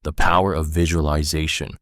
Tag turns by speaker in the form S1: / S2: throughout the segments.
S1: the power of visualization.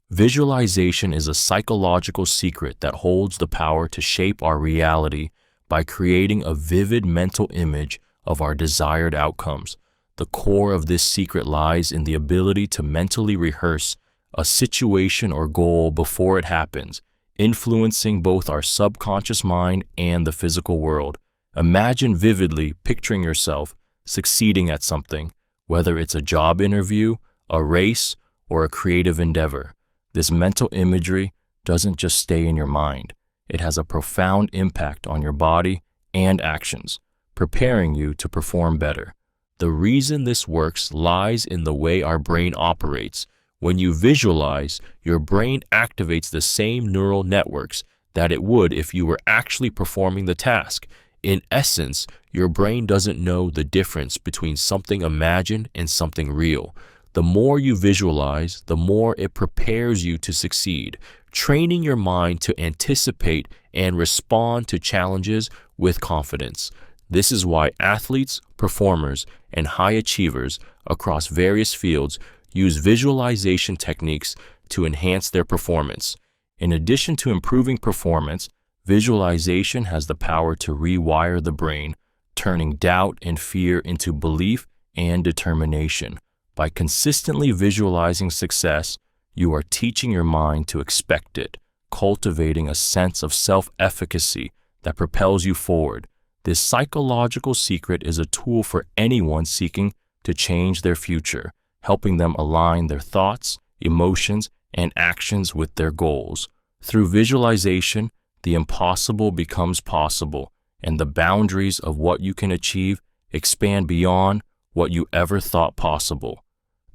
S1: Visualization is a psychological secret that holds the power to shape our reality by creating a vivid mental image of our desired outcomes. The core of this secret lies in the ability to mentally rehearse a situation or goal before it happens, influencing both our subconscious mind and the physical world. Imagine vividly picturing yourself succeeding at something, whether it's a job interview, a race, or a creative endeavor. This mental imagery doesn't just stay in your mind. It has a profound impact on your body and actions, preparing you to perform better. The reason this works lies in the way our brain operates. When you visualize, your brain activates the same neural networks that it would if you were actually performing the task. In essence, your brain doesn't know the difference between something imagined and something real. The more you visualize, the more it prepares you to succeed, training your mind to anticipate and respond to challenges with confidence. This is why athletes, performers, and high achievers across various fields use visualization techniques to enhance their performance. In addition to improving performance, visualization has the power to rewire the brain, turning doubt and fear into belief and determination. By consistently visualizing success, you are teaching your mind to expect it, cultivating a sense of self-efficacy that propels you forward. This psychological secret is a tool for anyone seeking to change their future, helping them align their thoughts, emotions, and actions with their goals. Through visualization, the impossible becomes possible, and the boundaries of what you can achieve expand beyond what you ever thought possible.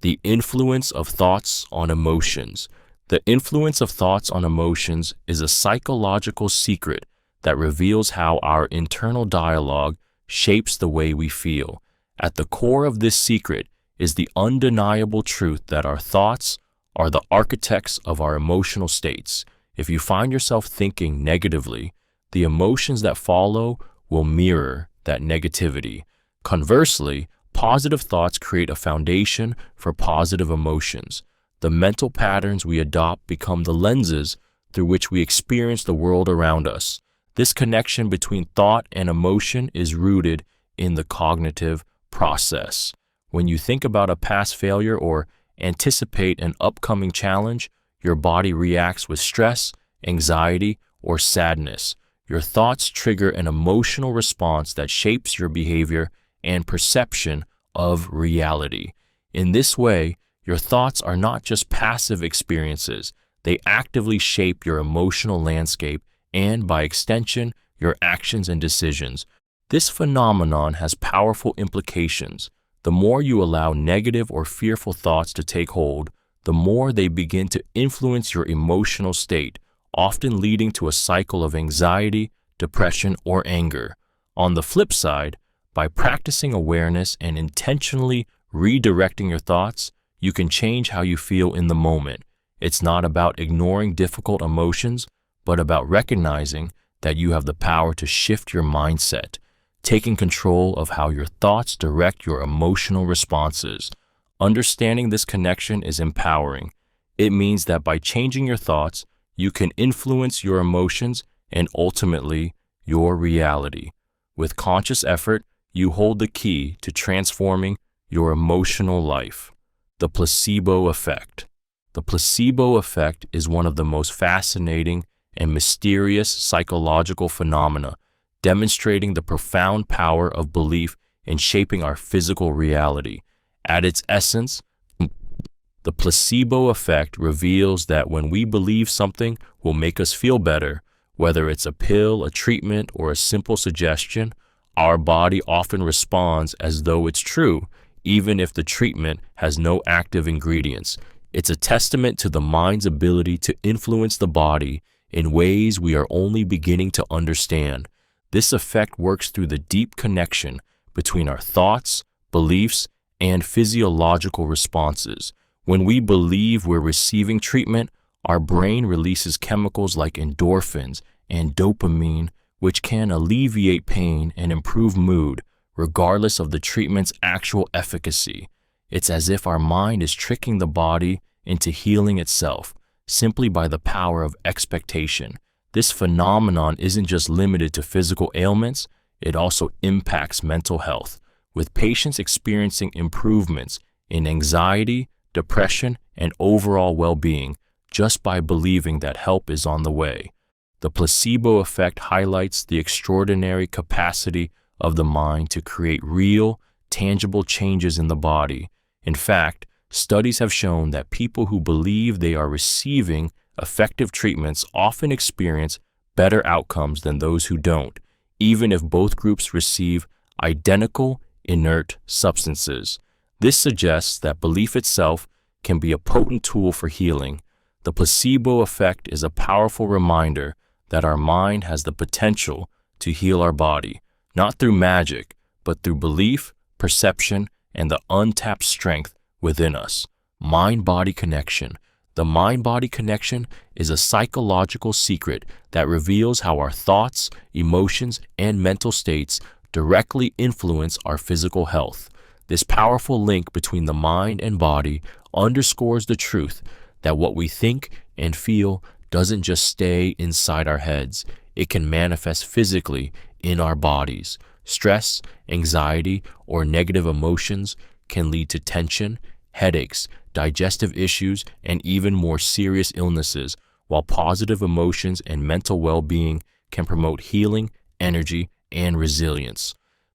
S1: The influence of thoughts on emotions. The influence of thoughts on emotions is a psychological secret that reveals how our internal dialogue shapes the way we feel. At the core of this secret is the undeniable truth that our thoughts are the architects of our emotional states. If you find yourself thinking negatively, the emotions that follow will mirror that negativity. Conversely, positive thoughts create a foundation for positive emotions. The mental patterns we adopt become the lenses through which we experience the world around us. This connection between thought and emotion is rooted in the cognitive process. When you think about a past failure or anticipate an upcoming challenge, your body reacts with stress, anxiety, or sadness. Your thoughts trigger an emotional response that shapes your behavior and perception of reality. In this way, your thoughts are not just passive experiences. They actively shape your emotional landscape and, by extension, your actions and decisions. This phenomenon has powerful implications. The more you allow negative or fearful thoughts to take hold, the more they begin to influence your emotional state, often leading to a cycle of anxiety, depression, or anger. On the flip side, by practicing awareness and intentionally redirecting your thoughts, you can change how you feel in the moment. It's not about ignoring difficult emotions, but about recognizing that you have the power to shift your mindset, taking control of how your thoughts direct your emotional responses. Understanding this connection is empowering. It means that by changing your thoughts, you can influence your emotions and ultimately your reality. With conscious effort, you hold the key to transforming your emotional life. The placebo effect. The placebo effect is one of the most fascinating and mysterious psychological phenomena, demonstrating the profound power of belief in shaping our physical reality. At its essence, the placebo effect reveals that when we believe something will make us feel better, whether it's a pill, a treatment, or a simple suggestion, our body often responds as though it's true, even if the treatment has no active ingredients. It's a testament to the mind's ability to influence the body in ways we are only beginning to understand. This effect works through the deep connection between our thoughts, beliefs, and physiological responses. When we believe we're receiving treatment, our brain releases chemicals like endorphins and dopamine, which can alleviate pain and improve mood, regardless of the treatment's actual efficacy. It's as if our mind is tricking the body into healing itself simply by the power of expectation. This phenomenon isn't just limited to physical ailments, it also impacts mental health, with patients experiencing improvements in anxiety, depression, and overall well-being just by believing that help is on the way. The placebo effect highlights the extraordinary capacity of the mind to create real, tangible changes in the body. In fact, studies have shown that people who believe they are receiving effective treatments often experience better outcomes than those who don't, even if both groups receive identical inert substances. This suggests that belief itself can be a potent tool for healing. The placebo effect is a powerful reminder that our mind has the potential to heal our body, not through magic, but through belief, perception, and the untapped strength within us. Mind-body connection. The mind-body connection is a psychological secret that reveals how our thoughts, emotions, and mental states directly influence our physical health. This powerful link between the mind and body underscores the truth that what we think and feel doesn't just stay inside our heads. It can manifest physically in our bodies. Stress, anxiety, or negative emotions can lead to tension, headaches, digestive issues, and even more serious illnesses, while positive emotions and mental well-being can promote healing, energy, and resilience.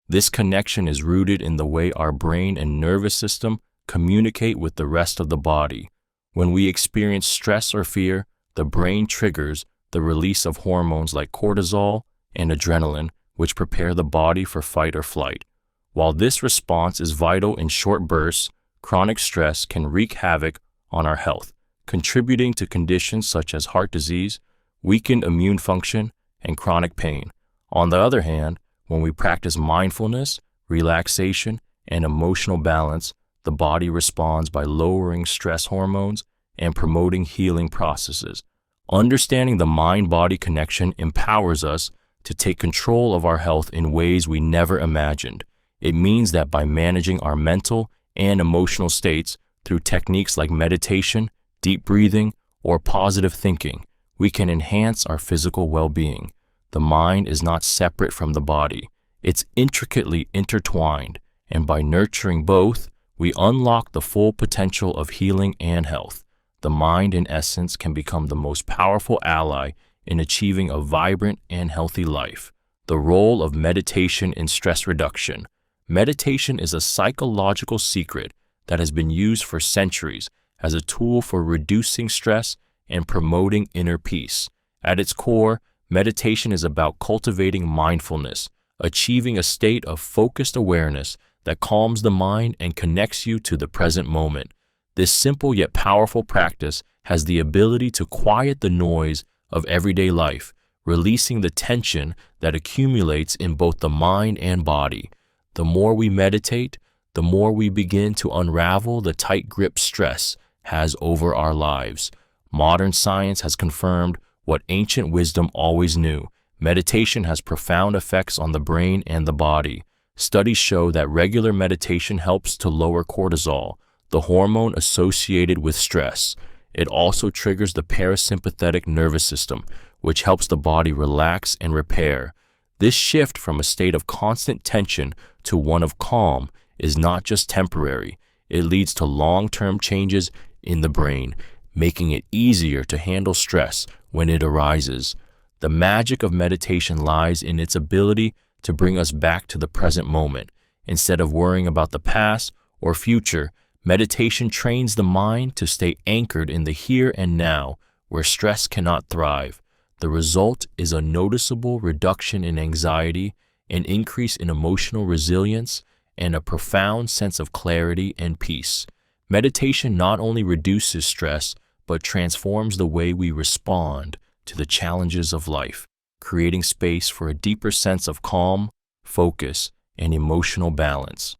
S1: This connection is rooted in the way our brain and nervous system communicate with the rest of the body. When we experience stress or fear, the brain triggers the release of hormones like cortisol and adrenaline, which prepare the body for fight or flight. While this response is vital in short bursts, chronic stress can wreak havoc on our health, contributing to conditions such as heart disease, weakened immune function, and chronic pain. On the other hand, when we practice mindfulness, relaxation, and emotional balance, the body responds by lowering stress hormones and promoting healing processes. Understanding the mind-body connection empowers us to take control of our health in ways we never imagined. It means that by managing our mental and emotional states through techniques like meditation, deep breathing, or positive thinking, we can enhance our physical well-being. The mind is not separate from the body. It's intricately intertwined, and by nurturing both, we unlock the full potential of healing and health. The mind, in essence, can become the most powerful ally in achieving a vibrant and healthy life. The role of meditation in stress reduction. Meditation is a psychological secret that has been used for centuries as a tool for reducing stress and promoting inner peace. At its core, meditation is about cultivating mindfulness, achieving a state of focused awareness that calms the mind and connects you to the present moment. This simple yet powerful practice has the ability to quiet the noise of everyday life, releasing the tension that accumulates in both the mind and body. The more we meditate, the more we begin to unravel the tight grip stress has over our lives. Modern science has confirmed what ancient wisdom always knew. Meditation has profound effects on the brain and the body. Studies show that regular meditation helps to lower cortisol, the hormone associated with stress. It also triggers the parasympathetic nervous system, which helps the body relax and repair. This shift from a state of constant tension to one of calm is not just temporary. It leads to long-term changes in the brain, making it easier to handle stress when it arises. The magic of meditation lies in its ability to bring us back to the present moment. Instead of worrying about the past or future, meditation trains the mind to stay anchored in the here and now, where stress cannot thrive. The result is a noticeable reduction in anxiety, an increase in emotional resilience, and a profound sense of clarity and peace. Meditation not only reduces stress, but transforms the way we respond to the challenges of life, creating space for a deeper sense of calm, focus, and emotional balance.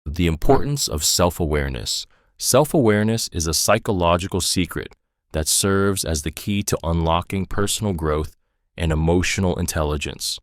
S1: The importance of self-awareness. Self-awareness is a psychological secret that serves as the key to unlocking personal growth and emotional intelligence.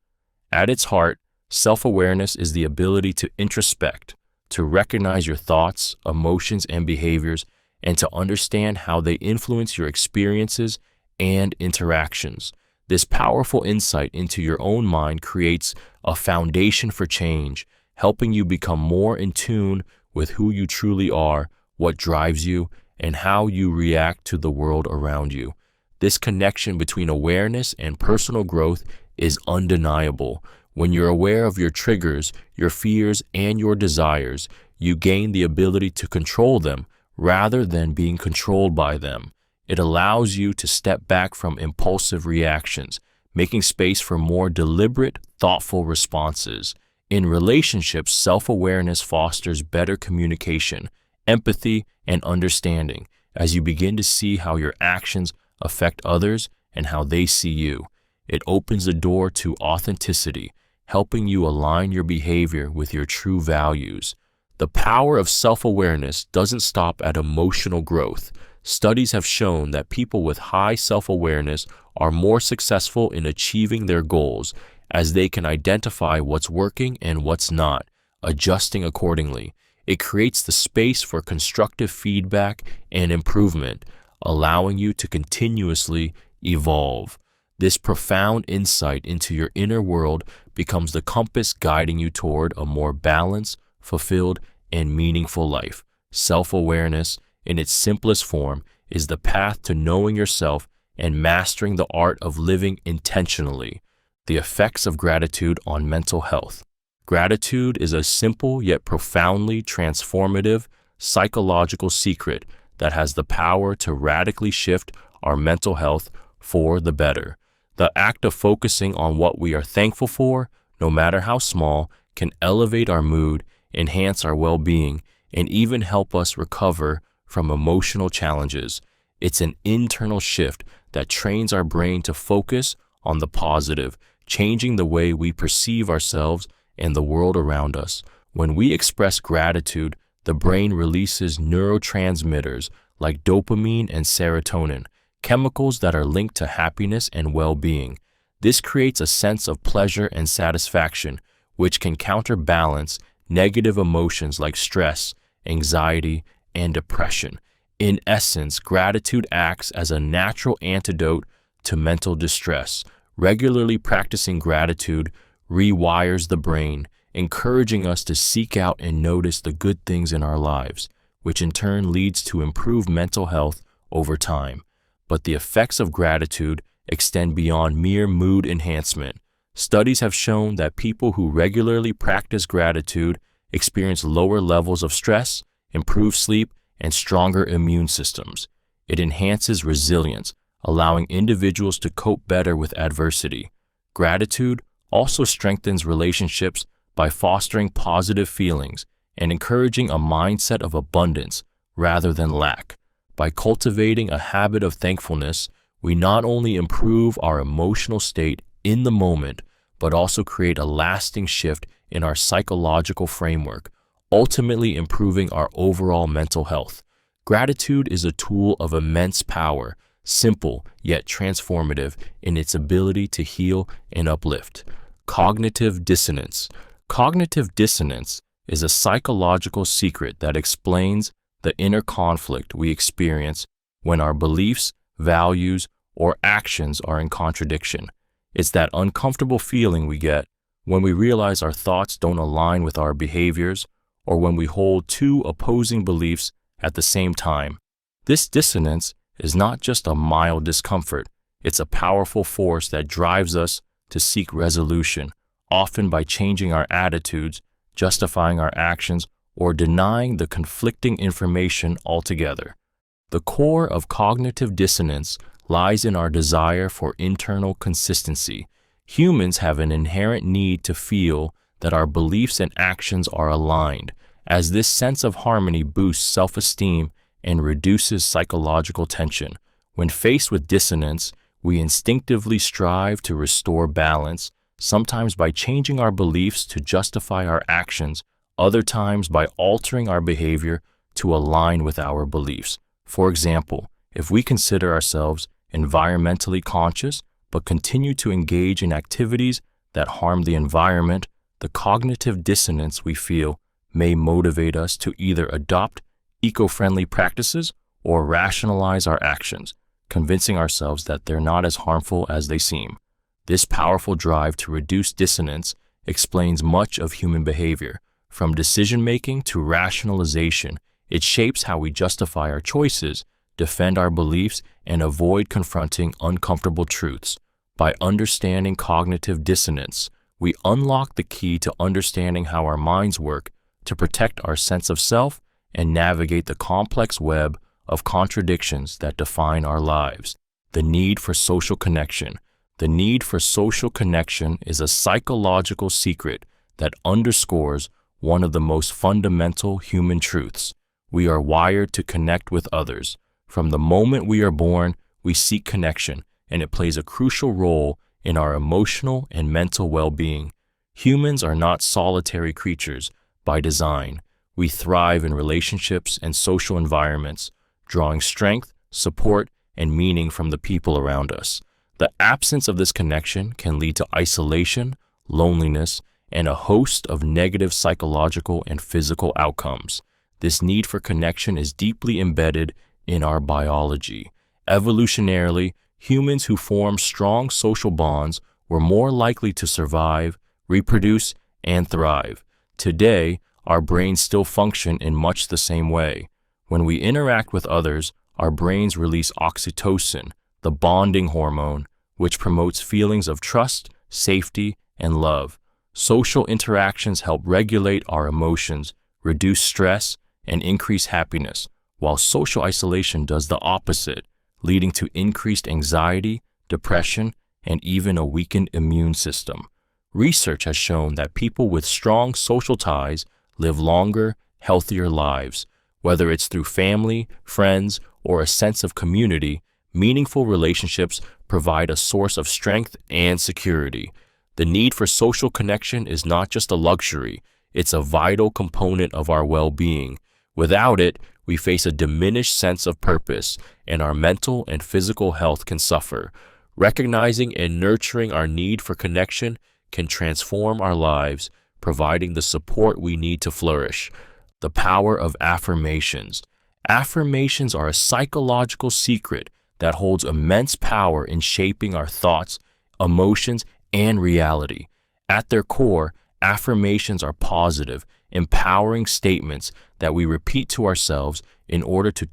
S1: At its heart, self-awareness is the ability to introspect, to recognize your thoughts, emotions, and behaviors, and to understand how they influence your experiences and interactions. This powerful insight into your own mind creates a foundation for change, helping you become more in tune with who you truly are, what drives you, and how you react to the world around you. This connection between awareness and personal growth is undeniable. When you're aware of your triggers, your fears, and your desires, you gain the ability to control them rather than being controlled by them. It allows you to step back from impulsive reactions, making space for more deliberate, thoughtful responses. In relationships, self-awareness fosters better communication, empathy, and understanding as you begin to see how your actions affect others and how they see you. It opens the door to authenticity, helping you align your behavior with your true values. The power of self-awareness doesn't stop at emotional growth. Studies have shown that people with high self-awareness are more successful in achieving their goals as they can identify what's working and what's not, adjusting accordingly. It creates the space for constructive feedback and improvement, allowing you to continuously evolve. This profound insight into your inner world becomes the compass guiding you toward a more balanced, fulfilled, and meaningful life. Self-awareness, in its simplest form, is the path to knowing yourself and mastering the art of living intentionally. The effects of gratitude on mental health. Gratitude is a simple yet profoundly transformative psychological secret that has the power to radically shift our mental health for the better. The act of focusing on what we are thankful for, no matter how small, can elevate our mood, enhance our well-being, and even help us recover from emotional challenges. It's an internal shift that trains our brain to focus on the positive, changing the way we perceive ourselves and the world around us. When we express gratitude, the brain releases neurotransmitters like dopamine and serotonin, chemicals that are linked to happiness and well-being. This creates a sense of pleasure and satisfaction, which can counterbalance negative emotions like stress, anxiety, and depression. In essence, gratitude acts as a natural antidote to mental distress. Regularly practicing gratitude rewires the brain, encouraging us to seek out and notice the good things in our lives, which in turn leads to improved mental health over time. But the effects of gratitude extend beyond mere mood enhancement. Studies have shown that people who regularly practice gratitude experience lower levels of stress, improved sleep, and stronger immune systems. It enhances resilience, allowing individuals to cope better with adversity. Gratitude also strengthens relationships by fostering positive feelings and encouraging a mindset of abundance rather than lack. By cultivating a habit of thankfulness, we not only improve our emotional state in the moment, but also create a lasting shift in our psychological framework, ultimately improving our overall mental health. Gratitude is a tool of immense power, simple yet transformative in its ability to heal and uplift. Cognitive dissonance. Cognitive dissonance is a psychological secret that explains the inner conflict we experience when our beliefs, values, or actions are in contradiction. It's that uncomfortable feeling we get when we realize our thoughts don't align with our behaviors, or when we hold two opposing beliefs at the same time. This dissonance is not just a mild discomfort, it's a powerful force that drives us to seek resolution, often by changing our attitudes, justifying our actions, or denying the conflicting information altogether. The core of cognitive dissonance lies in our desire for internal consistency. Humans have an inherent need to feel that our beliefs and actions are aligned, as this sense of harmony boosts self-esteem and reduces psychological tension. When faced with dissonance, we instinctively strive to restore balance, sometimes by changing our beliefs to justify our actions, other times by altering our behavior to align with our beliefs. For example, if we consider ourselves environmentally conscious but continue to engage in activities that harm the environment, the cognitive dissonance we feel may motivate us to either adopt eco-friendly practices or rationalize our actions, convincing ourselves that they're not as harmful as they seem. This powerful drive to reduce dissonance explains much of human behavior. From decision-making to rationalization, it shapes how we justify our choices, defend our beliefs, and avoid confronting uncomfortable truths. By understanding cognitive dissonance, we unlock the key to understanding how our minds work to protect our sense of self and navigate the complex web of contradictions that define our lives. The need for social connection. The need for social connection is a psychological secret that underscores one of the most fundamental human truths. We are wired to connect with others. From the moment we are born, we seek connection, and it plays a crucial role in our emotional and mental well-being. Humans are not solitary creatures by design. We thrive in relationships and social environments, drawing strength, support, and meaning from the people around us. The absence of this connection can lead to isolation, loneliness, and a host of negative psychological and physical outcomes. This need for connection is deeply embedded in our biology. Evolutionarily, humans who form strong social bonds were more likely to survive, reproduce, and thrive. Today, our brains still function in much the same way. When we interact with others, our brains release oxytocin, the bonding hormone, which promotes feelings of trust, safety, and love. Social interactions help regulate our emotions, reduce stress, and increase happiness, while social isolation does the opposite, leading to increased anxiety, depression, and even a weakened immune system. Research has shown that people with strong social ties live longer, healthier lives. Whether it's through family, friends, or a sense of community, meaningful relationships provide a source of strength and security. The need for social connection is not just a luxury, it's a vital component of our well-being. Without it, we face a diminished sense of purpose, and our mental and physical health can suffer. Recognizing and nurturing our need for connection can transform our lives, providing the support we need to flourish. The power of affirmations. Affirmations are a psychological secret that holds immense power in shaping our thoughts, emotions, and reality. At their core, affirmations are positive, empowering statements that we repeat to ourselves in order to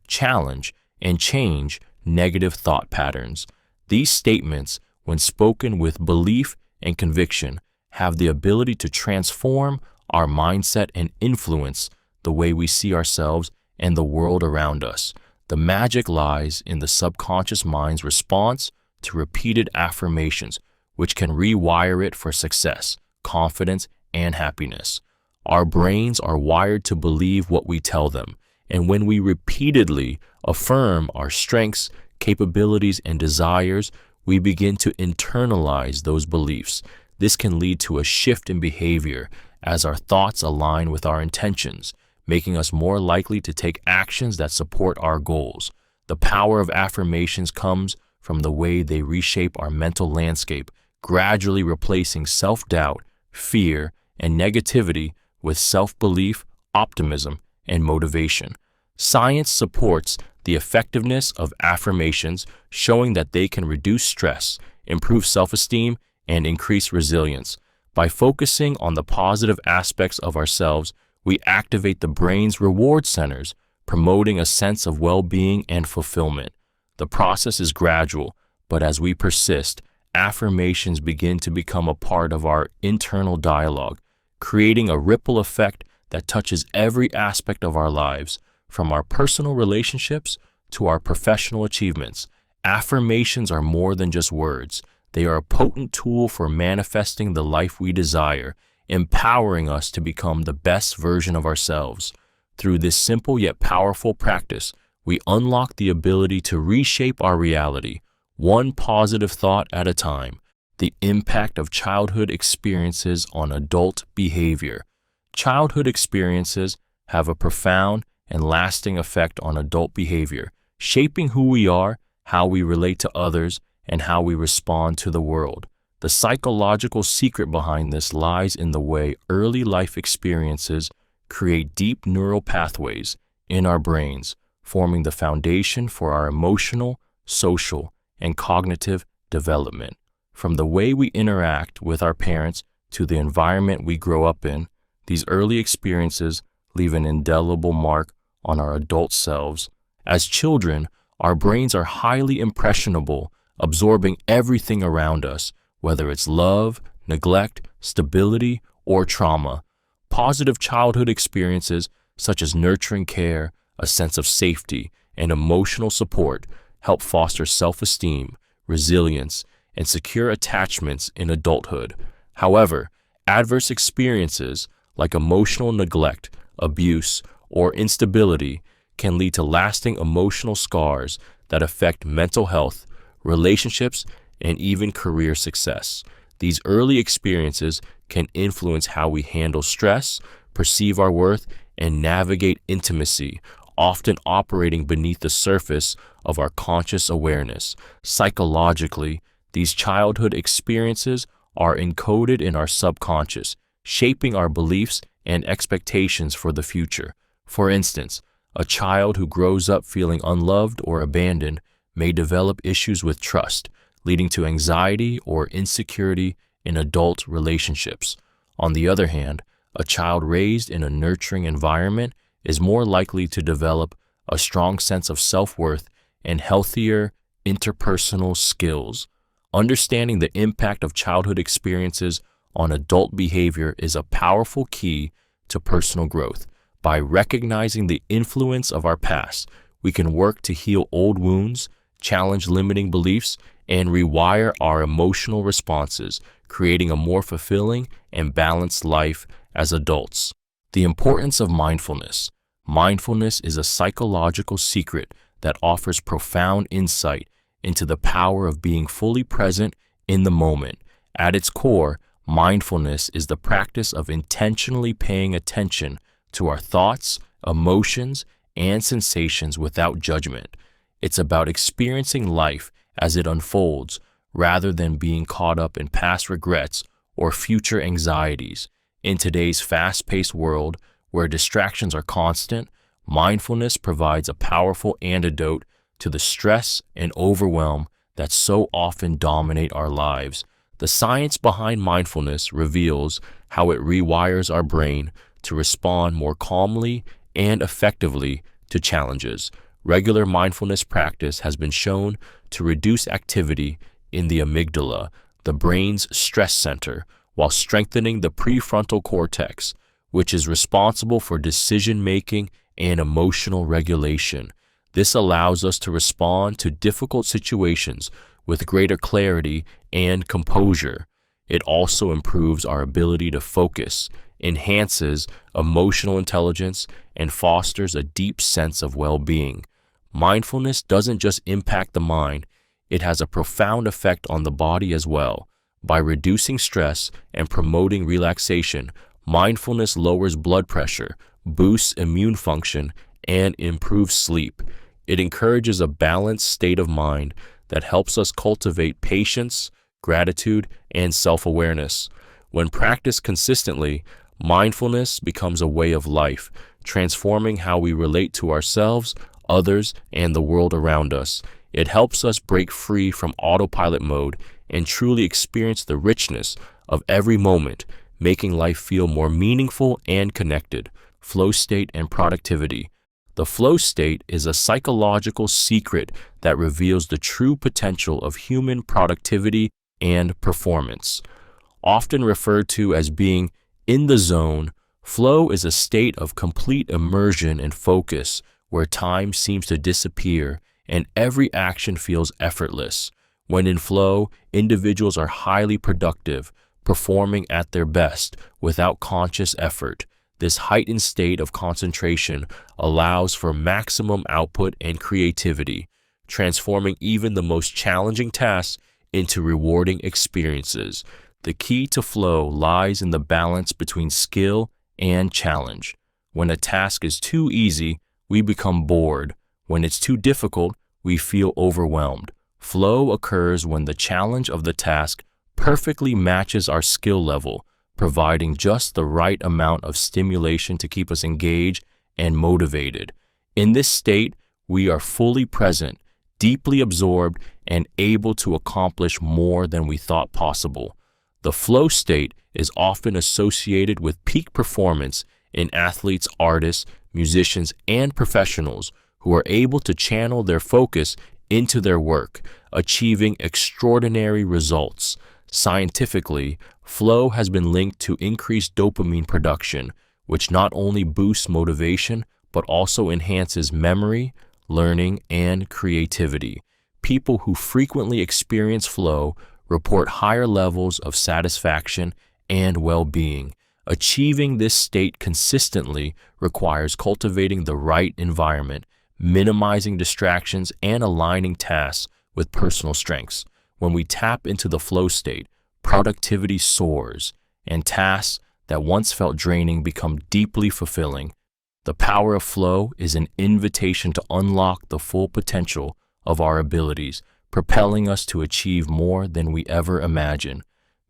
S1: challenge and change negative thought patterns. These statements, when spoken with belief and conviction, have the ability to transform our mindset and influence the way we see ourselves and the world around us. The magic lies in the subconscious mind's response to repeated affirmations, which can rewire it for success, confidence, and happiness. Our brains are wired to believe what we tell them, and when we repeatedly affirm our strengths, capabilities, and desires, we begin to internalize those beliefs. This can lead to a shift in behavior as our thoughts align with our intentions, making us more likely to take actions that support our goals. The power of affirmations comes from the way they reshape our mental landscape, gradually replacing self-doubt, fear, and negativity with self-belief, optimism, and motivation. Science supports the effectiveness of affirmations, showing that they can reduce stress, improve self-esteem, and increase resilience. By focusing on the positive aspects of ourselves, we activate the brain's reward centers, promoting a sense of well-being and fulfillment. The process is gradual, but as we persist, affirmations begin to become a part of our internal dialogue, creating a ripple effect that touches every aspect of our lives, from our personal relationships to our professional achievements. Affirmations are more than just words. They are a potent tool for manifesting the life we desire, empowering us to become the best version of ourselves. Through this simple yet powerful practice, we unlock the ability to reshape our reality, one positive thought at a time. The impact of childhood experiences on adult behavior. Childhood experiences have a profound and lasting effect on adult behavior, shaping who we are, how we relate to others, and how we respond to the world. The The psychological secret behind this lies in the way early life experiences create deep neural pathways in our brains, forming the foundation for our emotional, social, and cognitive development. From the way we interact with our parents to the environment we grow up in, these early experiences leave an indelible mark on our adult selves. As children, our brains are highly impressionable, absorbing everything around us, whether it's love, neglect, stability, or trauma. Positive childhood experiences such as nurturing care, a sense of safety, and emotional support help foster self-esteem, resilience, and secure attachments in adulthood. However, adverse experiences like emotional neglect, abuse, or instability can lead to lasting emotional scars that affect mental health, relationships, and even career success. These early experiences can influence how we handle stress, perceive our worth, and navigate intimacy, often operating beneath the surface of our conscious awareness. Psychologically, these childhood experiences are encoded in our subconscious, shaping our beliefs and expectations for the future. For instance, a child who grows up feeling unloved or abandoned may develop issues with trust, leading to anxiety or insecurity in adult relationships. On the other hand, a child raised in a nurturing environment is more likely to develop a strong sense of self-worth and healthier interpersonal skills. Understanding the impact of childhood experiences on adult behavior is a powerful key to personal growth. By recognizing the influence of our past, we can work to heal old wounds, challenge limiting beliefs, and rewire our emotional responses, creating a more fulfilling and balanced life as adults. The importance of mindfulness. Mindfulness is a psychological secret that offers profound insight into the power of being fully present in the moment. At its core, mindfulness is the practice of intentionally paying attention to our thoughts, emotions, and sensations without judgment. It's about experiencing life as it unfolds rather than being caught up in past regrets or future anxieties. In today's fast-paced world, where distractions are constant, mindfulness provides a powerful antidote to the stress and overwhelm that so often dominate our lives. The science behind mindfulness reveals how it rewires our brain to respond more calmly and effectively to challenges. Regular mindfulness practice has been shown to reduce activity in the amygdala, the brain's stress center, while strengthening the prefrontal cortex, which is responsible for decision-making and emotional regulation. This allows us to respond to difficult situations with greater clarity and composure. It also improves our ability to focus, enhances emotional intelligence, and fosters a deep sense of well-being. Mindfulness doesn't just impact the mind, it has a profound effect on the body as well. By reducing stress and promoting relaxation, mindfulness lowers blood pressure, boosts immune function, and improves sleep. It encourages a balanced state of mind that helps us cultivate patience, gratitude, and self-awareness. When practiced consistently, mindfulness becomes a way of life, transforming how we relate to ourselves, others, and the world around us. It helps us break free from autopilot mode and truly experience the richness of every moment, making life feel more meaningful and connected. Flow state and productivity. The flow state is a psychological secret that reveals the true potential of human productivity and performance. Often referred to as being in the zone, flow is a state of complete immersion and focus where time seems to disappear and every action feels effortless. When in flow, individuals are highly productive, performing at their best without conscious effort. This heightened state of concentration allows for maximum output and creativity, transforming even the most challenging tasks into rewarding experiences. The key to flow lies in the balance between skill and challenge. When a task is too easy, we become bored. When it's too difficult, we feel overwhelmed. Flow occurs when the challenge of the task perfectly matches our skill level, providing just the right amount of stimulation to keep us engaged and motivated. In this state, we are fully present, deeply absorbed, and able to accomplish more than we thought possible. The flow state is often associated with peak performance in athletes, artists, musicians, and professionals who are able to channel their focus into their work, achieving extraordinary results. Scientifically, flow has been linked to increased dopamine production, which not only boosts motivation but also enhances memory, learning, and creativity. People who frequently experience flow report higher levels of satisfaction and well-being. Achieving this state consistently requires cultivating the right environment, minimizing distractions, and aligning tasks with personal strengths. When we tap into the flow state, productivity soars, and tasks that once felt draining become deeply fulfilling. The power of flow is an invitation to unlock the full potential of our abilities, propelling us to achieve more than we ever imagined.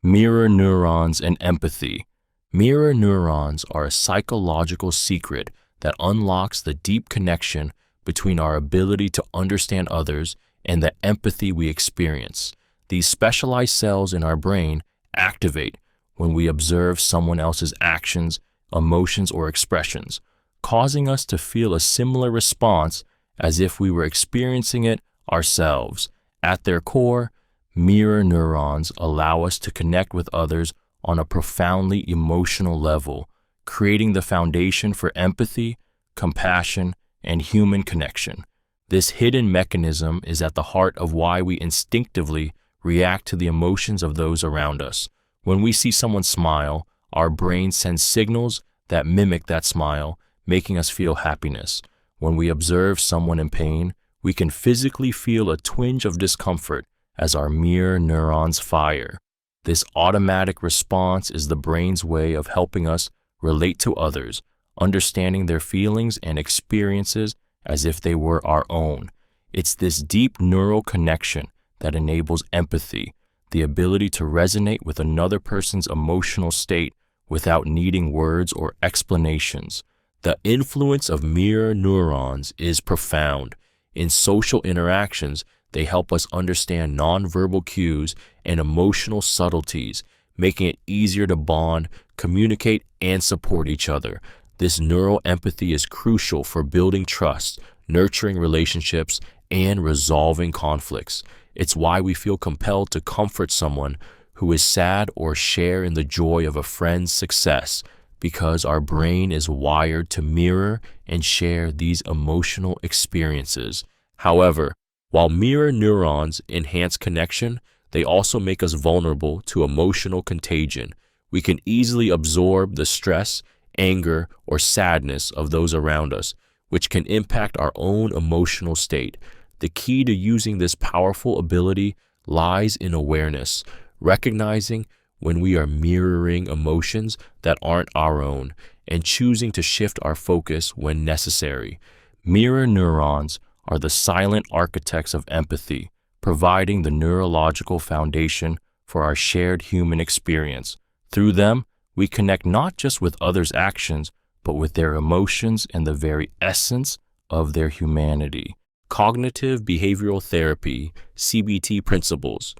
S1: Mirror neurons and empathy. Mirror neurons are a psychological secret that unlocks the deep connection between our ability to understand others and the empathy we experience. These specialized cells in our brain activate when we observe someone else's actions, emotions, or expressions, causing us to feel a similar response as if we were experiencing it ourselves. At their core, mirror neurons allow us to connect with others on a profoundly emotional level, creating the foundation for empathy, compassion, and human connection. This hidden mechanism is at the heart of why we instinctively react to the emotions of those around us. When we see someone smile, our brain sends signals that mimic that smile, making us feel happiness. When we observe someone in pain, we can physically feel a twinge of discomfort as our mirror neurons fire. This automatic response is the brain's way of helping us relate to others, understanding their feelings and experiences as if they were our own. It's this deep neural connection that enables empathy, the ability to resonate with another person's emotional state without needing words or explanations. The influence of mirror neurons is profound. In social interactions, they help us understand nonverbal cues and emotional subtleties, making it easier to bond, communicate, and support each other. This neural empathy is crucial for building trust, nurturing relationships, and resolving conflicts. It's why we feel compelled to comfort someone who is sad or share in the joy of a friend's success, because our brain is wired to mirror and share these emotional experiences. However, while mirror neurons enhance connection, they also make us vulnerable to emotional contagion. We can easily absorb the stress, anger, or sadness of those around us, which can impact our own emotional state. The key to using this powerful ability lies in awareness, recognizing when we are mirroring emotions that aren't our own, and choosing to shift our focus when necessary. Mirror neurons are the silent architects of empathy, providing the neurological foundation for our shared human experience. Through them, we connect not just with others' actions, but with their emotions and the very essence of their humanity. Cognitive behavioral therapy, CBT principles.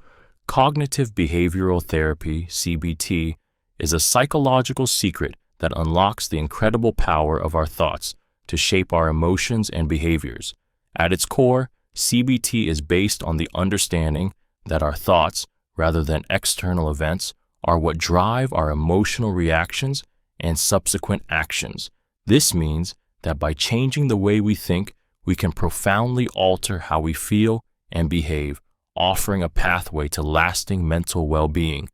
S1: Cognitive behavioral therapy, CBT, is a psychological secret that unlocks the incredible power of our thoughts to shape our emotions and behaviors. At its core, CBT is based on the understanding that our thoughts, rather than external events, are what drive our emotional reactions and subsequent actions. This means that by changing the way we think, we can profoundly alter how we feel and behave, offering a pathway to lasting mental well-being.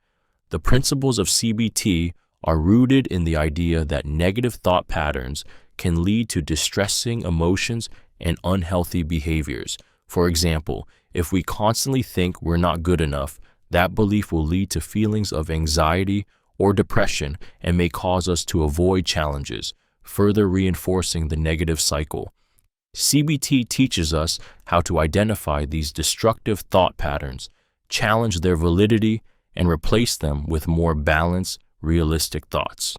S1: The principles of CBT are rooted in the idea that negative thought patterns can lead to distressing emotions and unhealthy behaviors. For example, if we constantly think we're not good enough, that belief will lead to feelings of anxiety or depression and may cause us to avoid challenges, further reinforcing the negative cycle. CBT teaches us how to identify these destructive thought patterns, challenge their validity, and replace them with more balanced, realistic thoughts.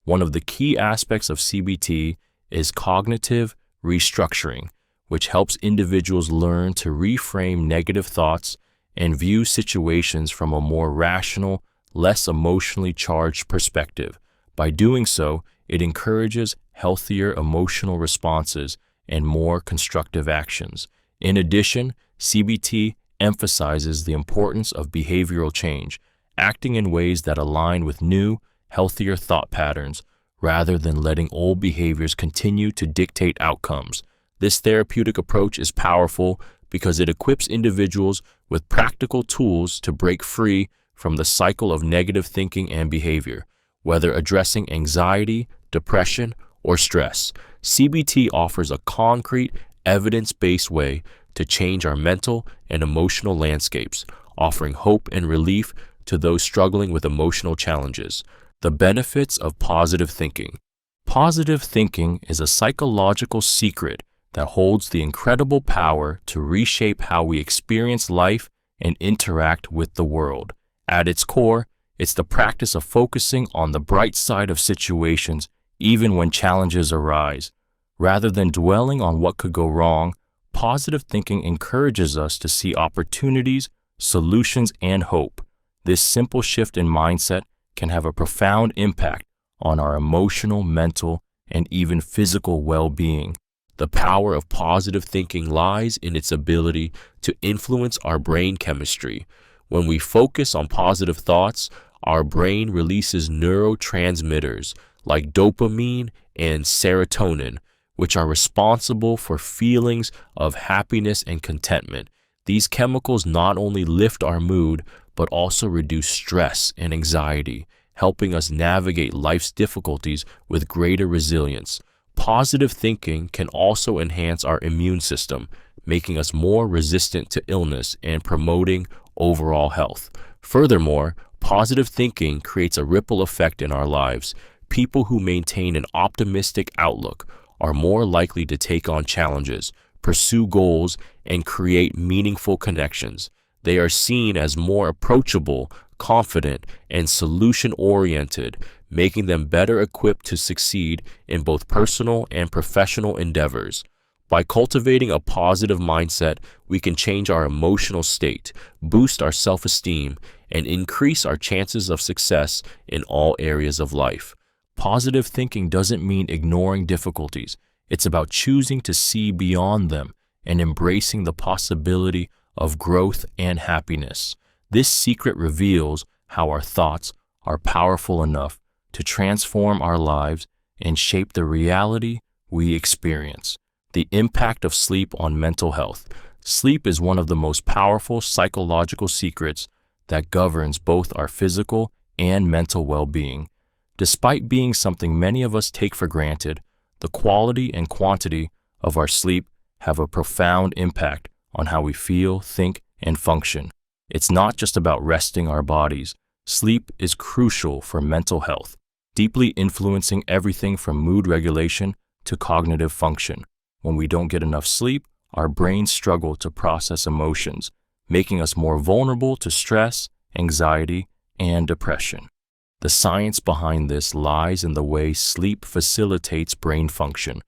S1: One of the key aspects of CBT is cognitive restructuring, which helps individuals learn to reframe negative thoughts and view situations from a more rational, less emotionally charged perspective. By doing so, it encourages healthier emotional responses and more constructive actions. In addition, CBT emphasizes the importance of behavioral change, acting in ways that align with new, healthier thought patterns rather than letting old behaviors continue to dictate outcomes. This therapeutic approach is powerful because it equips individuals with practical tools to break free from the cycle of negative thinking and behavior, whether addressing anxiety, depression, or stress. CBT offers a concrete, evidence-based way to change our mental and emotional landscapes, offering hope and relief to those struggling with emotional challenges. The benefits of positive thinking. Positive thinking is a psychological secret that holds the incredible power to reshape how we experience life and interact with the world. At its core, it's the practice of focusing on the bright side of situations even when challenges arise. Rather than dwelling on what could go wrong, positive thinking encourages us to see opportunities, solutions, and hope. This simple shift in mindset can have a profound impact on our emotional, mental, and even physical well-being. The power of positive thinking lies in its ability to influence our brain chemistry. When we focus on positive thoughts, our brain releases neurotransmitters like dopamine and serotonin, which are responsible for feelings of happiness and contentment. These chemicals not only lift our mood, but also reduce stress and anxiety, helping us navigate life's difficulties with greater resilience. Positive thinking can also enhance our immune system, making us more resistant to illness and promoting overall health. Furthermore, positive thinking creates a ripple effect in our lives. People who maintain an optimistic outlook are more likely to take on challenges, pursue goals, and create meaningful connections. They are seen as more approachable, confident, and solution-oriented, making them better equipped to succeed in both personal and professional endeavors. By cultivating a positive mindset, we can change our emotional state, boost our self-esteem, and increase our chances of success in all areas of life. Positive thinking doesn't mean ignoring difficulties. It's about choosing to see beyond them and embracing the possibility of growth and happiness. This secret reveals how our thoughts are powerful enough to transform our lives and shape the reality we experience. The impact of sleep on mental health. Sleep is one of the most powerful psychological secrets that governs both our physical and mental well-being. Despite being something many of us take for granted, the quality and quantity of our sleep have a profound impact on how we feel, think, and function. It's not just about resting our bodies. Sleep is crucial for mental health, deeply influencing everything from mood regulation to cognitive function. When we don't get enough sleep, our brains struggle to process emotions, making us more vulnerable to stress, anxiety, and depression. The science behind this lies in the way sleep facilitates brain function.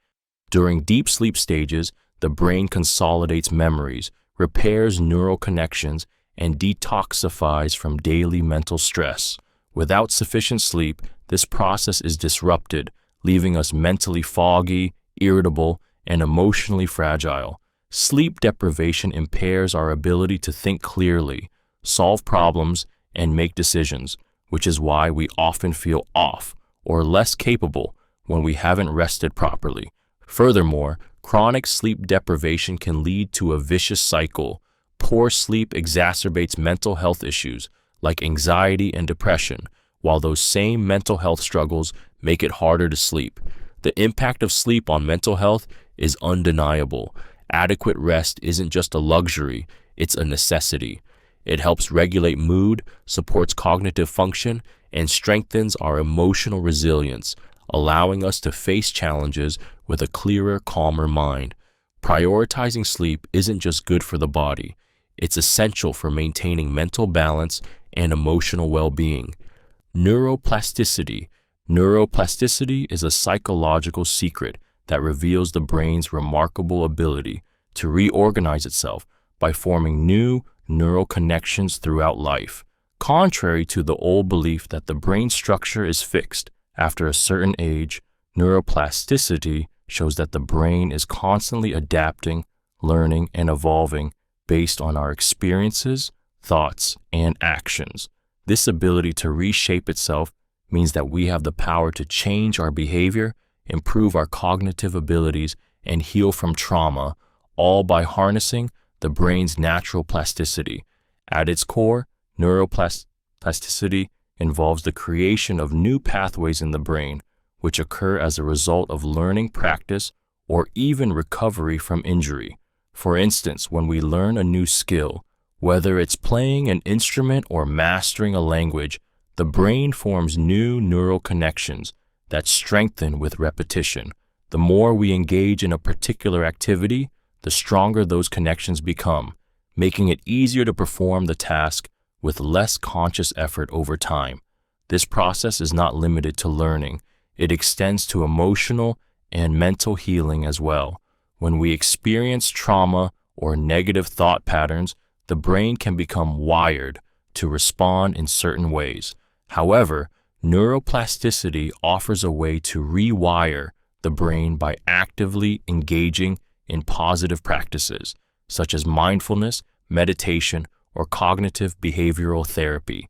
S1: During deep sleep stages, the brain consolidates memories, repairs neural connections, and detoxifies from daily mental stress. Without sufficient sleep, this process is disrupted, leaving us mentally foggy, irritable, and emotionally fragile. Sleep deprivation impairs our ability to think clearly, solve problems, and make decisions, which is why we often feel off or less capable when we haven't rested properly. Furthermore, chronic sleep deprivation can lead to a vicious cycle. Poor sleep exacerbates mental health issues like anxiety and depression, while those same mental health struggles make it harder to sleep. The impact of sleep on mental health is undeniable. Adequate rest isn't just a luxury, it's a necessity. It helps regulate mood, supports cognitive function, and strengthens our emotional resilience, allowing us to face challenges with a clearer, calmer mind. Prioritizing sleep isn't just good for the body. It's essential for maintaining mental balance and emotional well-being. Neuroplasticity. Neuroplasticity is a psychological secret that reveals the brain's remarkable ability to reorganize itself by forming new neural connections throughout life. Contrary to the old belief that the brain structure is fixed after a certain age, neuroplasticity shows that the brain is constantly adapting, learning, and evolving based on our experiences, thoughts, and actions. This ability to reshape itself means that we have the power to change our behavior, improve our cognitive abilities, and heal from trauma, all by harnessing the brain's natural plasticity. At its core, neuroplasticity involves the creation of new pathways in the brain, which occur as a result of learning, practice, or even recovery from injury. For instance, when we learn a new skill, whether it's playing an instrument or mastering a language, the brain forms new neural connections that strengthen with repetition. The more we engage in a particular activity, the stronger those connections become, making it easier to perform the task with less conscious effort over time. This process is not limited to learning. It extends to emotional and mental healing as well. When we experience trauma or negative thought patterns, the brain can become wired to respond in certain ways. However, neuroplasticity offers a way to rewire the brain by actively engaging in positive practices, such as mindfulness, meditation, or cognitive behavioral therapy.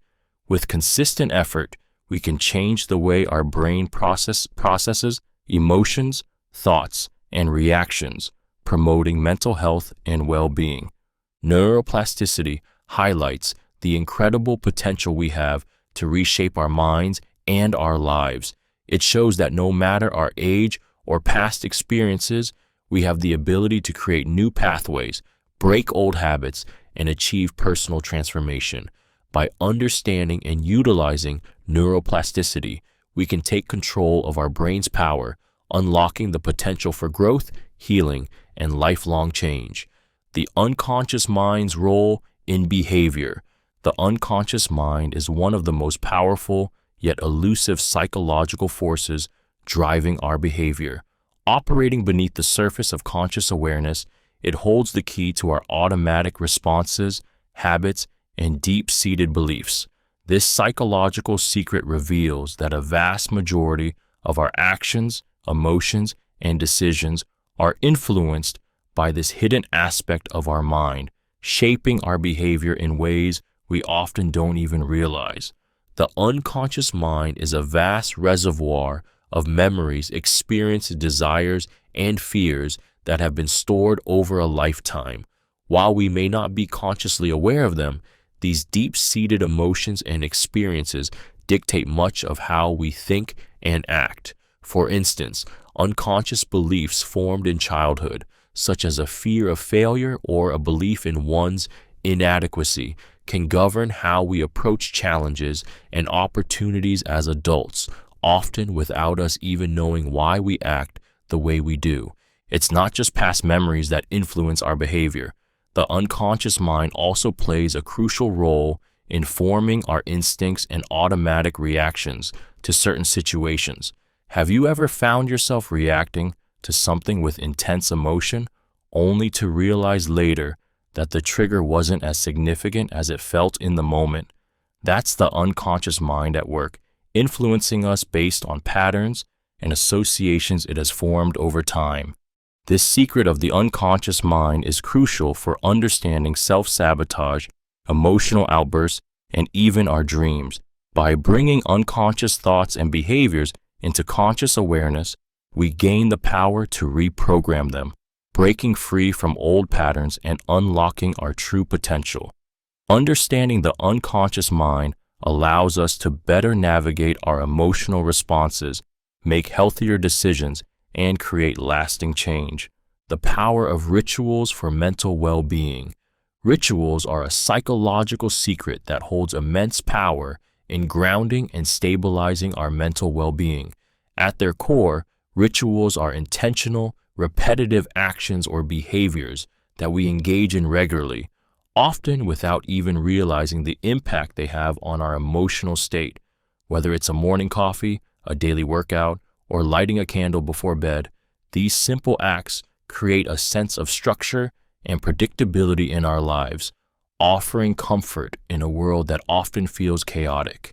S1: With consistent effort, we can change the way our brain processes emotions, thoughts, and reactions, promoting mental health and well-being. Neuroplasticity highlights the incredible potential we have to reshape our minds and our lives. It shows that no matter our age or past experiences, we have the ability to create new pathways, break old habits, and achieve personal transformation. By understanding and utilizing neuroplasticity, we can take control of our brain's power, unlocking the potential for growth, healing, and lifelong change. The unconscious mind's role in behavior. The unconscious mind is one of the most powerful yet elusive psychological forces driving our behavior. Operating beneath the surface of conscious awareness, it holds the key to our automatic responses, habits, and deep-seated beliefs. This psychological secret reveals that a vast majority of our actions, emotions, and decisions are influenced by this hidden aspect of our mind, shaping our behavior in ways we often don't even realize. The unconscious mind is a vast reservoir of memories, experiences, desires, and fears that have been stored over a lifetime. While we may not be consciously aware of them, these deep-seated emotions and experiences dictate much of how we think and act. For instance, unconscious beliefs formed in childhood, such as a fear of failure or a belief in one's inadequacy, can govern how we approach challenges and opportunities as adults, often without us even knowing why we act the way we do. It's not just past memories that influence our behavior. The unconscious mind also plays a crucial role in forming our instincts and automatic reactions to certain situations. Have you ever found yourself reacting to something with intense emotion, only to realize later that the trigger wasn't as significant as it felt in the moment? That's the unconscious mind at work, influencing us based on patterns and associations it has formed over time. This secret of the unconscious mind is crucial for understanding self-sabotage, emotional outbursts, and even our dreams. By bringing unconscious thoughts and behaviors into conscious awareness, we gain the power to reprogram them, breaking free from old patterns and unlocking our true potential. Understanding the unconscious mind allows us to better navigate our emotional responses, make healthier decisions, and create lasting change. The power of rituals for mental well-being. Rituals are a psychological secret that holds immense power in grounding and stabilizing our mental well-being. At their core, rituals are intentional, repetitive actions or behaviors that we engage in regularly, often without even realizing the impact they have on our emotional state. Whether it's a morning coffee, a daily workout, or lighting a candle before bed, these simple acts create a sense of structure and predictability in our lives, offering comfort in a world that often feels chaotic.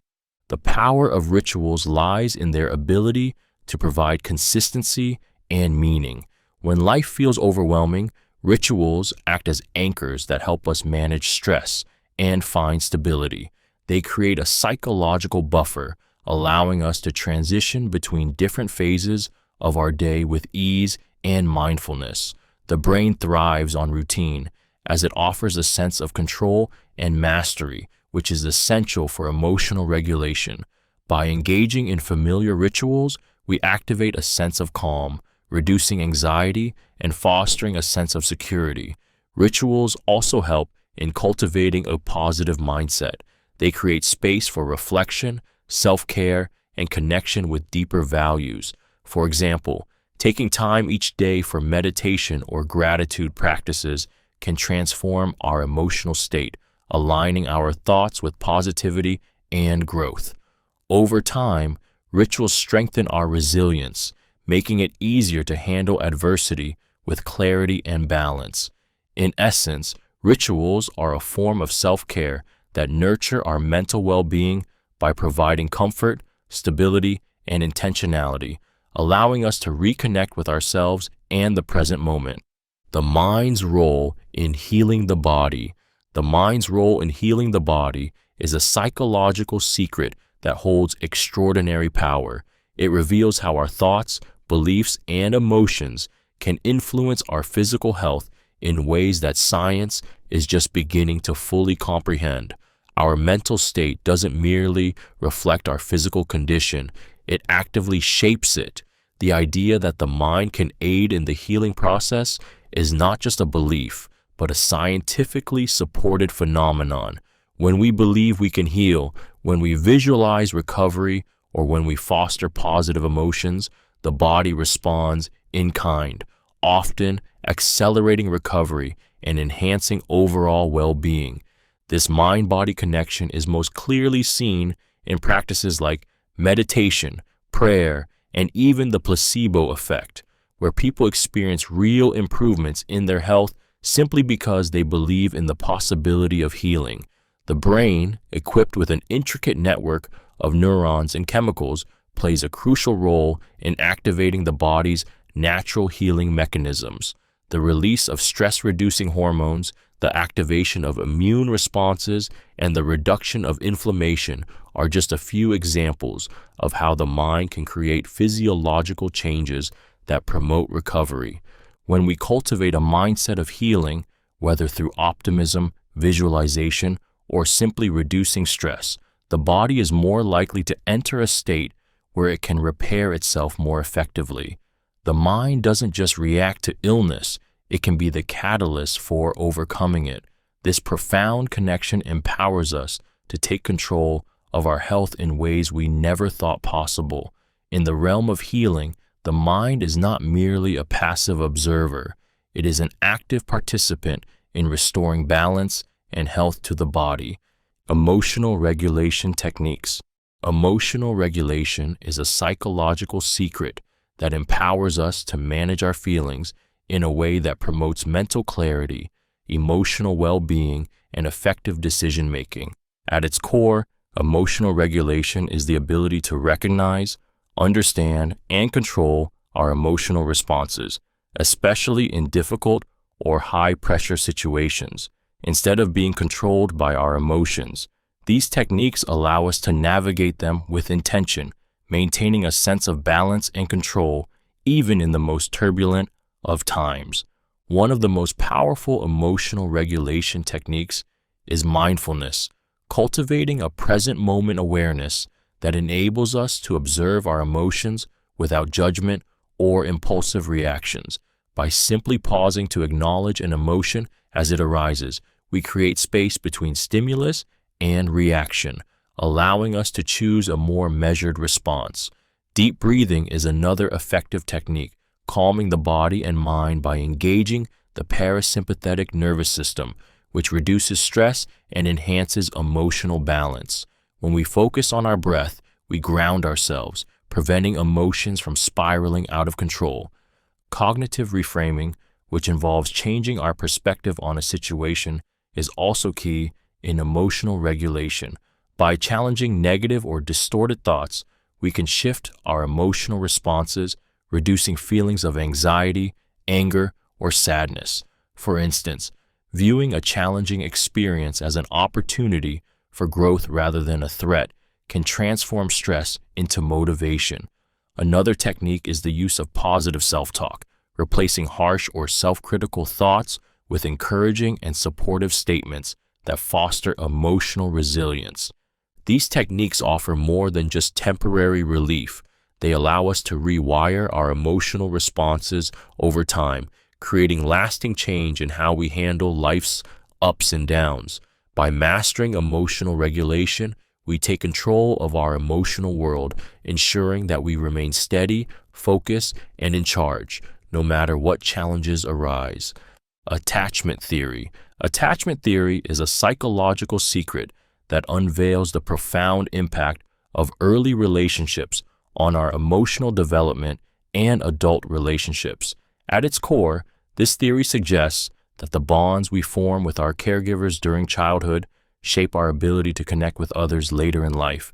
S1: The power of rituals lies in their ability to provide consistency and meaning. When life feels overwhelming, rituals act as anchors that help us manage stress and find stability. They create a psychological buffer, allowing us to transition between different phases of our day with ease and mindfulness. The brain thrives on routine, as it offers a sense of control and mastery, which is essential for emotional regulation. By engaging in familiar rituals, we activate a sense of calm, reducing anxiety and fostering a sense of security. Rituals also help in cultivating a positive mindset. They create space for reflection, self-care, and connection with deeper values. For example, taking time each day for meditation or gratitude practices can transform our emotional state, aligning our thoughts with positivity and growth. Over time, rituals strengthen our resilience, making it easier to handle adversity with clarity and balance. In essence, rituals are a form of self-care that nurture our mental well-being by providing comfort, stability, and intentionality, allowing us to reconnect with ourselves and the present moment. The mind's role in healing the body. The mind's role in healing the body is a psychological secret that holds extraordinary power. It reveals how our thoughts, beliefs, and emotions can influence our physical health in ways that science is just beginning to fully comprehend. Our mental state doesn't merely reflect our physical condition, it actively shapes it. The idea that the mind can aid in the healing process is not just a belief, but a scientifically supported phenomenon. When we believe we can heal, when we visualize recovery, or when we foster positive emotions, the body responds in kind, often accelerating recovery and enhancing overall well-being. This mind-body connection is most clearly seen in practices like meditation, prayer, and even the placebo effect, where people experience real improvements in their health simply because they believe in the possibility of healing. The brain, equipped with an intricate network of neurons and chemicals, plays a crucial role in activating the body's natural healing mechanisms. The release of stress-reducing hormones, the activation of immune responses, and the reduction of inflammation are just a few examples of how the mind can create physiological changes that promote recovery. When we cultivate a mindset of healing, whether through optimism, visualization, or simply reducing stress, the body is more likely to enter a state where it can repair itself more effectively. The mind doesn't just react to illness, it can be the catalyst for overcoming it. This profound connection empowers us to take control of our health in ways we never thought possible. In the realm of healing, the mind is not merely a passive observer. It is an active participant in restoring balance and health to the body. Emotional regulation techniques. Emotional regulation is a psychological secret that empowers us to manage our feelings in a way that promotes mental clarity, emotional well-being, and effective decision-making. At its core, emotional regulation is the ability to recognize, understand, and control our emotional responses, especially in difficult or high-pressure situations, instead of being controlled by our emotions. These techniques allow us to navigate them with intention, maintaining a sense of balance and control even in the most turbulent of times. One of the most powerful emotional regulation techniques is mindfulness, cultivating a present moment awareness that enables us to observe our emotions without judgment or impulsive reactions. By simply pausing to acknowledge an emotion as it arises, we create space between stimulus and reaction, allowing us to choose a more measured response. Deep breathing is another effective technique, calming the body and mind by engaging the parasympathetic nervous system, which reduces stress and enhances emotional balance. When we focus on our breath, we ground ourselves, preventing emotions from spiraling out of control. Cognitive reframing, which involves changing our perspective on a situation, is also key in emotional regulation. By challenging negative or distorted thoughts, we can shift our emotional responses, reducing feelings of anxiety, anger, or sadness. For instance, viewing a challenging experience as an opportunity for growth rather than a threat can transform stress into motivation. Another technique is the use of positive self-talk, replacing harsh or self-critical thoughts with encouraging and supportive statements that foster emotional resilience. These techniques offer more than just temporary relief. They allow us to rewire our emotional responses over time, creating lasting change in how we handle life's ups and downs. By mastering emotional regulation, we take control of our emotional world, ensuring that we remain steady, focused, and in charge, no matter what challenges arise. Attachment theory. Attachment theory is a psychological secret that unveils the profound impact of early relationships on our emotional development and adult relationships. At its core, this theory suggests that the bonds we form with our caregivers during childhood shape our ability to connect with others later in life.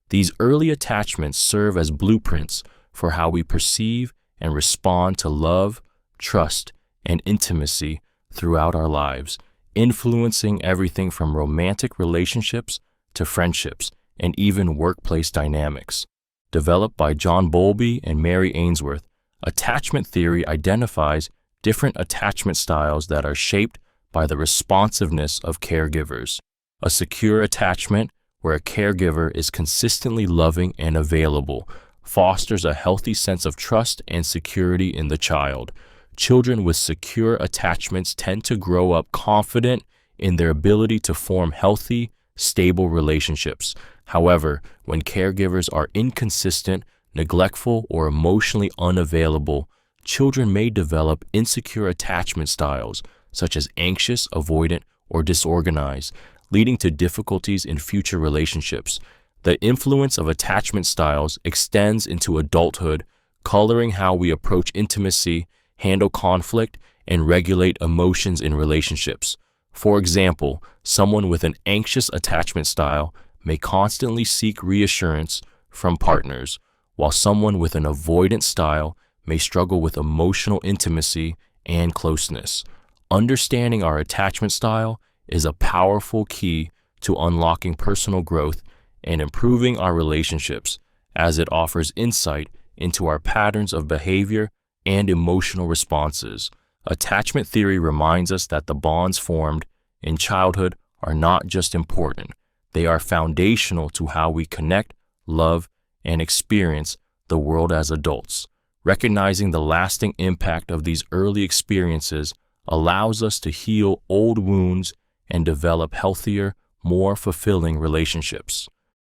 S1: These early attachments serve as blueprints for how we perceive and respond to love, trust, and intimacy throughout our lives, influencing everything from romantic relationships to friendships and even workplace dynamics. Developed by John Bowlby and Mary Ainsworth, attachment theory identifies different attachment styles that are shaped by the responsiveness of caregivers. A secure attachment, where a caregiver is consistently loving and available, fosters a healthy sense of trust and security in the child. Children with secure attachments tend to grow up confident in their ability to form healthy, stable relationships. However, when caregivers are inconsistent, neglectful, or emotionally unavailable, children may develop insecure attachment styles, such as anxious, avoidant, or disorganized, leading to difficulties in future relationships. The influence of attachment styles extends into adulthood, coloring how we approach intimacy, handle conflict, and regulate emotions in relationships. For example, someone with an anxious attachment style may constantly seek reassurance from partners, while someone with an avoidant style may struggle with emotional intimacy and closeness. Understanding our attachment style is a powerful key to unlocking personal growth and improving our relationships, as it offers insight into our patterns of behavior and emotional responses. Attachment theory reminds us that the bonds formed in childhood are not just important, they are foundational to how we connect, love, and experience the world as adults. Recognizing the lasting impact of these early experiences allows us to heal old wounds and develop healthier, more fulfilling relationships.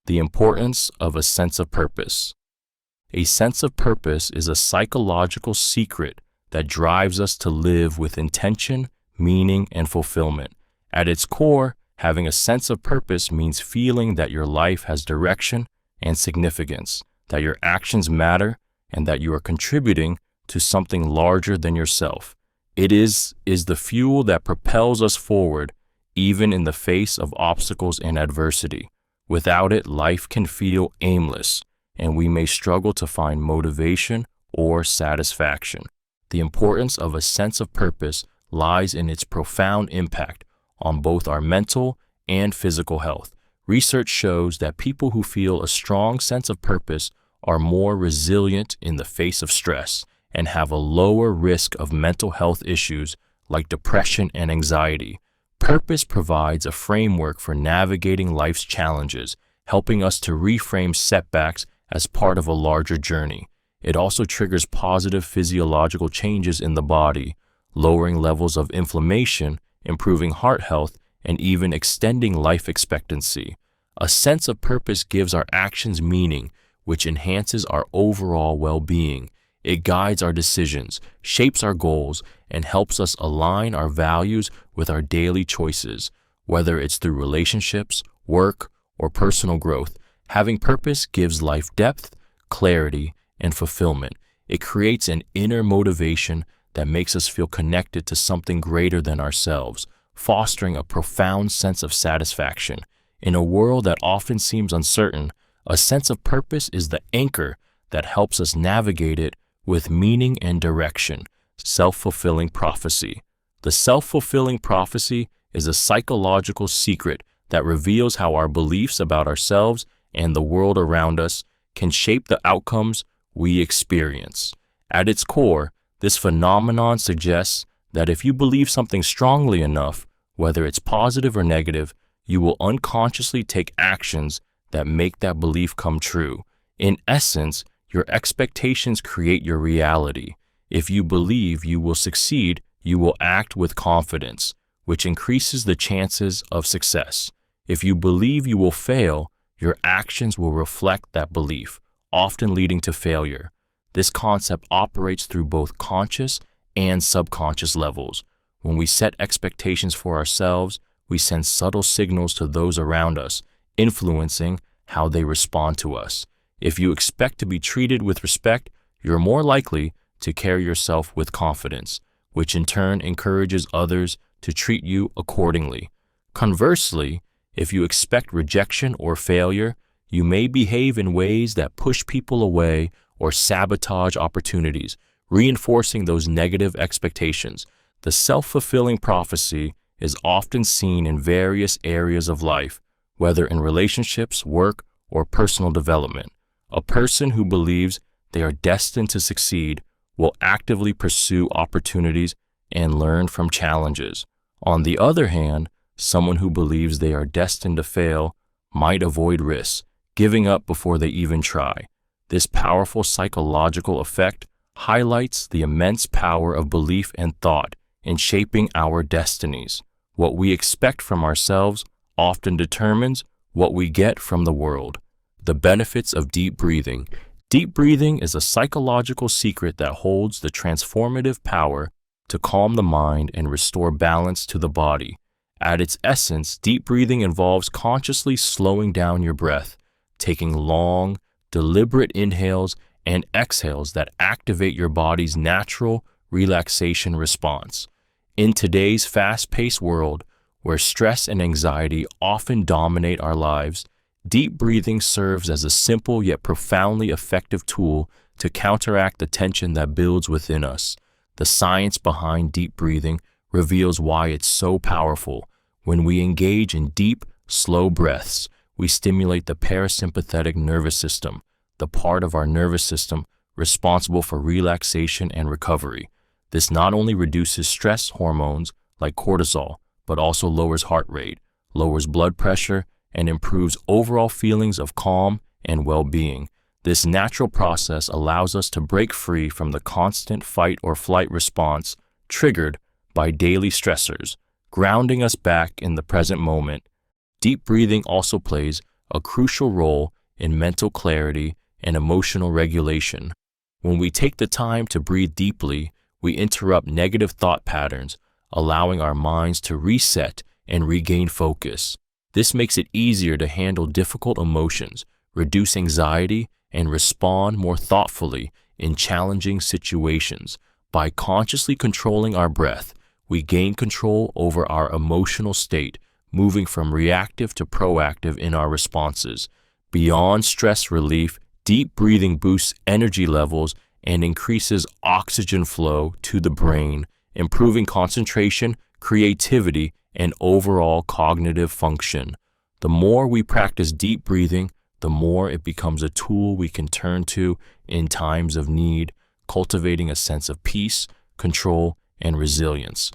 S1: The importance of a sense of purpose. A sense of purpose is a psychological secret that drives us to live with intention, meaning, and fulfillment. At its core, having a sense of purpose means feeling that your life has direction and significance, that your actions matter, and that you are contributing to something larger than yourself. It is the fuel that propels us forward, even in the face of obstacles and adversity. Without it, life can feel aimless, and we may struggle to find motivation or satisfaction. The importance of a sense of purpose lies in its profound impact on both our mental and physical health. Research shows that people who feel a strong sense of purpose are more resilient in the face of stress and have a lower risk of mental health issues like depression and anxiety. Purpose provides a framework for navigating life's challenges, helping us to reframe setbacks as part of a larger journey. It also triggers positive physiological changes in the body, lowering levels of inflammation, improving heart health, and even extending life expectancy. A sense of purpose gives our actions meaning, which enhances our overall well-being. It guides our decisions, shapes our goals, and helps us align our values with our daily choices, whether it's through relationships, work, or personal growth. Having purpose gives life depth, clarity, and fulfillment. It creates an inner motivation that makes us feel connected to something greater than ourselves, fostering a profound sense of satisfaction. In a world that often seems uncertain, a sense of purpose is the anchor that helps us navigate it with meaning and direction. Self-fulfilling prophecy. The self-fulfilling prophecy is a psychological secret that reveals how our beliefs about ourselves and the world around us can shape the outcomes we experience. At its core, this phenomenon suggests that if you believe something strongly enough, whether it's positive or negative, you will unconsciously take actions that make that belief come true. In essence, your expectations create your reality. If you believe you will succeed, you will act with confidence, which increases the chances of success. If you believe you will fail, your actions will reflect that belief, often leading to failure. This concept operates through both conscious and subconscious levels. When we set expectations for ourselves, we send subtle signals to those around us, influencing how they respond to us. If you expect to be treated with respect, you're more likely to carry yourself with confidence, which in turn encourages others to treat you accordingly. Conversely, if you expect rejection or failure, you may behave in ways that push people away or sabotage opportunities, reinforcing those negative expectations. The self-fulfilling prophecy is often seen in various areas of life, whether in relationships, work, or personal development. A person who believes they are destined to succeed will actively pursue opportunities and learn from challenges. On the other hand, someone who believes they are destined to fail might avoid risks, giving up before they even try. This powerful psychological effect highlights the immense power of belief and thought in shaping our destinies. What we expect from ourselves often determines what we get from the world. The benefits of deep breathing. Deep breathing is a psychological secret that holds the transformative power to calm the mind and restore balance to the body. At its essence, deep breathing involves consciously slowing down your breath, taking long, deliberate inhales and exhales that activate your body's natural relaxation response. In today's fast-paced world, where stress and anxiety often dominate our lives, deep breathing serves as a simple yet profoundly effective tool to counteract the tension that builds within us. The science behind deep breathing reveals why it's so powerful. When we engage in deep, slow breaths, we stimulate the parasympathetic nervous system, the part of our nervous system responsible for relaxation and recovery. This not only reduces stress hormones like cortisol, but also lowers heart rate, lowers blood pressure, and improves overall feelings of calm and well-being. This natural process allows us to break free from the constant fight or flight response triggered by daily stressors, grounding us back in the present moment. Deep breathing also plays a crucial role in mental clarity and emotional regulation. When we take the time to breathe deeply, we interrupt negative thought patterns, allowing our minds to reset and regain focus. This makes it easier to handle difficult emotions, reduce anxiety, and respond more thoughtfully in challenging situations. By consciously controlling our breath, we gain control over our emotional state, moving from reactive to proactive in our responses. Beyond stress relief, deep breathing boosts energy levels and increases oxygen flow to the brain, improving concentration, creativity, and overall cognitive function. The more we practice deep breathing, the more it becomes a tool we can turn to in times of need, cultivating a sense of peace, control, and resilience.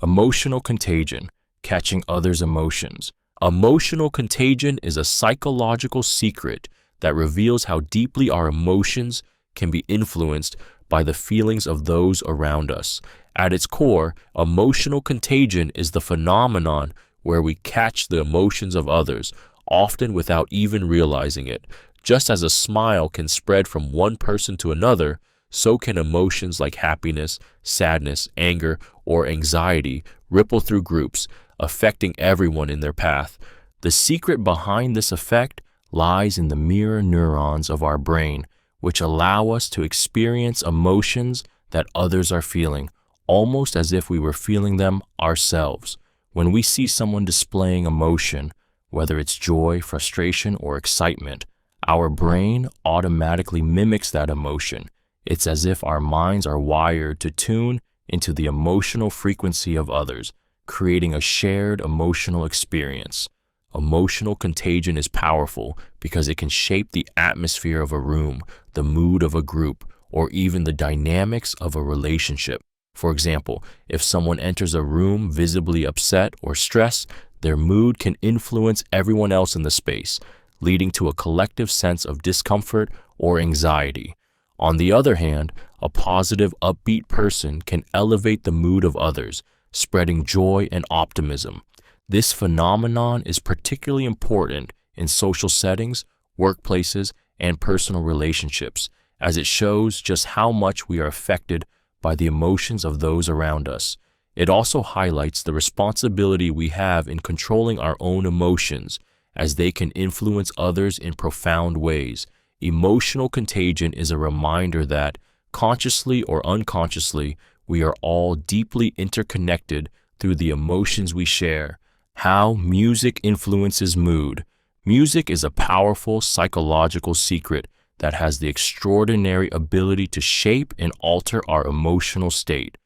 S1: Emotional contagion, catching others' emotions. Emotional contagion is a psychological secret that reveals how deeply our emotions can be influenced by the feelings of those around us. At its core, emotional contagion is the phenomenon where we catch the emotions of others, often without even realizing it. Just as a smile can spread from one person to another, so can emotions like happiness, sadness, anger, or anxiety ripple through groups, affecting everyone in their path. The secret behind this effect lies in the mirror neurons of our brain, which allow us to experience emotions that others are feeling, almost as if we were feeling them ourselves. When we see someone displaying emotion, whether it's joy, frustration, or excitement, our brain automatically mimics that emotion. It's as if our minds are wired to tune into the emotional frequency of others, creating a shared emotional experience. Emotional contagion is powerful because it can shape the atmosphere of a room, the mood of a group, or even the dynamics of a relationship. For example, if someone enters a room visibly upset or stressed, their mood can influence everyone else in the space, leading to a collective sense of discomfort or anxiety. On the other hand, a positive, upbeat person can elevate the mood of others, spreading joy and optimism. This phenomenon is particularly important in social settings, workplaces, and personal relationships, as it shows just how much we are affected by the emotions of those around us. It also highlights the responsibility we have in controlling our own emotions, as they can influence others in profound ways. Emotional contagion is a reminder that, consciously or unconsciously, we are all deeply interconnected through the emotions we share. How music influences mood. Music is a powerful psychological secret that has the extraordinary ability to shape and alter our emotional state.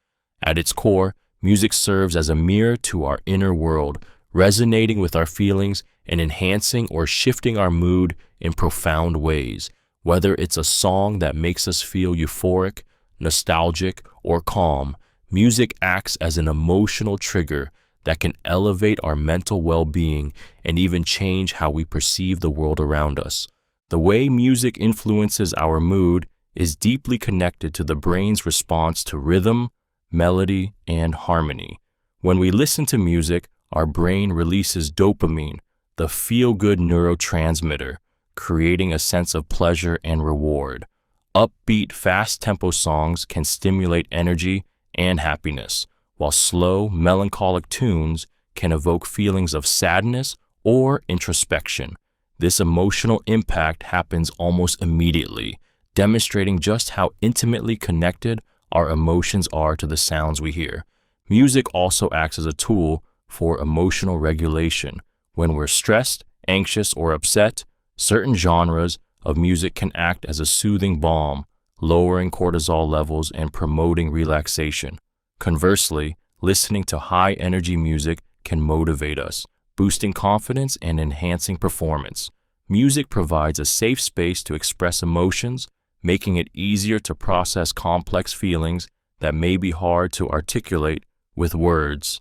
S1: At its core, music serves as a mirror to our inner world, resonating with our feelings and enhancing or shifting our mood in profound ways. Whether it's a song that makes us feel euphoric, nostalgic, or calm, music acts as an emotional trigger that can elevate our mental well-being and even change how we perceive the world around us. The way music influences our mood is deeply connected to the brain's response to rhythm, melody, and harmony. When we listen to music, our brain releases dopamine, the feel-good neurotransmitter, creating a sense of pleasure and reward. Upbeat, fast-tempo songs can stimulate energy and happiness, while slow, melancholic tunes can evoke feelings of sadness or introspection. This emotional impact happens almost immediately, demonstrating just how intimately connected our emotions are to the sounds we hear. Music also acts as a tool for emotional regulation. When we're stressed, anxious, or upset, certain genres of music can act as a soothing balm, lowering cortisol levels and promoting relaxation. Conversely, listening to high-energy music can motivate us, boosting confidence and enhancing performance. Music provides a safe space to express emotions, making it easier to process complex feelings that may be hard to articulate with words.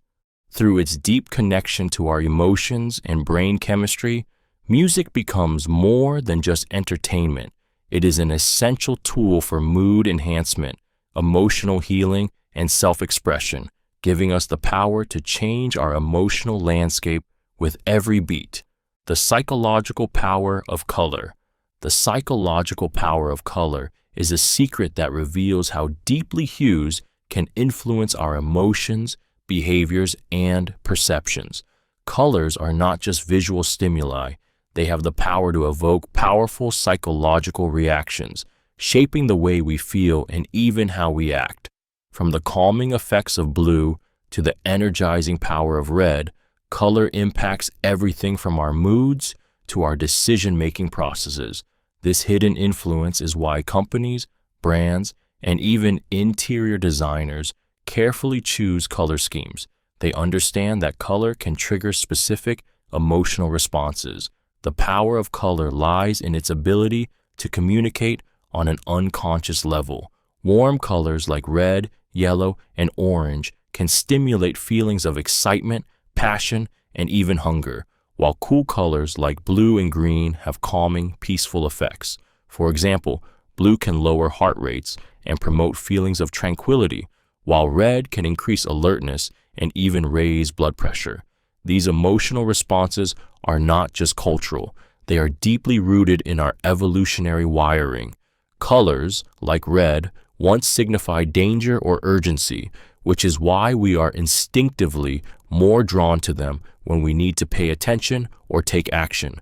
S1: Through its deep connection to our emotions and brain chemistry, music becomes more than just entertainment. It is an essential tool for mood enhancement, emotional healing, and self-expression, giving us the power to change our emotional landscape with every beat. The psychological power of color. The psychological power of color is a secret that reveals how deeply hues can influence our emotions, behaviors, and perceptions. Colors are not just visual stimuli. They have the power to evoke powerful psychological reactions, shaping the way we feel and even how we act. From the calming effects of blue to the energizing power of red, color impacts everything from our moods to our decision-making processes. This hidden influence is why companies, brands, and even interior designers carefully choose color schemes. They understand that color can trigger specific emotional responses. The power of color lies in its ability to communicate on an unconscious level. Warm colors like red, yellow, and orange can stimulate feelings of excitement, passion, and even hunger, while cool colors like blue and green have calming, peaceful effects. For example, blue can lower heart rates and promote feelings of tranquility, while red can increase alertness and even raise blood pressure. These emotional responses are not just cultural, they are deeply rooted in our evolutionary wiring. Colors, like red, once signified danger or urgency, which is why we are instinctively more drawn to them when we need to pay attention or take action.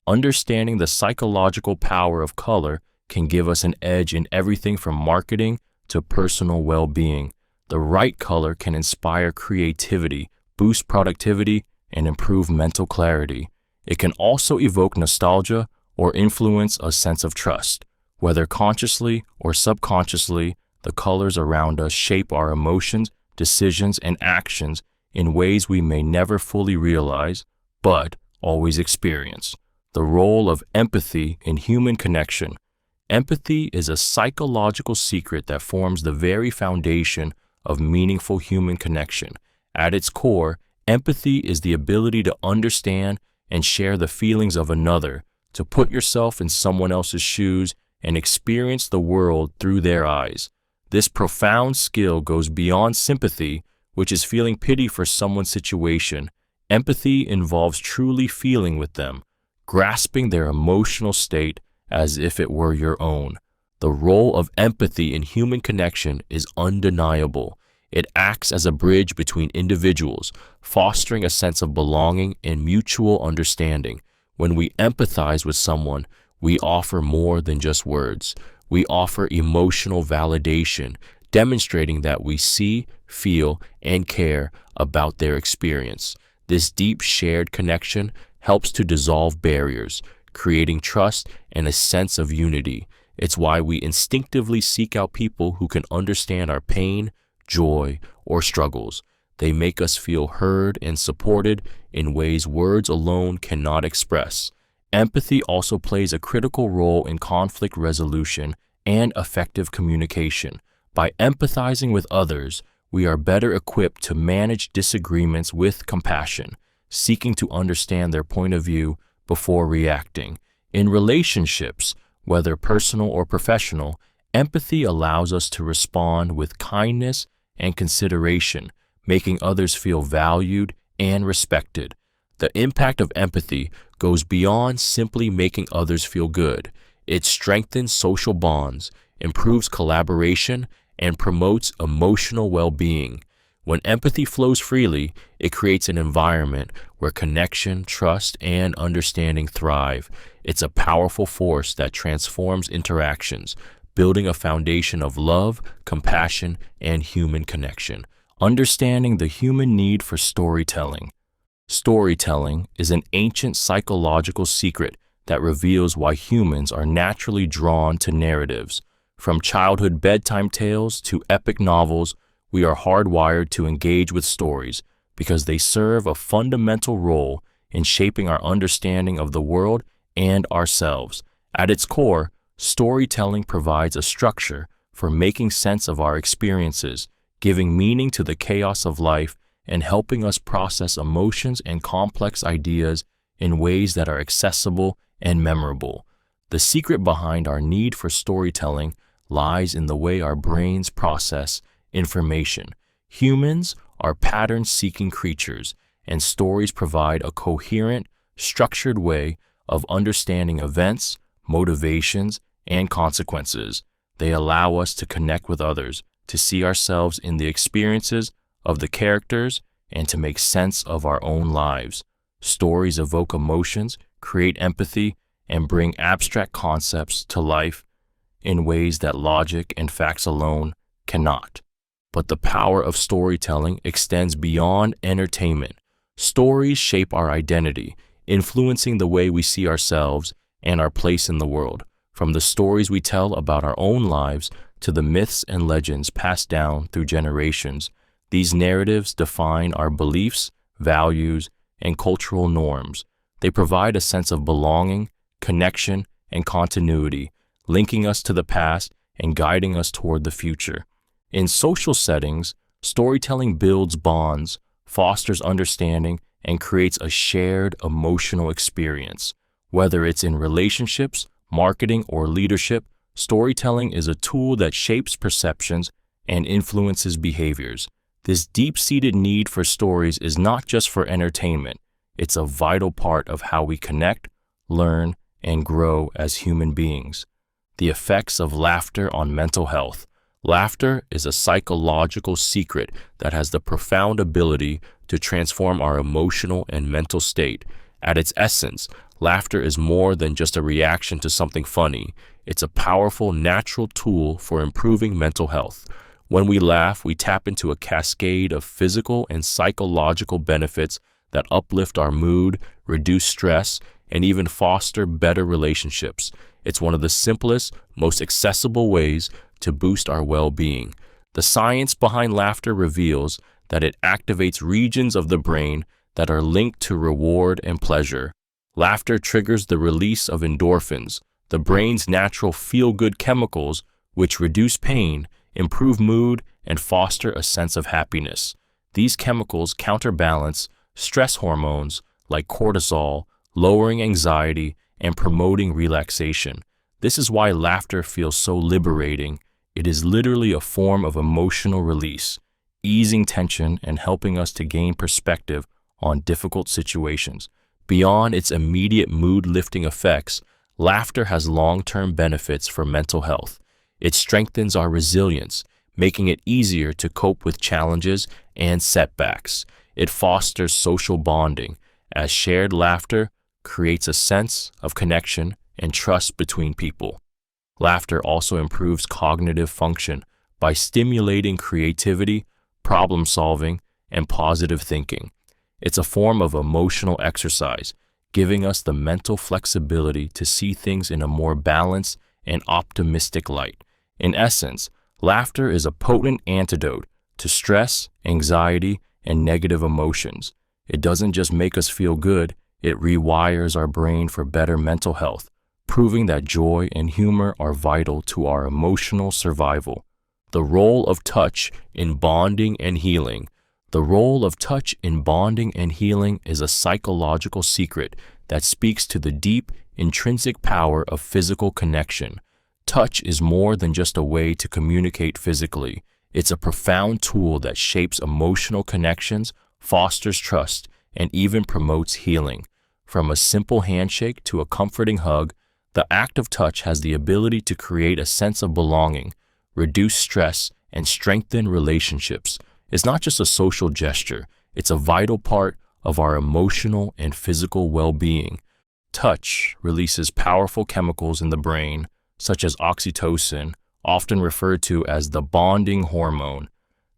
S1: Understanding the psychological power of color can give us an edge in everything from marketing to personal well-being. The right color can inspire creativity, boost productivity, and improve mental clarity. It can also evoke nostalgia or influence a sense of trust. Whether consciously or subconsciously, the colors around us shape our emotions, decisions, and actions in ways we may never fully realize, but always experience. The role of empathy in human connection. Empathy is a psychological secret that forms the very foundation of meaningful human connection. At its core, empathy is the ability to understand and share the feelings of another, to put yourself in someone else's shoes and experience the world through their eyes. This profound skill goes beyond sympathy, which is feeling pity for someone's situation. Empathy involves truly feeling with them, grasping their emotional state as if it were your own. The role of empathy in human connection is undeniable. It acts as a bridge between individuals, fostering a sense of belonging and mutual understanding. When we empathize with someone, we offer more than just words. We offer emotional validation, demonstrating that we see, feel, and care about their experience. This deep shared connection helps to dissolve barriers, creating trust and a sense of unity. It's why we instinctively seek out people who can understand our pain, joy, or struggles. They make us feel heard and supported in ways words alone cannot express. Empathy also plays a critical role in conflict resolution and effective communication. By empathizing with others, we are better equipped to manage disagreements with compassion, seeking to understand their point of view before reacting. In relationships, whether personal or professional, empathy allows us to respond with kindness and consideration, making others feel valued and respected. The impact of empathy goes beyond simply making others feel good. It strengthens social bonds, improves collaboration, and promotes emotional well-being. When empathy flows freely, it creates an environment where connection, trust, and understanding thrive. It's a powerful force that transforms interactions, building a foundation of love, compassion, and human connection. Understanding the human need for storytelling. Storytelling is an ancient psychological secret that reveals why humans are naturally drawn to narratives. From childhood bedtime tales to epic novels, we are hardwired to engage with stories because they serve a fundamental role in shaping our understanding of the world and ourselves. At its core, storytelling provides a structure for making sense of our experiences, giving meaning to the chaos of life, and helping us process emotions and complex ideas in ways that are accessible and memorable. The secret behind our need for storytelling lies in the way our brains process information. Humans are pattern-seeking creatures, and stories provide a coherent, structured way of understanding events, motivations, and consequences. They allow us to connect with others, to see ourselves in the experiences of the characters, and to make sense of our own lives. Stories evoke emotions, create empathy, and bring abstract concepts to life in ways that logic and facts alone cannot. But the power of storytelling extends beyond entertainment. Stories shape our identity, influencing the way we see ourselves and our place in the world. From the stories we tell about our own lives to the myths and legends passed down through generations, these narratives define our beliefs, values, and cultural norms. They provide a sense of belonging, connection, and continuity, linking us to the past and guiding us toward the future. In social settings, storytelling builds bonds, fosters understanding, and creates a shared emotional experience. Whether it's in relationships, marketing, or leadership, storytelling is a tool that shapes perceptions and influences behaviors. This deep-seated need for stories is not just for entertainment. It's a vital part of how we connect, learn, and grow as human beings. The effects of laughter on mental health. Laughter is a psychological secret that has the profound ability to transform our emotional and mental state. At its essence, laughter is more than just a reaction to something funny. It's a powerful, natural tool for improving mental health. When we laugh, we tap into a cascade of physical and psychological benefits that uplift our mood, reduce stress, and even foster better relationships. It's one of the simplest, most accessible ways to boost our well-being. The science behind laughter reveals that it activates regions of the brain that are linked to reward and pleasure. Laughter triggers the release of endorphins, the brain's natural feel-good chemicals, which reduce pain, improve mood, and foster a sense of happiness. These chemicals counterbalance stress hormones like cortisol, lowering anxiety and promoting relaxation. This is why laughter feels so liberating. It is literally a form of emotional release, easing tension and helping us to gain perspective on difficult situations. Beyond its immediate mood-lifting effects, laughter has long-term benefits for mental health. It strengthens our resilience, making it easier to cope with challenges and setbacks. It fosters social bonding, as shared laughter creates a sense of connection and trust between people. Laughter also improves cognitive function by stimulating creativity, problem-solving, and positive thinking. It's a form of emotional exercise, giving us the mental flexibility to see things in a more balanced and optimistic light. In essence, laughter is a potent antidote to stress, anxiety, and negative emotions. It doesn't just make us feel good, it rewires our brain for better mental health, proving that joy and humor are vital to our emotional survival. The role of touch in bonding and healing. The role of touch in bonding and healing is a psychological secret that speaks to the deep, intrinsic power of physical connection. Touch is more than just a way to communicate physically. It's a profound tool that shapes emotional connections, fosters trust, and even promotes healing. From a simple handshake to a comforting hug, the act of touch has the ability to create a sense of belonging, reduce stress, and strengthen relationships. It's not just a social gesture, it's a vital part of our emotional and physical well-being. Touch releases powerful chemicals in the brain, such as oxytocin, often referred to as the bonding hormone.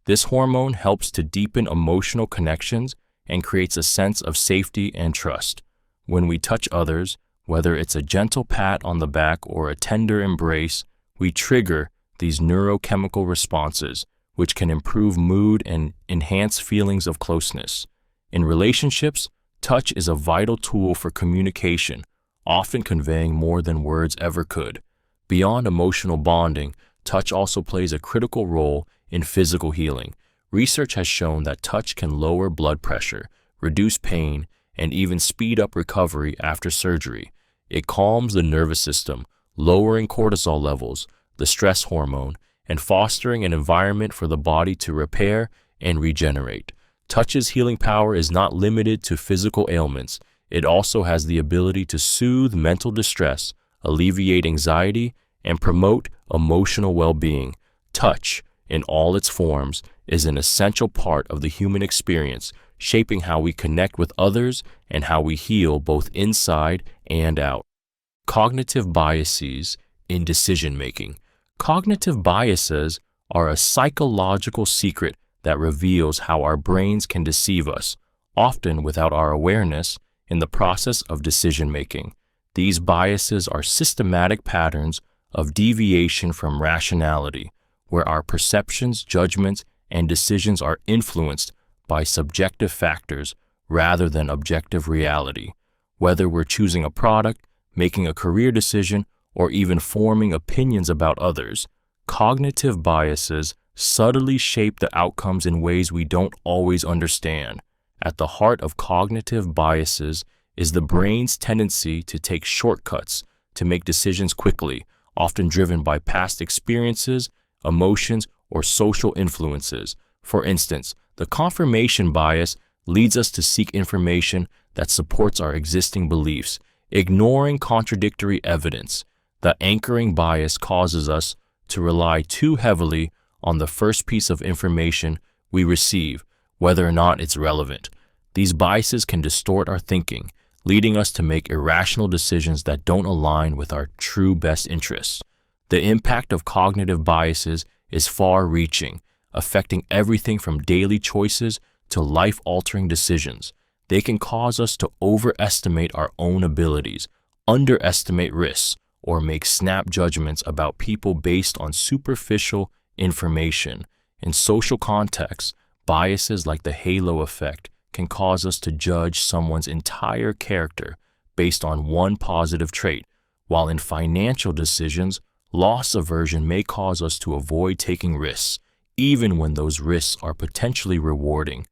S1: This hormone helps to deepen emotional connections and creates a sense of safety and trust. When we touch others, whether it's a gentle pat on the back or a tender embrace, we trigger these neurochemical responses, which can improve mood and enhance feelings of closeness. In relationships, touch is a vital tool for communication, often conveying more than words ever could. Beyond emotional bonding, touch also plays a critical role in physical healing. Research has shown that touch can lower blood pressure, reduce pain, and even speed up recovery after surgery. It calms the nervous system, lowering cortisol levels, the stress hormone, and fostering an environment for the body to repair and regenerate. Touch's healing power is not limited to physical ailments. It also has the ability to soothe mental distress, alleviate anxiety, and promote emotional well-being. Touch, in all its forms, is an essential part of the human experience, shaping how we connect with others and how we heal both inside and out. Cognitive biases in decision-making. Cognitive biases are a psychological secret that reveals how our brains can deceive us, often without our awareness, in the process of decision-making. These biases are systematic patterns of deviation from rationality, where our perceptions, judgments, and decisions are influenced by subjective factors rather than objective reality. Whether we're choosing a product, making a career decision, or even forming opinions about others, cognitive biases subtly shape the outcomes in ways we don't always understand. At the heart of cognitive biases is the brain's tendency to take shortcuts to make decisions quickly, often driven by past experiences, emotions, or social influences. For instance, the confirmation bias leads us to seek information that supports our existing beliefs, ignoring contradictory evidence. The anchoring bias causes us to rely too heavily on the first piece of information we receive, whether or not it's relevant. These biases can distort our thinking, leading us to make irrational decisions that don't align with our true best interests. The impact of cognitive biases is far-reaching, affecting everything from daily choices to life-altering decisions. They can cause us to overestimate our own abilities, underestimate risks, or make snap judgments about people based on superficial information. In social contexts, biases like the halo effect can cause us to judge someone's entire character based on one positive trait, while in financial decisions, loss aversion may cause us to avoid taking risks, even when those risks are potentially rewarding.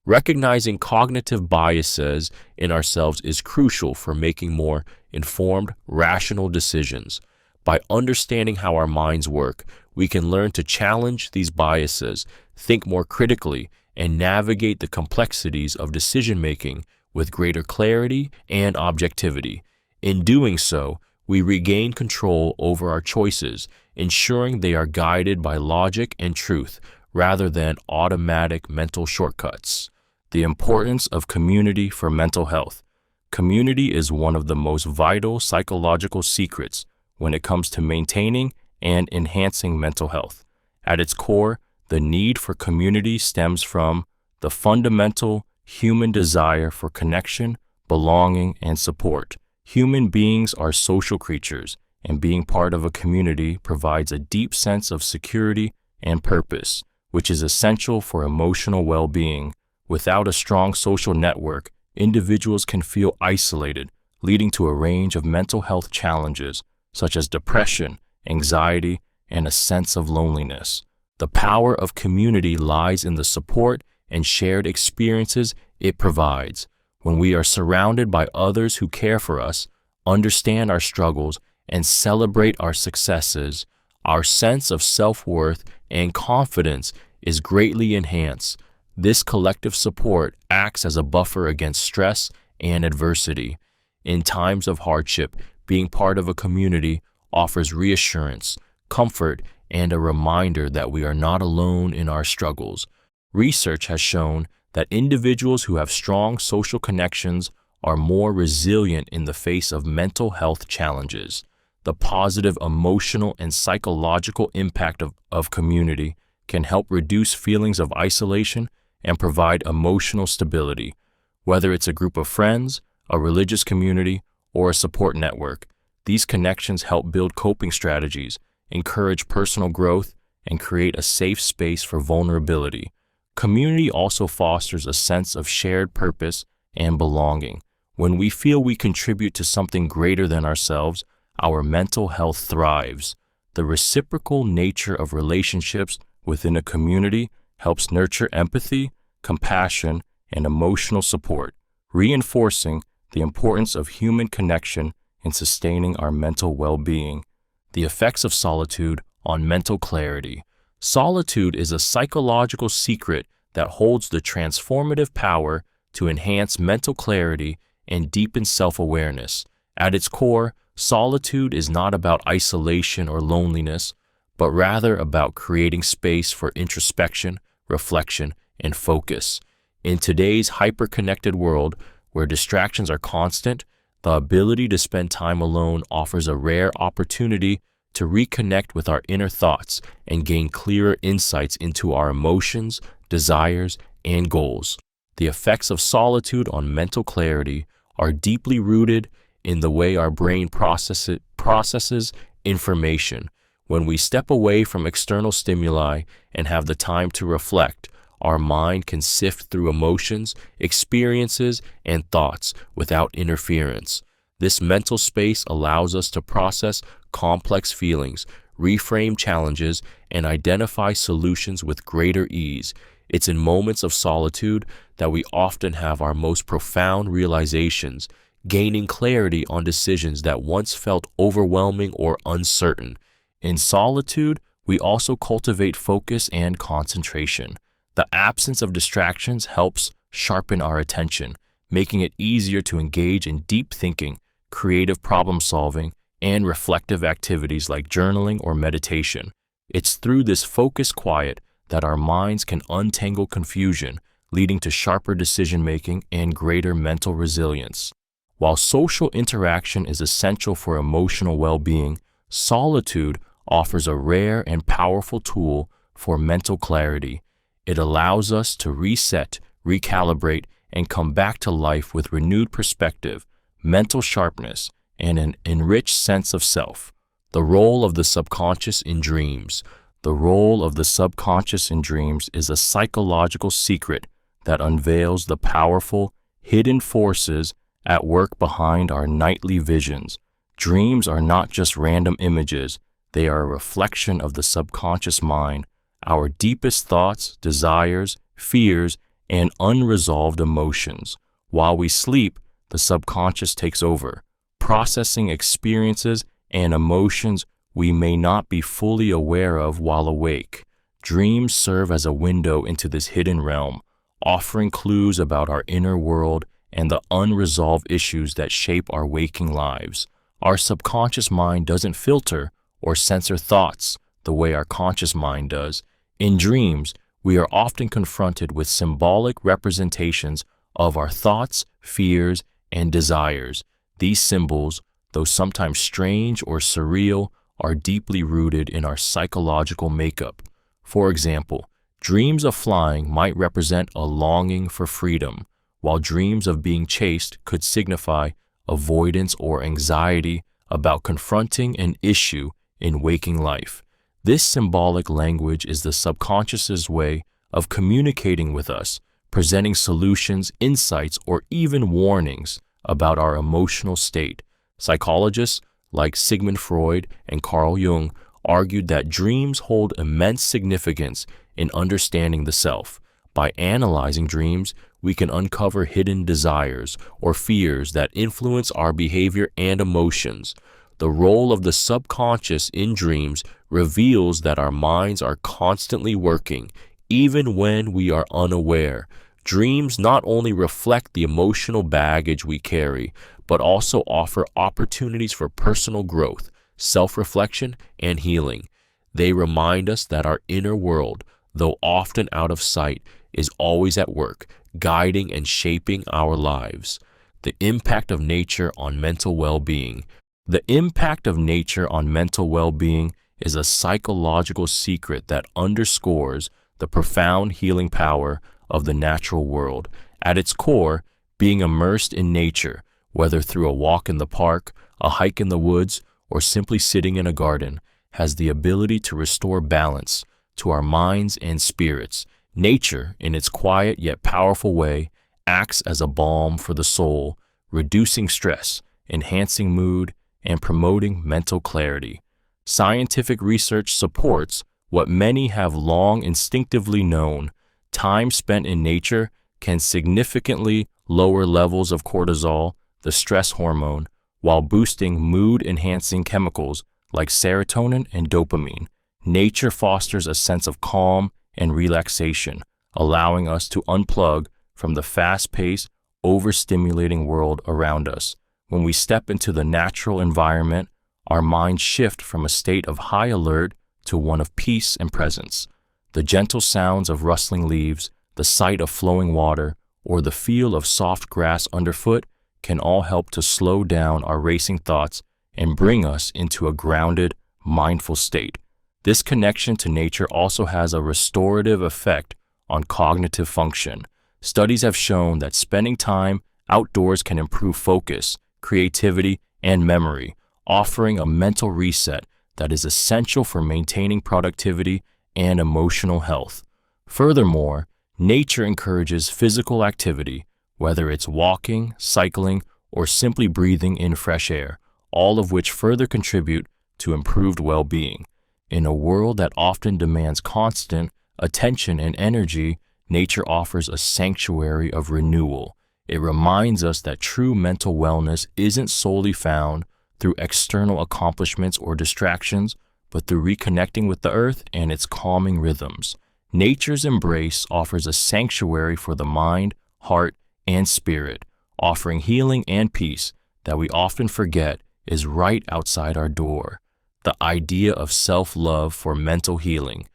S1: Recognizing cognitive biases in ourselves is crucial for making more informed, rational decisions. By understanding how our minds work, we can learn to challenge these biases, think more critically, and navigate the complexities of decision-making with greater clarity and objectivity. In doing so, we regain control over our choices, ensuring they are guided by logic and truth rather than automatic mental shortcuts. The importance of community for mental health. Community is one of the most vital psychological secrets when it comes to maintaining and enhancing mental health. At its core, the need for community stems from the fundamental human desire for connection, belonging, and support. Human beings are social creatures, and being part of a community provides a deep sense of security and purpose, which is essential for emotional well-being. Without a strong social network, individuals can feel isolated, leading to a range of mental health challenges such as depression, anxiety, and a sense of loneliness. The power of community lies in the support and shared experiences it provides. When we are surrounded by others who care for us, understand our struggles, and celebrate our successes, our sense of self-worth and confidence is greatly enhanced. This collective support acts as a buffer against stress and adversity. In times of hardship, being part of a community offers reassurance, comfort, and a reminder that we are not alone in our struggles. Research has shown that individuals who have strong social connections are more resilient in the face of mental health challenges. The positive emotional and psychological impact of community can help reduce feelings of isolation and provide emotional stability. Whether it's a group of friends, a religious community, or a support network, these connections help build coping strategies, encourage personal growth, and create a safe space for vulnerability. Community also fosters a sense of shared purpose and belonging. When we feel we contribute to something greater than ourselves, our mental health thrives. The reciprocal nature of relationships within a community helps nurture empathy, compassion, and emotional support, reinforcing the importance of human connection in sustaining our mental well-being. The effects of solitude on mental clarity. Solitude is a psychological secret that holds the transformative power to enhance mental clarity and deepen self-awareness. At its core, solitude is not about isolation or loneliness, but rather about creating space for introspection, reflection, and focus. In today's hyper-connected world, where distractions are constant, the ability to spend time alone offers a rare opportunity to reconnect with our inner thoughts and gain clearer insights into our emotions, desires, and goals. The effects of solitude on mental clarity are deeply rooted in the way our brain processes information. When we step away from external stimuli and have the time to reflect, our mind can sift through emotions, experiences, and thoughts without interference. This mental space allows us to process complex feelings, reframe challenges, and identify solutions with greater ease. It's in moments of solitude that we often have our most profound realizations, gaining clarity on decisions that once felt overwhelming or uncertain. In solitude, we also cultivate focus and concentration. The absence of distractions helps sharpen our attention, making it easier to engage in deep thinking, creative problem solving, and reflective activities like journaling or meditation. It's through this focused quiet that our minds can untangle confusion, leading to sharper decision-making and greater mental resilience. While social interaction is essential for emotional well-being, solitude offers a rare and powerful tool for mental clarity. It allows us to reset, recalibrate, and come back to life with renewed perspective, mental sharpness, and an enriched sense of self. The role of the subconscious in dreams. The role of the subconscious in dreams is a psychological secret that unveils the powerful, hidden forces at work behind our nightly visions. Dreams are not just random images, they are a reflection of the subconscious mind, our deepest thoughts, desires, fears, and unresolved emotions. While we sleep, the subconscious takes over, processing experiences and emotions we may not be fully aware of while awake. Dreams serve as a window into this hidden realm, offering clues about our inner world and the unresolved issues that shape our waking lives. Our subconscious mind doesn't filter or censor thoughts the way our conscious mind does. In dreams, we are often confronted with symbolic representations of our thoughts, fears, and desires. These symbols, though sometimes strange or surreal, are deeply rooted in our psychological makeup. For example, dreams of flying might represent a longing for freedom, while dreams of being chased could signify avoidance or anxiety about confronting an issue in waking life. This symbolic language is the subconscious's way of communicating with us, presenting solutions, insights, or even warnings about our emotional state. Psychologists like Sigmund Freud and Carl Jung argued that dreams hold immense significance in understanding the self. By analyzing dreams, we can uncover hidden desires or fears that influence our behavior and emotions. The role of the subconscious in dreams reveals that our minds are constantly working, even when we are unaware. Dreams not only reflect the emotional baggage we carry, but also offer opportunities for personal growth, self-reflection, and healing. They remind us that our inner world, though often out of sight, is always at work, guiding and shaping our lives. The impact of nature on mental well-being. The impact of nature on mental well-being is a psychological secret that underscores the profound healing power of the natural world. At its core, being immersed in nature, whether through a walk in the park, a hike in the woods, or simply sitting in a garden, has the ability to restore balance to our minds and spirits. Nature, in its quiet yet powerful way, acts as a balm for the soul, reducing stress, enhancing mood, and promoting mental clarity. Scientific research supports what many have long instinctively known. Time spent in nature can significantly lower levels of cortisol, the stress hormone, while boosting mood-enhancing chemicals like serotonin and dopamine. Nature fosters a sense of calm and relaxation, allowing us to unplug from the fast-paced, overstimulating world around us. When we step into the natural environment, our minds shift from a state of high alert to one of peace and presence. The gentle sounds of rustling leaves, the sight of flowing water, or the feel of soft grass underfoot can all help to slow down our racing thoughts and bring us into a grounded, mindful state. This connection to nature also has a restorative effect on cognitive function. Studies have shown that spending time outdoors can improve focus, creativity, and memory, offering a mental reset that is essential for maintaining productivity and emotional health. Furthermore, nature encourages physical activity, whether it's walking, cycling, or simply breathing in fresh air, all of which further contribute to improved well-being. In a world that often demands constant attention and energy, nature offers a sanctuary of renewal. It reminds us that true mental wellness isn't solely found through external accomplishments or distractions, but through reconnecting with the earth and its calming rhythms. Nature's embrace offers a sanctuary for the mind, heart, and spirit, offering healing and peace that we often forget is right outside our door. the idea of self-love for mental healing.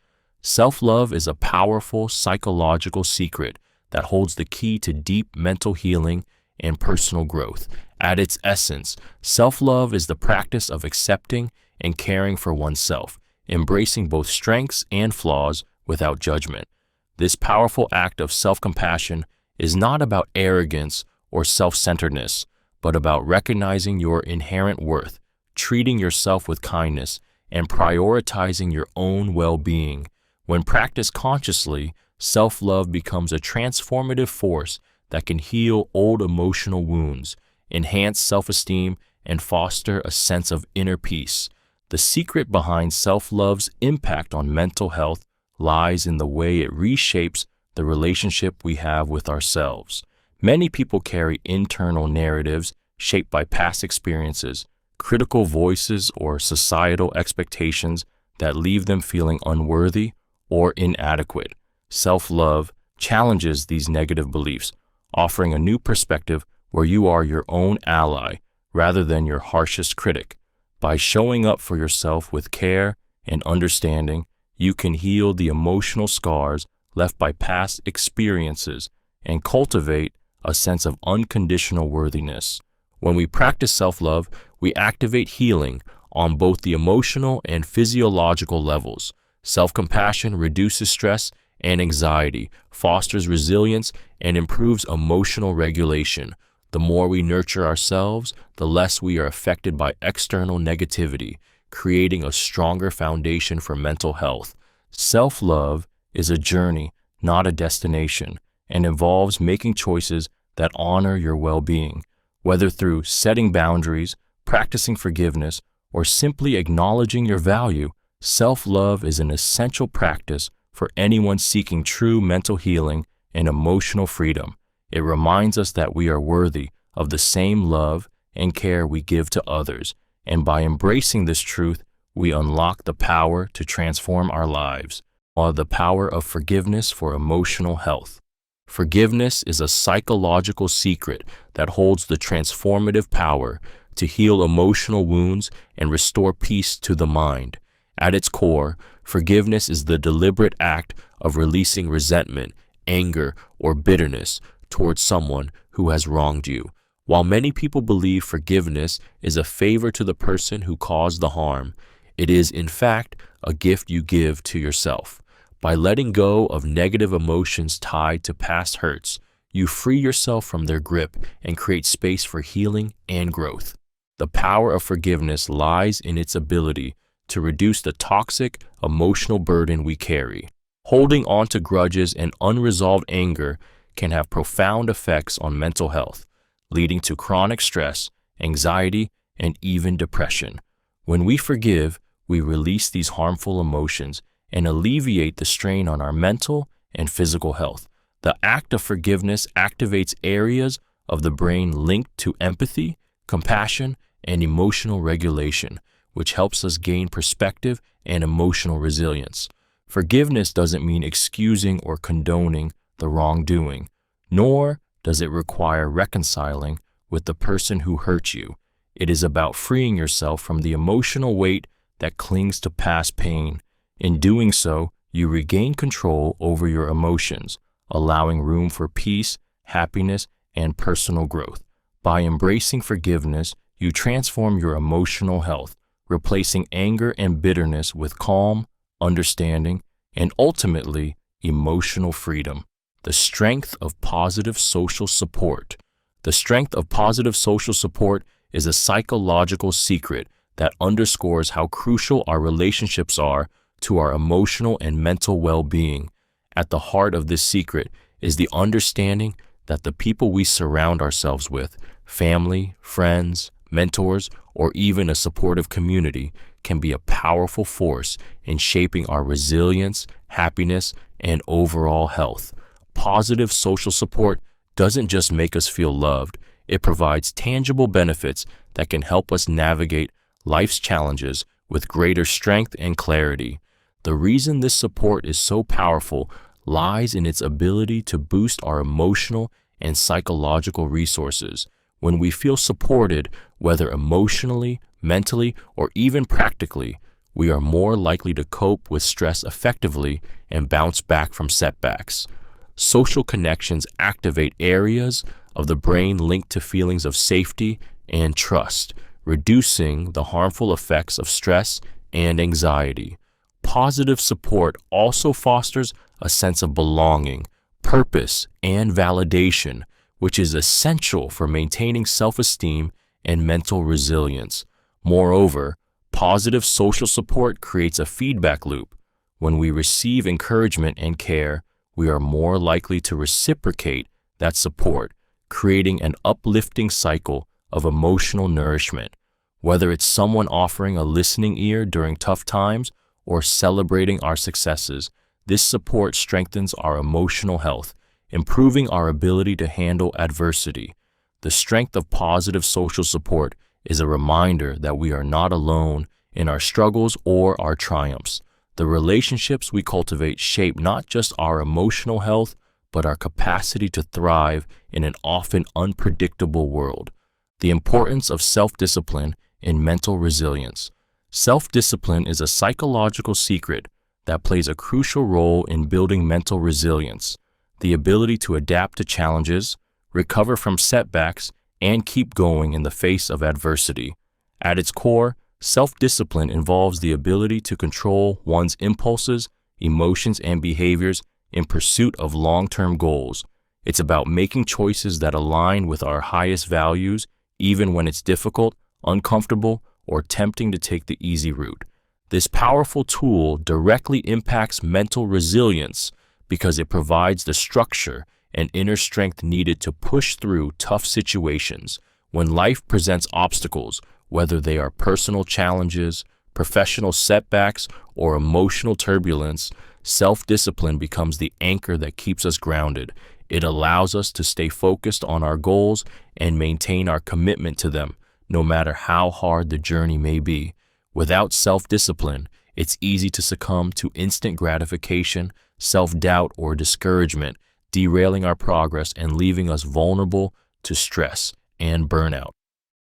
S1: Self-love is a powerful psychological secret that holds the key to deep mental healing and personal growth. At its essence, self-love is the practice of accepting and caring for oneself, embracing both strengths and flaws without judgment. This powerful act of self-compassion is not about arrogance or self-centeredness, but about recognizing your inherent worth, treating yourself with kindness, and prioritizing your own well-being. When practiced consciously, self-love becomes a transformative force that can heal old emotional wounds, enhance self-esteem, and foster a sense of inner peace. The secret behind self-love's impact on mental health lies in the way it reshapes the relationship we have with ourselves. Many people carry internal narratives shaped by past experiences, critical voices, or societal expectations that leave them feeling unworthy or inadequate. Self-love challenges these negative beliefs, offering a new perspective where you are your own ally rather than your harshest critic. By showing up for yourself with care and understanding, you can heal the emotional scars left by past experiences and cultivate a sense of unconditional worthiness. When we practice self-love, we activate healing on both the emotional and physiological levels. Self-compassion reduces stress and anxiety, fosters resilience, and improves emotional regulation. The more we nurture ourselves, the less we are affected by external negativity, creating a stronger foundation for mental health. Self-love is a journey, not a destination, and involves making choices that honor your well-being. Whether through setting boundaries, practicing forgiveness, or simply acknowledging your value, self-love is an essential practice for anyone seeking true mental healing and emotional freedom. It reminds us that we are worthy of the same love and care we give to others, and by embracing this truth, we unlock the power to transform our lives. The power of forgiveness for emotional health. Forgiveness is a psychological secret that holds the transformative power to heal emotional wounds and restore peace to the mind. At its core, forgiveness is the deliberate act of releasing resentment, anger, or bitterness towards someone who has wronged you. While many people believe forgiveness is a favor to the person who caused the harm, it is, in fact, a gift you give to yourself. By letting go of negative emotions tied to past hurts, you free yourself from their grip and create space for healing and growth. The power of forgiveness lies in its ability to reduce the toxic emotional burden we carry. Holding on to grudges and unresolved anger can have profound effects on mental health, leading to chronic stress, anxiety, and even depression. When we forgive, we release these harmful emotions and alleviate the strain on our mental and physical health. The act of forgiveness activates areas of the brain linked to empathy, compassion, and emotional regulation, which helps us gain perspective and emotional resilience. Forgiveness doesn't mean excusing or condoning the wrongdoing, nor does it require reconciling with the person who hurt you. It is about freeing yourself from the emotional weight that clings to past pain. In doing so, you regain control over your emotions, allowing room for peace, happiness, and personal growth. By embracing forgiveness, you transform your emotional health, replacing anger and bitterness with calm, understanding, and ultimately, emotional freedom. The strength of positive social support. The strength of positive social support is a psychological secret that underscores how crucial our relationships are to our emotional and mental well-being. At the heart of this secret is the understanding that the people we surround ourselves with, family, friends, mentors, or even a supportive community, can be a powerful force in shaping our resilience, happiness, and overall health. Positive social support doesn't just make us feel loved, it provides tangible benefits that can help us navigate life's challenges with greater strength and clarity. The reason this support is so powerful lies in its ability to boost our emotional and psychological resources. When we feel supported, whether emotionally, mentally, or even practically, we are more likely to cope with stress effectively and bounce back from setbacks. Social connections activate areas of the brain linked to feelings of safety and trust, reducing the harmful effects of stress and anxiety. Positive support also fosters a sense of belonging, purpose, and validation, which is essential for maintaining self-esteem and mental resilience. Moreover, positive social support creates a feedback loop. When we receive encouragement and care, we are more likely to reciprocate that support, creating an uplifting cycle of emotional nourishment. Whether it's someone offering a listening ear during tough times or celebrating our successes, this support strengthens our emotional health, improving our ability to handle adversity. The strength of positive social support is a reminder that we are not alone in our struggles or our triumphs. The relationships we cultivate shape not just our emotional health, but our capacity to thrive in an often unpredictable world. The importance of self-discipline in mental resilience. Self-discipline is a psychological secret that plays a crucial role in building mental resilience, the ability to adapt to challenges, recover from setbacks, and keep going in the face of adversity. At its core, self-discipline involves the ability to control one's impulses, emotions, and behaviors in pursuit of long-term goals. It's about making choices that align with our highest values, even when it's difficult, uncomfortable, or tempting to take the easy route. This powerful tool directly impacts mental resilience because it provides the structure and inner strength needed to push through tough situations. When life presents obstacles, whether they are personal challenges, professional setbacks, or emotional turbulence, self-discipline becomes the anchor that keeps us grounded. It allows us to stay focused on our goals and maintain our commitment to them, no matter how hard the journey may be. Without self-discipline, it's easy to succumb to instant gratification, self-doubt, or discouragement, derailing our progress and leaving us vulnerable to stress and burnout.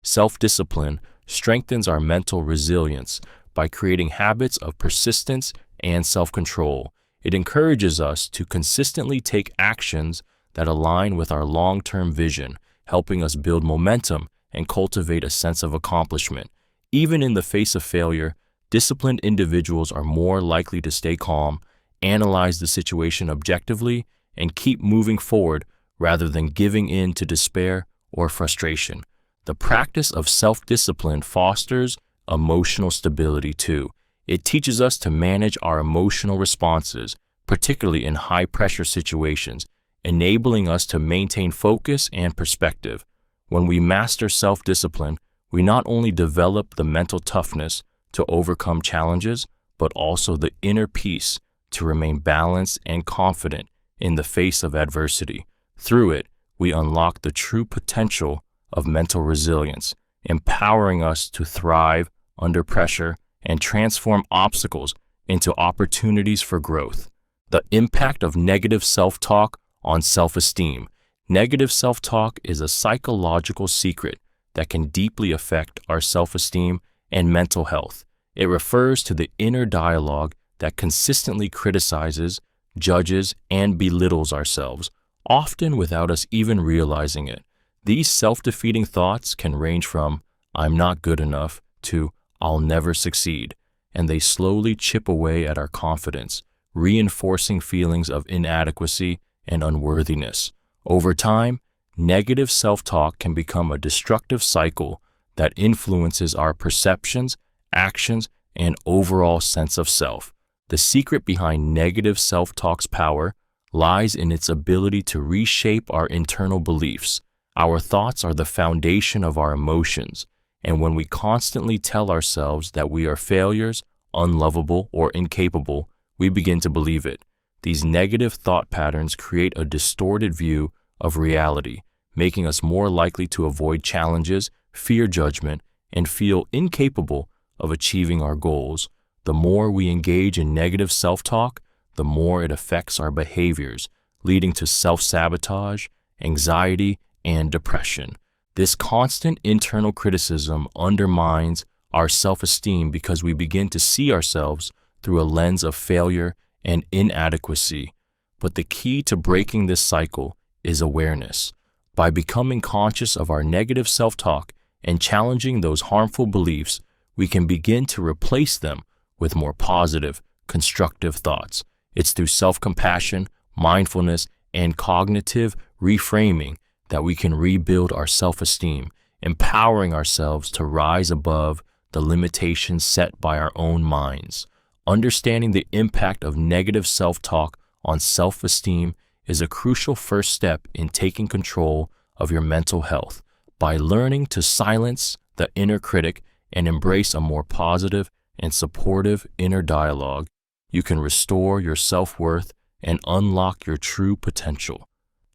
S1: Self-discipline strengthens our mental resilience by creating habits of persistence and self-control. It encourages us to consistently take actions that align with our long-term vision, helping us build momentum and cultivate a sense of accomplishment. Even in the face of failure, disciplined individuals are more likely to stay calm, analyze the situation objectively, and keep moving forward rather than giving in to despair or frustration. The practice of self-discipline fosters emotional stability too. It teaches us to manage our emotional responses, particularly in high-pressure situations, enabling us to maintain focus and perspective. When we master self-discipline, we not only develop the mental toughness to overcome challenges, but also the inner peace to remain balanced and confident in the face of adversity. Through it, we unlock the true potential of mental resilience, empowering us to thrive under pressure and transform obstacles into opportunities for growth. The impact of negative self-talk on self-esteem. Negative self-talk is a psychological secret that can deeply affect our self-esteem and mental health. It refers to the inner dialogue that consistently criticizes, judges, and belittles ourselves, often without us even realizing it. These self-defeating thoughts can range from, "I'm not good enough," to "I'll never succeed," and they slowly chip away at our confidence, reinforcing feelings of inadequacy and unworthiness. Over time, negative self-talk can become a destructive cycle that influences our perceptions, actions, and overall sense of self. The secret behind negative self-talk's power lies in its ability to reshape our internal beliefs. Our thoughts are the foundation of our emotions, and when we constantly tell ourselves that we are failures, unlovable, or incapable, we begin to believe it. These negative thought patterns create a distorted view of reality, making us more likely to avoid challenges, fear judgment, and feel incapable of achieving our goals. The more we engage in negative self-talk, the more it affects our behaviors, leading to self-sabotage, anxiety, and depression. This constant internal criticism undermines our self-esteem because we begin to see ourselves through a lens of failure and inadequacy. But the key to breaking this cycle is awareness. By becoming conscious of our negative self-talk and challenging those harmful beliefs, we can begin to replace them with more positive, constructive thoughts. It's through self-compassion, mindfulness, and cognitive reframing that we can rebuild our self-esteem, empowering ourselves to rise above the limitations set by our own minds. Understanding the impact of negative self-talk on self-esteem is a crucial first step in taking control of your mental health. By learning to silence the inner critic and embrace a more positive and supportive inner dialogue, you can restore your self-worth and unlock your true potential.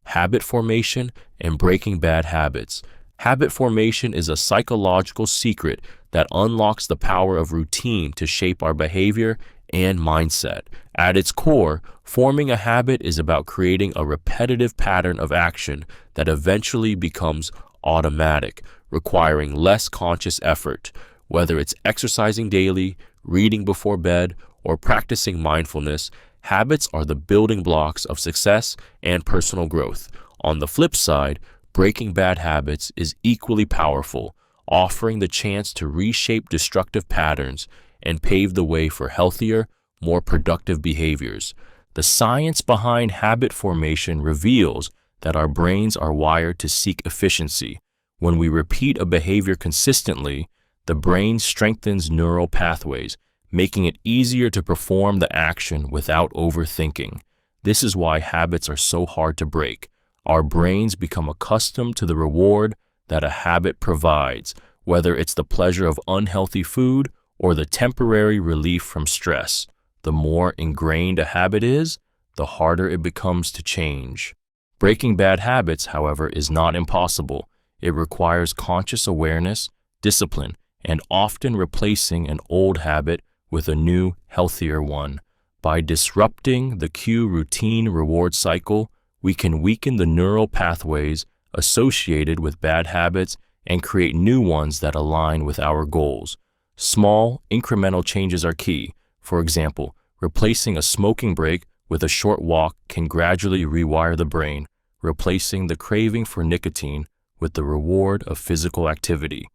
S1: Habit formation and breaking bad habits. Habit formation is a psychological secret that unlocks the power of routine to shape our behavior and mindset. At its core, forming a habit is about creating a repetitive pattern of action that eventually becomes automatic, requiring less conscious effort. Whether it's exercising daily, reading before bed, or practicing mindfulness, habits are the building blocks of success and personal growth. On the flip side, breaking bad habits is equally powerful, offering the chance to reshape destructive patterns and pave the way for healthier, more productive behaviors. The science behind habit formation reveals that our brains are wired to seek efficiency. When we repeat a behavior consistently, the brain strengthens neural pathways, making it easier to perform the action without overthinking. This is why habits are so hard to break. Our brains become accustomed to the reward that a habit provides, whether it's the pleasure of unhealthy food or the temporary relief from stress. The more ingrained a habit is, the harder it becomes to change. Breaking bad habits, however, is not impossible. It requires conscious awareness, discipline, and often replacing an old habit with a new, healthier one. By disrupting the cue routine reward cycle, we can weaken the neural pathways associated with bad habits and create new ones that align with our goals. Small, incremental changes are key. For example, replacing a smoking break with a short walk can gradually rewire the brain, replacing the craving for nicotine with the reward of physical activity.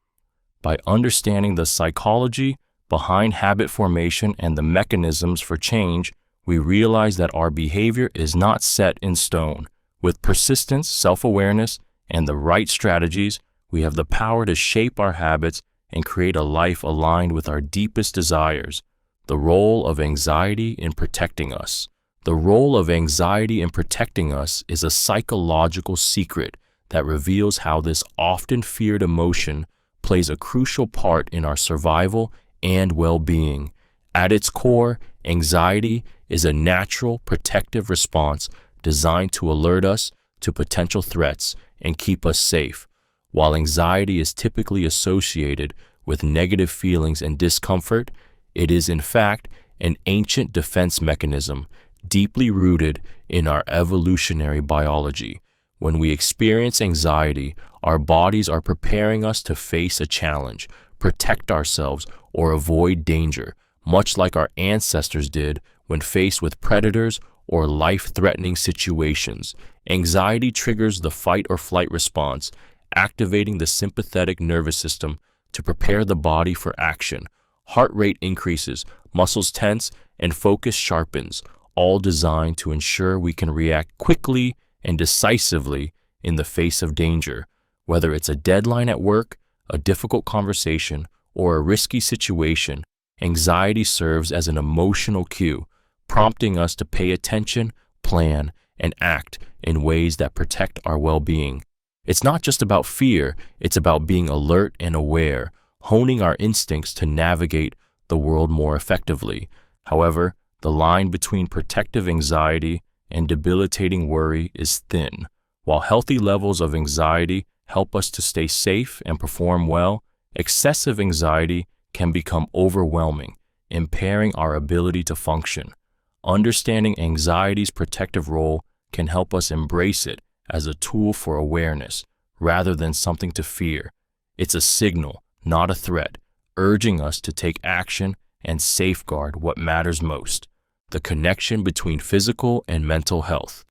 S1: By understanding the psychology behind habit formation and the mechanisms for change, we realize that our behavior is not set in stone. With persistence, self-awareness, and the right strategies, we have the power to shape our habits and create a life aligned with our deepest desires. The role of anxiety in protecting us. The role of anxiety in protecting us is a psychological secret that reveals how this often feared emotion plays a crucial part in our survival and well-being. At its core, anxiety is a natural protective response designed to alert us to potential threats and keep us safe. While anxiety is typically associated with negative feelings and discomfort, it is in fact an ancient defense mechanism deeply rooted in our evolutionary biology. When we experience anxiety, our bodies are preparing us to face a challenge, protect ourselves, or avoid danger, much like our ancestors did when faced with predators or life-threatening situations. Anxiety triggers the fight or flight response, activating the sympathetic nervous system to prepare the body for action. Heart rate increases, muscles tense, and focus sharpens, all designed to ensure we can react quickly and decisively in the face of danger. Whether it's a deadline at work, a difficult conversation, or a risky situation, anxiety serves as an emotional cue, prompting us to pay attention, plan, and act in ways that protect our well-being. It's not just about fear, it's about being alert and aware, honing our instincts to navigate the world more effectively. However, the line between protective anxiety and debilitating worry is thin. While healthy levels of anxiety help us to stay safe and perform well, excessive anxiety can become overwhelming, impairing our ability to function. Understanding anxiety's protective role can help us embrace it as a tool for awareness rather than something to fear. It's a signal, not a threat, urging us to take action and safeguard what matters most: the connection between physical and mental health.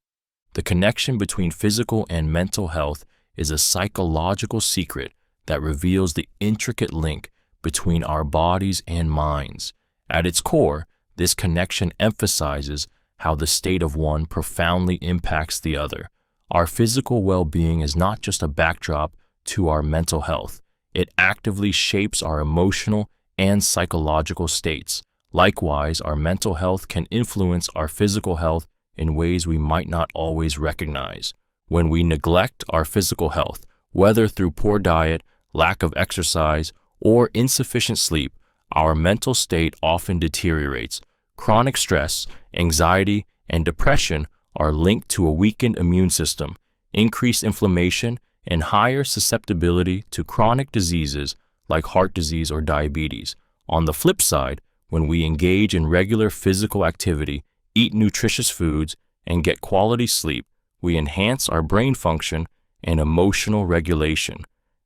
S1: The connection between physical and mental health is a psychological secret that reveals the intricate link between our bodies and minds. At its core, this connection emphasizes how the state of one profoundly impacts the other. Our physical well-being is not just a backdrop to our mental health. It actively shapes our emotional and psychological states. Likewise, our mental health can influence our physical health in ways we might not always recognize. When we neglect our physical health, whether through poor diet, lack of exercise, or insufficient sleep, our mental state often deteriorates. Chronic stress, anxiety, and depression are linked to a weakened immune system, increased inflammation, and higher susceptibility to chronic diseases like heart disease or diabetes. On the flip side, when we engage in regular physical activity, eat nutritious foods, and get quality sleep, we enhance our brain function and emotional regulation.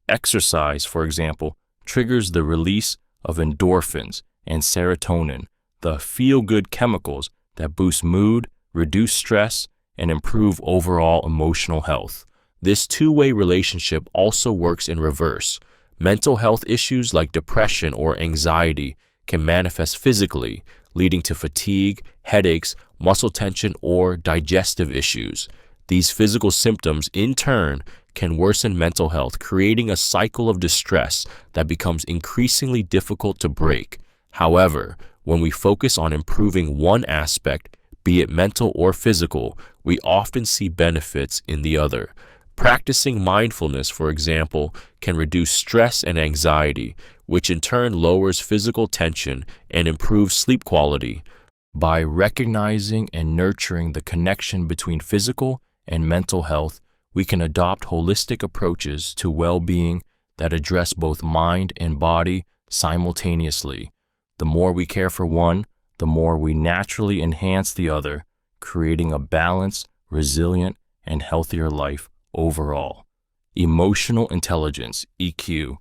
S1: Exercise, for example, triggers the release of endorphins and serotonin, the feel-good chemicals that boost mood, reduce stress, and improve overall emotional health. This two-way relationship also works in reverse. Mental health issues like depression or anxiety can manifest physically, leading to fatigue, headaches, muscle tension, or digestive issues. These physical symptoms, in turn, can worsen mental health, creating a cycle of distress that becomes increasingly difficult to break. However, when we focus on improving one aspect, be it mental or physical, we often see benefits in the other. Practicing mindfulness, for example, can reduce stress and anxiety, which in turn lowers physical tension and improves sleep quality. By recognizing and nurturing the connection between physical and mental health, we can adopt holistic approaches to well-being that address both mind and body simultaneously. The more we care for one, the more we naturally enhance the other, creating a balanced, resilient, and healthier life overall. Emotional intelligence, EQ.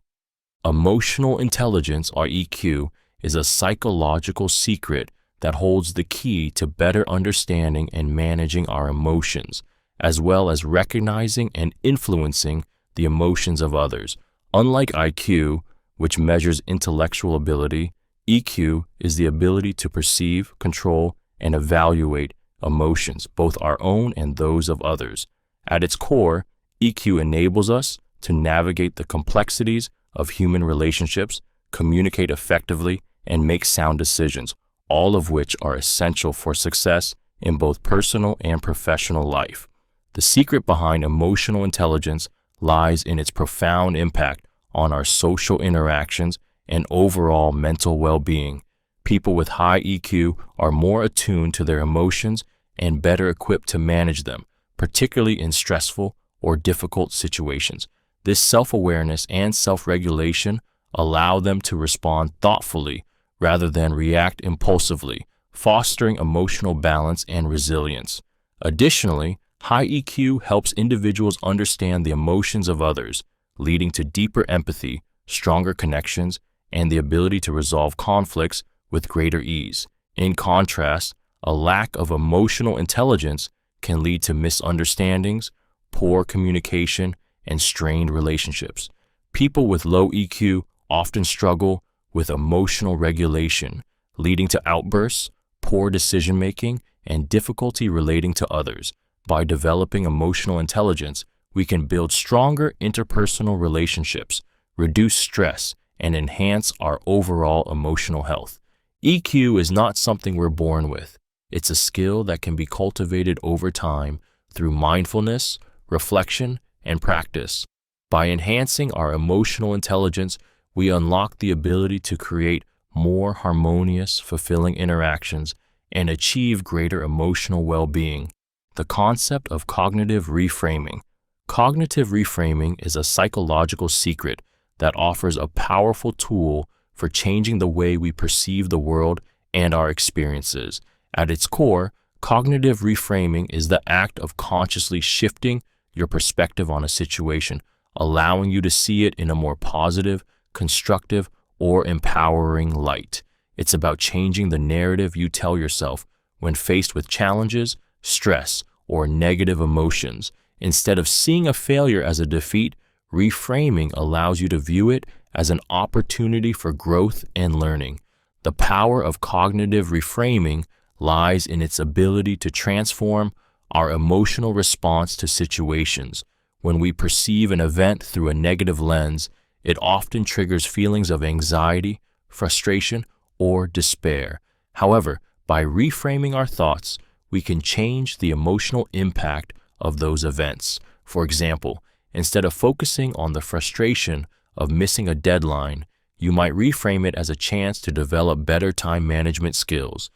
S1: Emotional intelligence, or EQ, is a psychological secret that holds the key to better understanding and managing our emotions, as well as recognizing and influencing the emotions of others. Unlike IQ, which measures intellectual ability, EQ is the ability to perceive, control, and evaluate emotions, both our own and those of others. At its core, EQ enables us to navigate the complexities of human relationships, communicate effectively, and make sound decisions, all of which are essential for success in both personal and professional life. The secret behind emotional intelligence lies in its profound impact on our social interactions and overall mental well-being. People with high EQ are more attuned to their emotions and better equipped to manage them, particularly in stressful or difficult situations. This self-awareness and self-regulation allow them to respond thoughtfully rather than react impulsively, fostering emotional balance and resilience. Additionally, high EQ helps individuals understand the emotions of others, leading to deeper empathy, stronger connections, and the ability to resolve conflicts with greater ease. In contrast, a lack of emotional intelligence can lead to misunderstandings, poor communication, and strained relationships. People with low EQ often struggle with emotional regulation, leading to outbursts, poor decision-making, and difficulty relating to others. By developing emotional intelligence, we can build stronger interpersonal relationships, reduce stress, and enhance our overall emotional health. EQ is not something we're born with. It's a skill that can be cultivated over time through mindfulness, reflection, and practice. By enhancing our emotional intelligence, we unlock the ability to create more harmonious, fulfilling interactions and achieve greater emotional well-being. The concept of cognitive reframing. Cognitive reframing is a psychological secret that offers a powerful tool for changing the way we perceive the world and our experiences. At its core, cognitive reframing is the act of consciously shifting your perspective on a situation, allowing you to see it in a more positive, constructive, or empowering light. It's about changing the narrative you tell yourself when faced with challenges, stress, or negative emotions. Instead of seeing a failure as a defeat, reframing allows you to view it as an opportunity for growth and learning. The power of cognitive reframing lies in its ability to transform our emotional response to situations. When we perceive an event through a negative lens, it often triggers feelings of anxiety, frustration, or despair. However, by reframing our thoughts, we can change the emotional impact of those events. For example, instead of focusing on the frustration of missing a deadline, you might reframe it as a chance to develop better time management skills.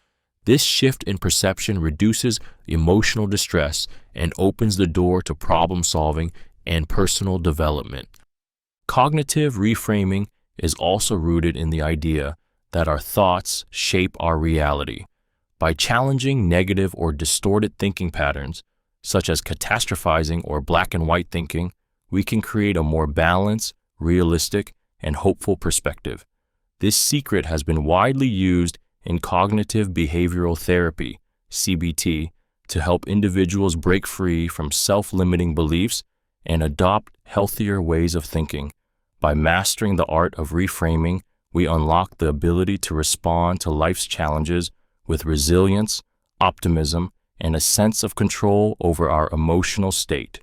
S1: This shift in perception reduces emotional distress and opens the door to problem solving and personal development. Cognitive reframing is also rooted in the idea that our thoughts shape our reality. By challenging negative or distorted thinking patterns, such as catastrophizing or black and white thinking, we can create a more balanced, realistic, and hopeful perspective. This secret has been widely used in cognitive behavioral therapy, CBT, to help individuals break free from self-limiting beliefs and adopt healthier ways of thinking. By mastering the art of reframing, we unlock the ability to respond to life's challenges with resilience, optimism, and a sense of control over our emotional state.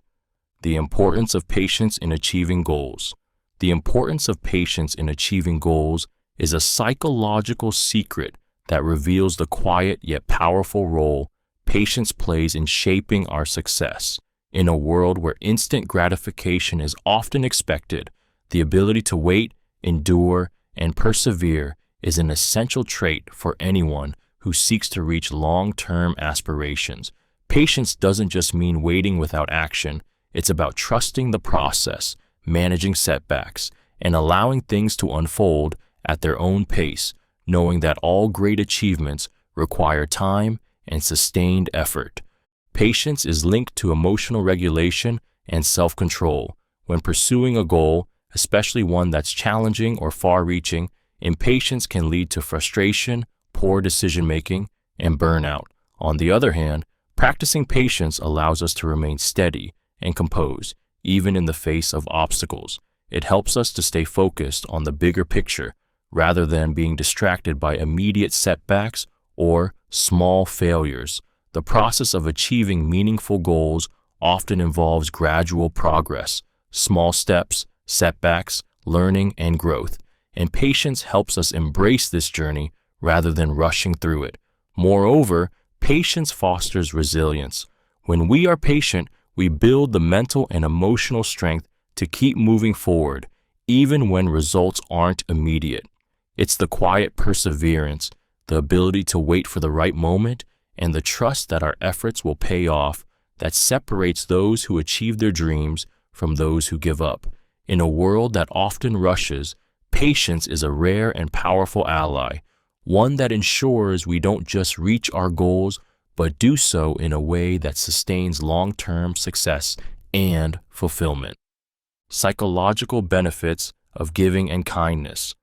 S1: The importance of patience in achieving goals. The importance of patience in achieving goals is a psychological secret that reveals the quiet yet powerful role patience plays in shaping our success. In a world where instant gratification is often expected, the ability to wait, endure, and persevere is an essential trait for anyone who seeks to reach long-term aspirations. Patience doesn't just mean waiting without action. It's about trusting the process, managing setbacks, and allowing things to unfold at their own pace, knowing that all great achievements require time and sustained effort. Patience is linked to emotional regulation and self-control. When pursuing a goal, especially one that's challenging or far-reaching, impatience can lead to frustration, poor decision-making, and burnout. On the other hand, practicing patience allows us to remain steady and composed, even in the face of obstacles. It helps us to stay focused on the bigger picture rather than being distracted by immediate setbacks or small failures. The process of achieving meaningful goals often involves gradual progress, small steps, setbacks, learning, and growth, and patience helps us embrace this journey rather than rushing through it. Moreover, patience fosters resilience. When we are patient, we build the mental and emotional strength to keep moving forward, even when results aren't immediate. It's the quiet perseverance, the ability to wait for the right moment, and the trust that our efforts will pay off that separates those who achieve their dreams from those who give up. In a world that often rushes, patience is a rare and powerful ally, one that ensures we don't just reach our goals, but do so in a way that sustains long-term success and fulfillment. Psychological benefits of giving and kindness.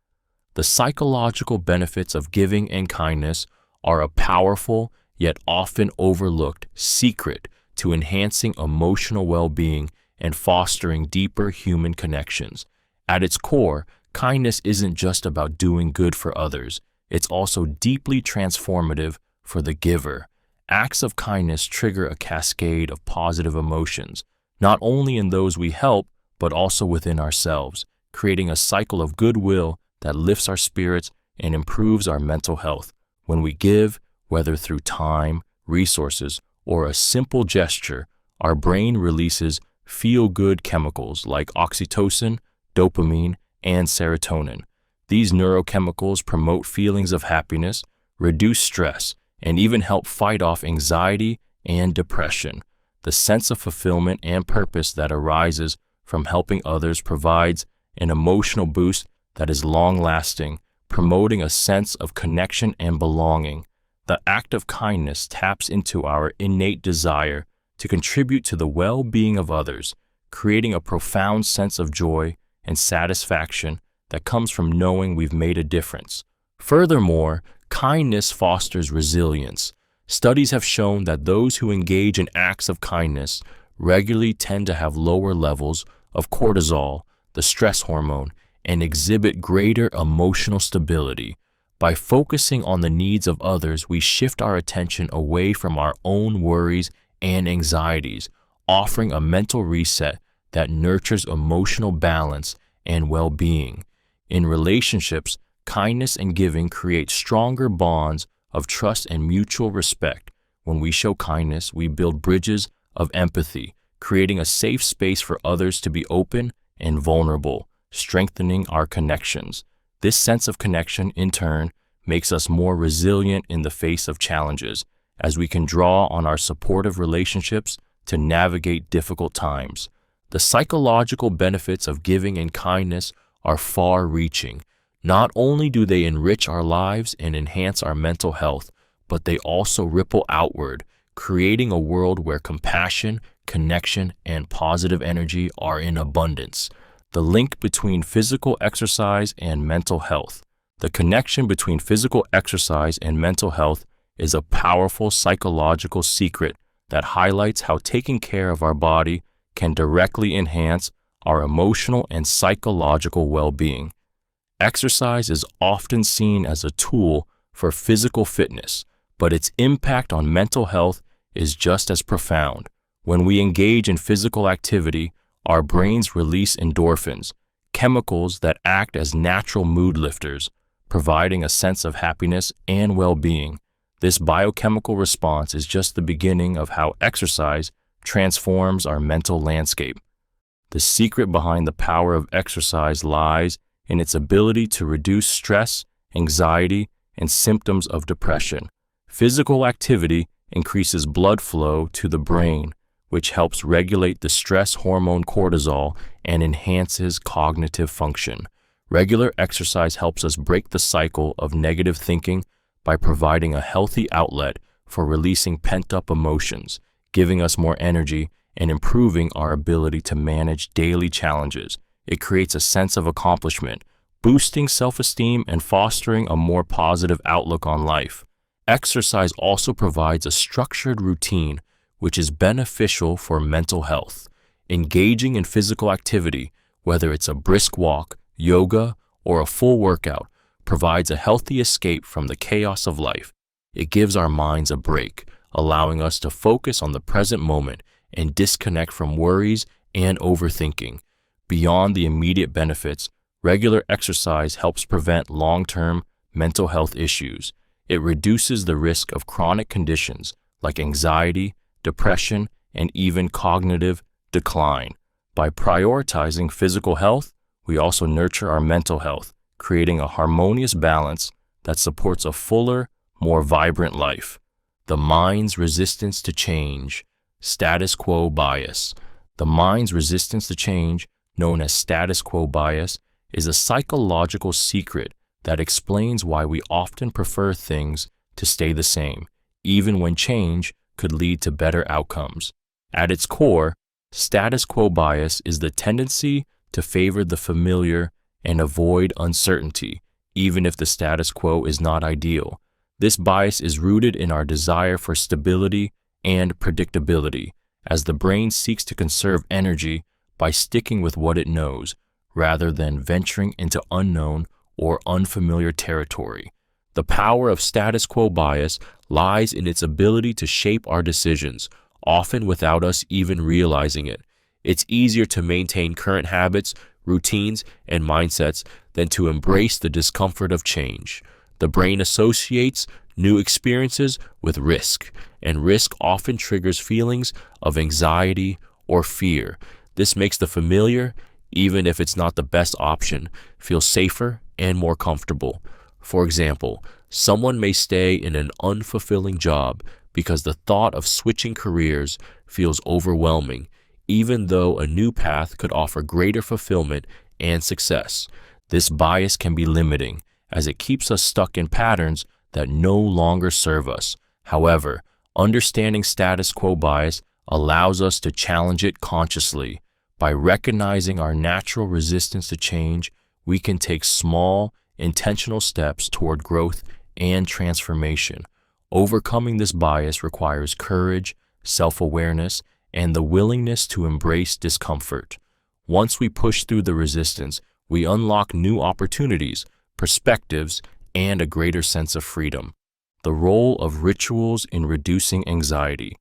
S1: The psychological benefits of giving and kindness are a powerful yet often overlooked secret to enhancing emotional well-being and fostering deeper human connections. At its core, kindness isn't just about doing good for others. It's also deeply transformative for the giver. Acts of kindness trigger a cascade of positive emotions, not only in those we help, but also within ourselves, creating a cycle of goodwill that lifts our spirits and improves our mental health. When we give, whether through time, resources, or a simple gesture, our brain releases feel-good chemicals like oxytocin, dopamine, and serotonin. These neurochemicals promote feelings of happiness, reduce stress, and even help fight off anxiety and depression. The sense of fulfillment and purpose that arises from helping others provides an emotional boost that is long-lasting, promoting a sense of connection and belonging. The act of kindness taps into our innate desire to contribute to the well-being of others, creating a profound sense of joy and satisfaction that comes from knowing we've made a difference. Furthermore, kindness fosters resilience. Studies have shown that those who engage in acts of kindness regularly tend to have lower levels of cortisol, the stress hormone, and exhibit greater emotional stability. By focusing on the needs of others, we shift our attention away from our own worries and anxieties, offering a mental reset that nurtures emotional balance and well-being. In relationships, kindness and giving create stronger bonds of trust and mutual respect. When we show kindness, we build bridges of empathy, creating a safe space for others to be open and vulnerable, strengthening our connections. This sense of connection, in turn, makes us more resilient in the face of challenges, as we can draw on our supportive relationships to navigate difficult times. The psychological benefits of giving and kindness are far-reaching. Not only do they enrich our lives and enhance our mental health, but they also ripple outward, creating a world where compassion, connection, and positive energy are in abundance. The link between physical exercise and mental health. The connection between physical exercise and mental health is a powerful psychological secret that highlights how taking care of our body can directly enhance our emotional and psychological well-being. Exercise is often seen as a tool for physical fitness, but its impact on mental health is just as profound. When we engage in physical activity, our brains release endorphins, chemicals that act as natural mood lifters, providing a sense of happiness and well-being. This biochemical response is just the beginning of how exercise transforms our mental landscape. The secret behind the power of exercise lies in its ability to reduce stress, anxiety, and symptoms of depression. Physical activity increases blood flow to the brain, which helps regulate the stress hormone cortisol and enhances cognitive function. Regular exercise helps us break the cycle of negative thinking by providing a healthy outlet for releasing pent-up emotions, giving us more energy, and improving our ability to manage daily challenges. It creates a sense of accomplishment, boosting self-esteem and fostering a more positive outlook on life. Exercise also provides a structured routine, which is beneficial for mental health. Engaging in physical activity, whether it's a brisk walk, yoga, or a full workout, provides a healthy escape from the chaos of life. It gives our minds a break, allowing us to focus on the present moment and disconnect from worries and overthinking. Beyond the immediate benefits, regular exercise helps prevent long-term mental health issues. It reduces the risk of chronic conditions like anxiety, depression, and even cognitive decline. By prioritizing physical health, we also nurture our mental health, creating a harmonious balance that supports a fuller, more vibrant life. The mind's resistance to change, status quo bias. The mind's resistance to change, known as status quo bias, is a psychological secret that explains why we often prefer things to stay the same, even when change could lead to better outcomes. At its core, status quo bias is the tendency to favor the familiar and avoid uncertainty, even if the status quo is not ideal. This bias is rooted in our desire for stability and predictability, as the brain seeks to conserve energy by sticking with what it knows, rather than venturing into unknown or unfamiliar territory. The power of status quo bias lies in its ability to shape our decisions, often without us even realizing it. It's easier to maintain current habits, routines, and mindsets than to embrace the discomfort of change. The brain associates new experiences with risk, and risk often triggers feelings of anxiety or fear. This makes the familiar, even if it's not the best option, feel safer and more comfortable. For example, someone may stay in an unfulfilling job because the thought of switching careers feels overwhelming, even though a new path could offer greater fulfillment and success. This bias can be limiting, as it keeps us stuck in patterns that no longer serve us. However, understanding status quo bias allows us to challenge it consciously. By recognizing our natural resistance to change, we can take small, intentional steps toward growth and transformation. Overcoming this bias requires courage, self-awareness, and the willingness to embrace discomfort. Once we push through the resistance, we unlock new opportunities, perspectives, and a greater sense of freedom. The role of rituals in reducing anxiety.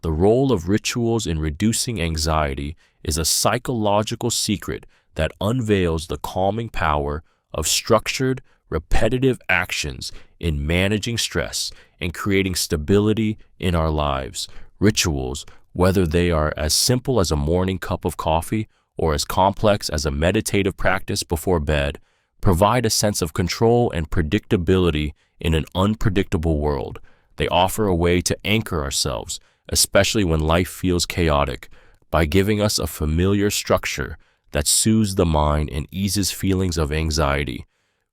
S1: The role of rituals in reducing anxiety is a psychological secret that unveils the calming power of structured, repetitive actions in managing stress and creating stability in our lives. Rituals, whether they are as simple as a morning cup of coffee or as complex as a meditative practice before bed, provide a sense of control and predictability in an unpredictable world. They offer a way to anchor ourselves, especially when life feels chaotic, by giving us a familiar structure that soothes the mind and eases feelings of anxiety.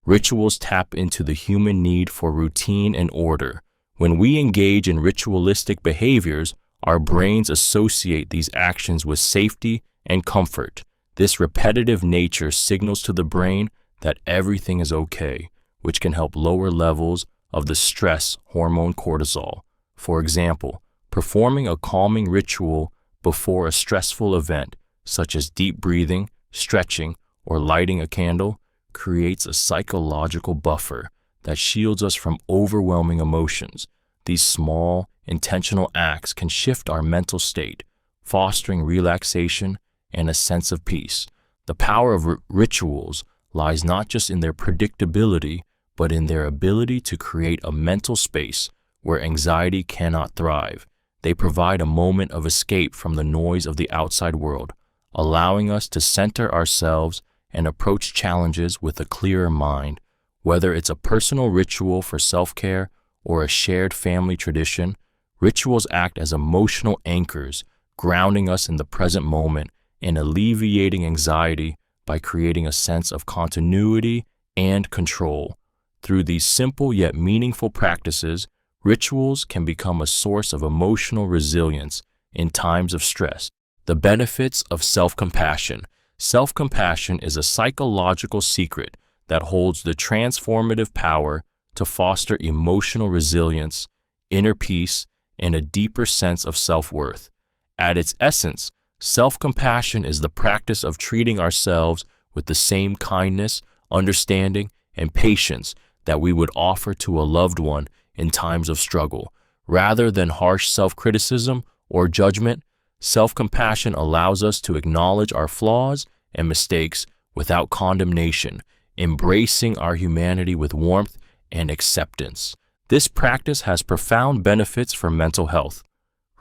S1: Rituals tap into the human need for routine and order. When we engage in ritualistic behaviors, our brains associate these actions with safety and comfort. This repetitive nature signals to the brain that everything is okay, which can help lower levels of the stress hormone cortisol. For example, performing a calming ritual before a stressful event, such as deep breathing, stretching, or lighting a candle, creates a psychological buffer that shields us from overwhelming emotions. These small, intentional acts can shift our mental state, fostering relaxation and a sense of peace. The power of rituals lies not just in their predictability, but in their ability to create a mental space where anxiety cannot thrive. They provide a moment of escape from the noise of the outside world, allowing us to center ourselves and approach challenges with a clearer mind. Whether it's a personal ritual for self-care or a shared family tradition, rituals act as emotional anchors, grounding us in the present moment and alleviating anxiety by creating a sense of continuity and control. Through these simple yet meaningful practices, rituals can become a source of emotional resilience in times of stress. The benefits of self-compassion. Self-compassion is a psychological secret that holds the transformative power to foster emotional resilience, inner peace, and a deeper sense of self-worth. At its essence, self-compassion is the practice of treating ourselves with the same kindness, understanding, and patience that we would offer to a loved one in times of struggle. Rather than harsh self-criticism or judgment, self-compassion allows us to acknowledge our flaws and mistakes without condemnation, embracing our humanity with warmth and acceptance. This practice has profound benefits for mental health.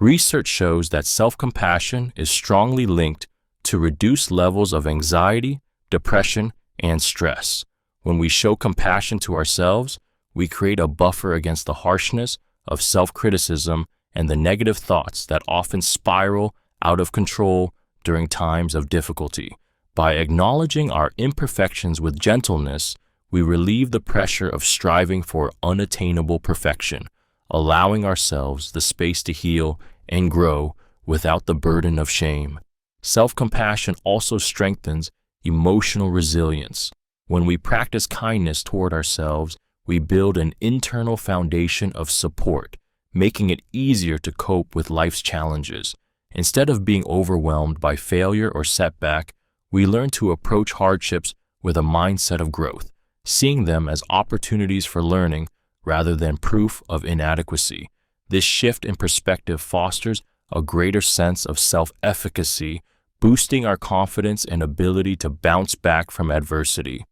S1: Research shows that self-compassion is strongly linked to reduced levels of anxiety, depression, and stress. When we show compassion to ourselves, we create a buffer against the harshness of self-criticism and the negative thoughts that often spiral out of control during times of difficulty. By acknowledging our imperfections with gentleness, we relieve the pressure of striving for unattainable perfection, allowing ourselves the space to heal and grow without the burden of shame. Self-compassion also strengthens emotional resilience. When we practice kindness toward ourselves, we build an internal foundation of support, making it easier to cope with life's challenges. Instead of being overwhelmed by failure or setback, we learn to approach hardships with a mindset of growth, seeing them as opportunities for learning rather than proof of inadequacy. This shift in perspective fosters a greater sense of self-efficacy, boosting our confidence and ability to bounce back from adversity.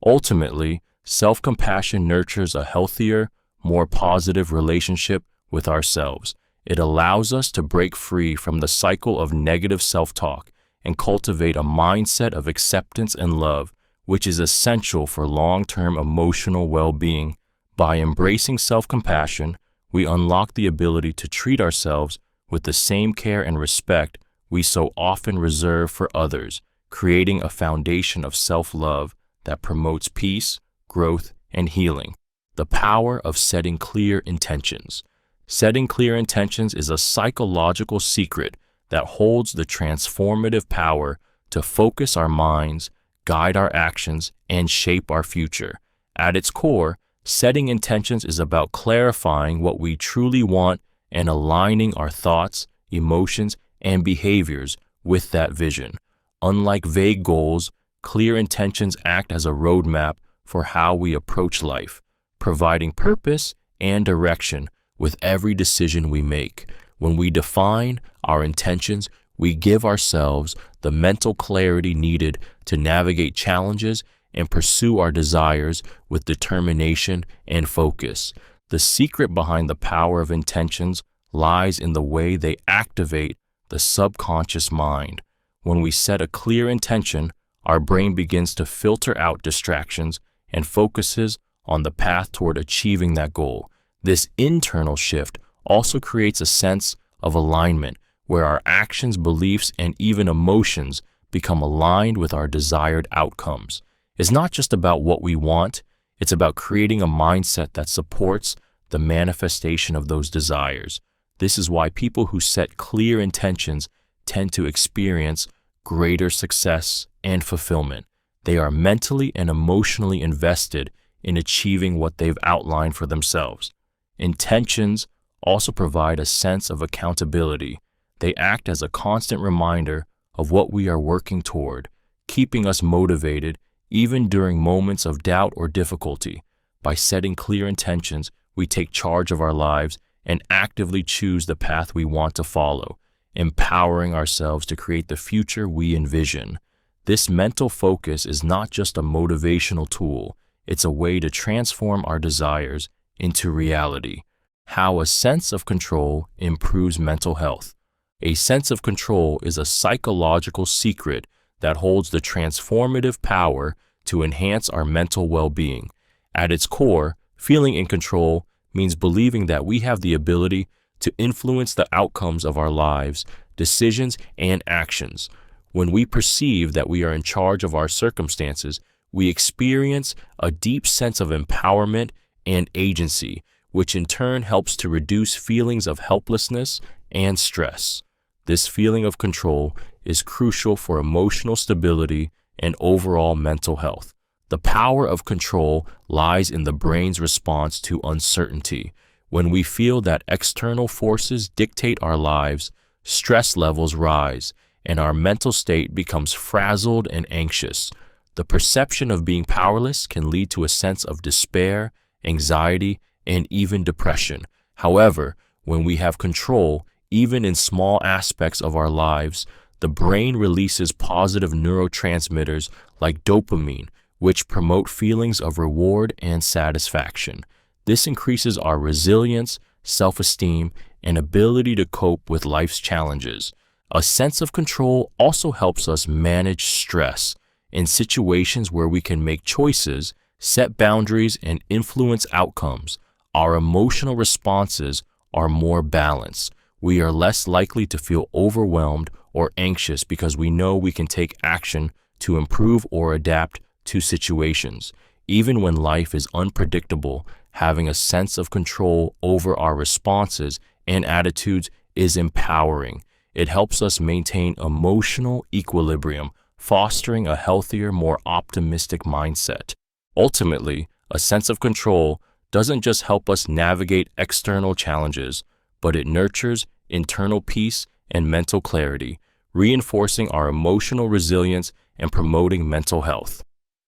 S1: Ultimately, self-compassion nurtures a healthier, more positive relationship with ourselves. It allows us to break free from the cycle of negative self-talk and cultivate a mindset of acceptance and love, which is essential for long-term emotional well-being. By embracing self-compassion, we unlock the ability to treat ourselves with the same care and respect we so often reserve for others, creating a foundation of self-love that promotes peace, growth, and healing. The power of setting clear intentions. Setting clear intentions is a psychological secret that holds the transformative power to focus our minds, guide our actions, and shape our future. At its core, setting intentions is about clarifying what we truly want and aligning our thoughts, emotions, and behaviors with that vision. Unlike vague goals, clear intentions act as a roadmap for how we approach life, providing purpose and direction with every decision we make. When we define our intentions, we give ourselves the mental clarity needed to navigate challenges and pursue our desires with determination and focus. The secret behind the power of intentions lies in the way they activate the subconscious mind. When we set a clear intention, our brain begins to filter out distractions and focuses on the path toward achieving that goal. This internal shift also creates a sense of alignment where our actions, beliefs, and even emotions become aligned with our desired outcomes. It's not just about what we want, it's about creating a mindset that supports the manifestation of those desires. This is why people who set clear intentions tend to experience greater success and fulfillment. They are mentally and emotionally invested in achieving what they've outlined for themselves. Intentions also provide a sense of accountability. They act as a constant reminder of what we are working toward, keeping us motivated even during moments of doubt or difficulty. By setting clear intentions, we take charge of our lives and actively choose the path we want to follow, empowering ourselves to create the future we envision. This mental focus is not just a motivational tool, it's a way to transform our desires into reality. How a sense of control improves mental health. A sense of control is a psychological secret that holds the transformative power to enhance our mental well-being. At its core, feeling in control means believing that we have the ability to influence the outcomes of our lives, decisions, and actions. When we perceive that we are in charge of our circumstances, we experience a deep sense of empowerment and agency, which in turn helps to reduce feelings of helplessness and stress. This feeling of control is crucial for emotional stability and overall mental health. The power of control lies in the brain's response to uncertainty. When we feel that external forces dictate our lives, stress levels rise, and our mental state becomes frazzled and anxious. The perception of being powerless can lead to a sense of despair, anxiety, and even depression. However, when we have control, even in small aspects of our lives, the brain releases positive neurotransmitters like dopamine, which promote feelings of reward and satisfaction. This increases our resilience, self-esteem, and ability to cope with life's challenges. A sense of control also helps us manage stress. In situations where we can make choices, set boundaries, and influence outcomes, our emotional responses are more balanced. We are less likely to feel overwhelmed or anxious because we know we can take action to improve or adapt to situations. Even when life is unpredictable, having a sense of control over our responses and attitudes is empowering. It helps us maintain emotional equilibrium, fostering a healthier, more optimistic mindset. Ultimately, a sense of control doesn't just help us navigate external challenges, but it nurtures internal peace and mental clarity, reinforcing our emotional resilience and promoting mental health.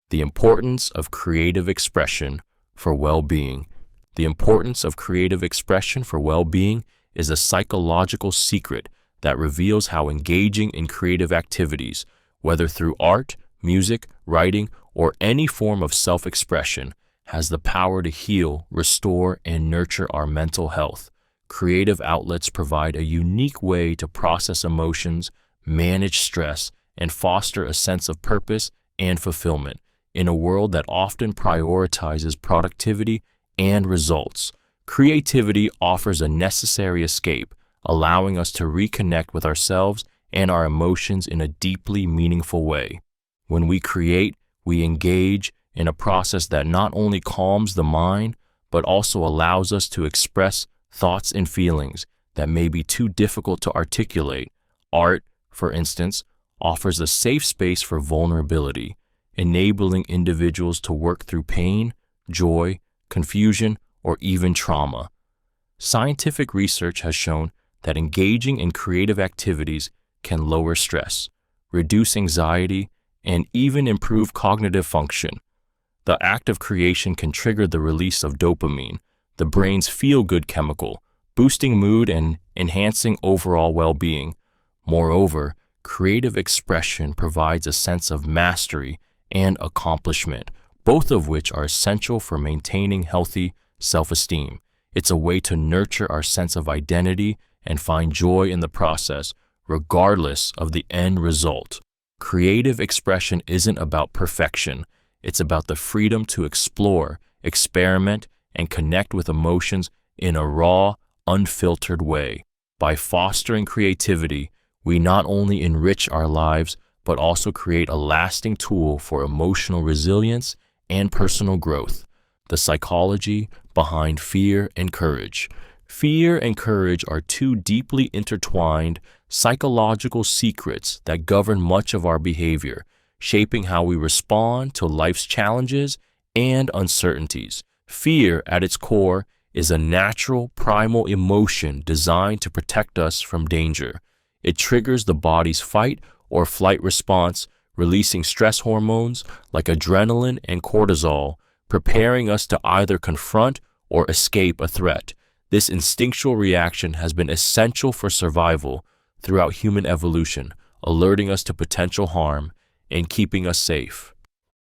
S1: The importance of creative expression for well-being. The importance of creative expression for well-being is a psychological secret that reveals how engaging in creative activities, whether through art, music, writing, or any form of self-expression, has the power to heal, restore, and nurture our mental health. Creative outlets provide a unique way to process emotions, manage stress, and foster a sense of purpose and fulfillment. In a world that often prioritizes productivity and results, creativity offers a necessary escape, allowing us to reconnect with ourselves and our emotions in a deeply meaningful way. When we create, we engage in a process that not only calms the mind, but also allows us to express thoughts and feelings that may be too difficult to articulate. Art, for instance, offers a safe space for vulnerability. enabling individuals to work through pain, joy, confusion, or even trauma. Scientific research has shown that engaging in creative activities can lower stress, reduce anxiety, and even improve cognitive function. The act of creation can trigger the release of dopamine, the brain's feel-good chemical, boosting mood and enhancing overall well-being. Moreover, creative expression provides a sense of mastery and accomplishment, both of which are essential for maintaining healthy self-esteem. It's a way to nurture our sense of identity and find joy in the process, regardless of the end result. Creative expression isn't about perfection. It's about the freedom to explore, experiment, and connect with emotions in a raw, unfiltered way. By fostering creativity, we not only enrich our lives, but also create a lasting tool for emotional resilience and personal growth. The psychology behind fear and courage. Fear and courage are two deeply intertwined psychological secrets that govern much of our behavior, shaping how we respond to life's challenges and uncertainties. Fear, at its core, is a natural, primal emotion designed to protect us from danger. It triggers the body's fight or flight response, releasing stress hormones like adrenaline and cortisol, preparing us to either confront or escape a threat. This instinctual reaction has been essential for survival throughout human evolution, alerting us to potential harm and keeping us safe.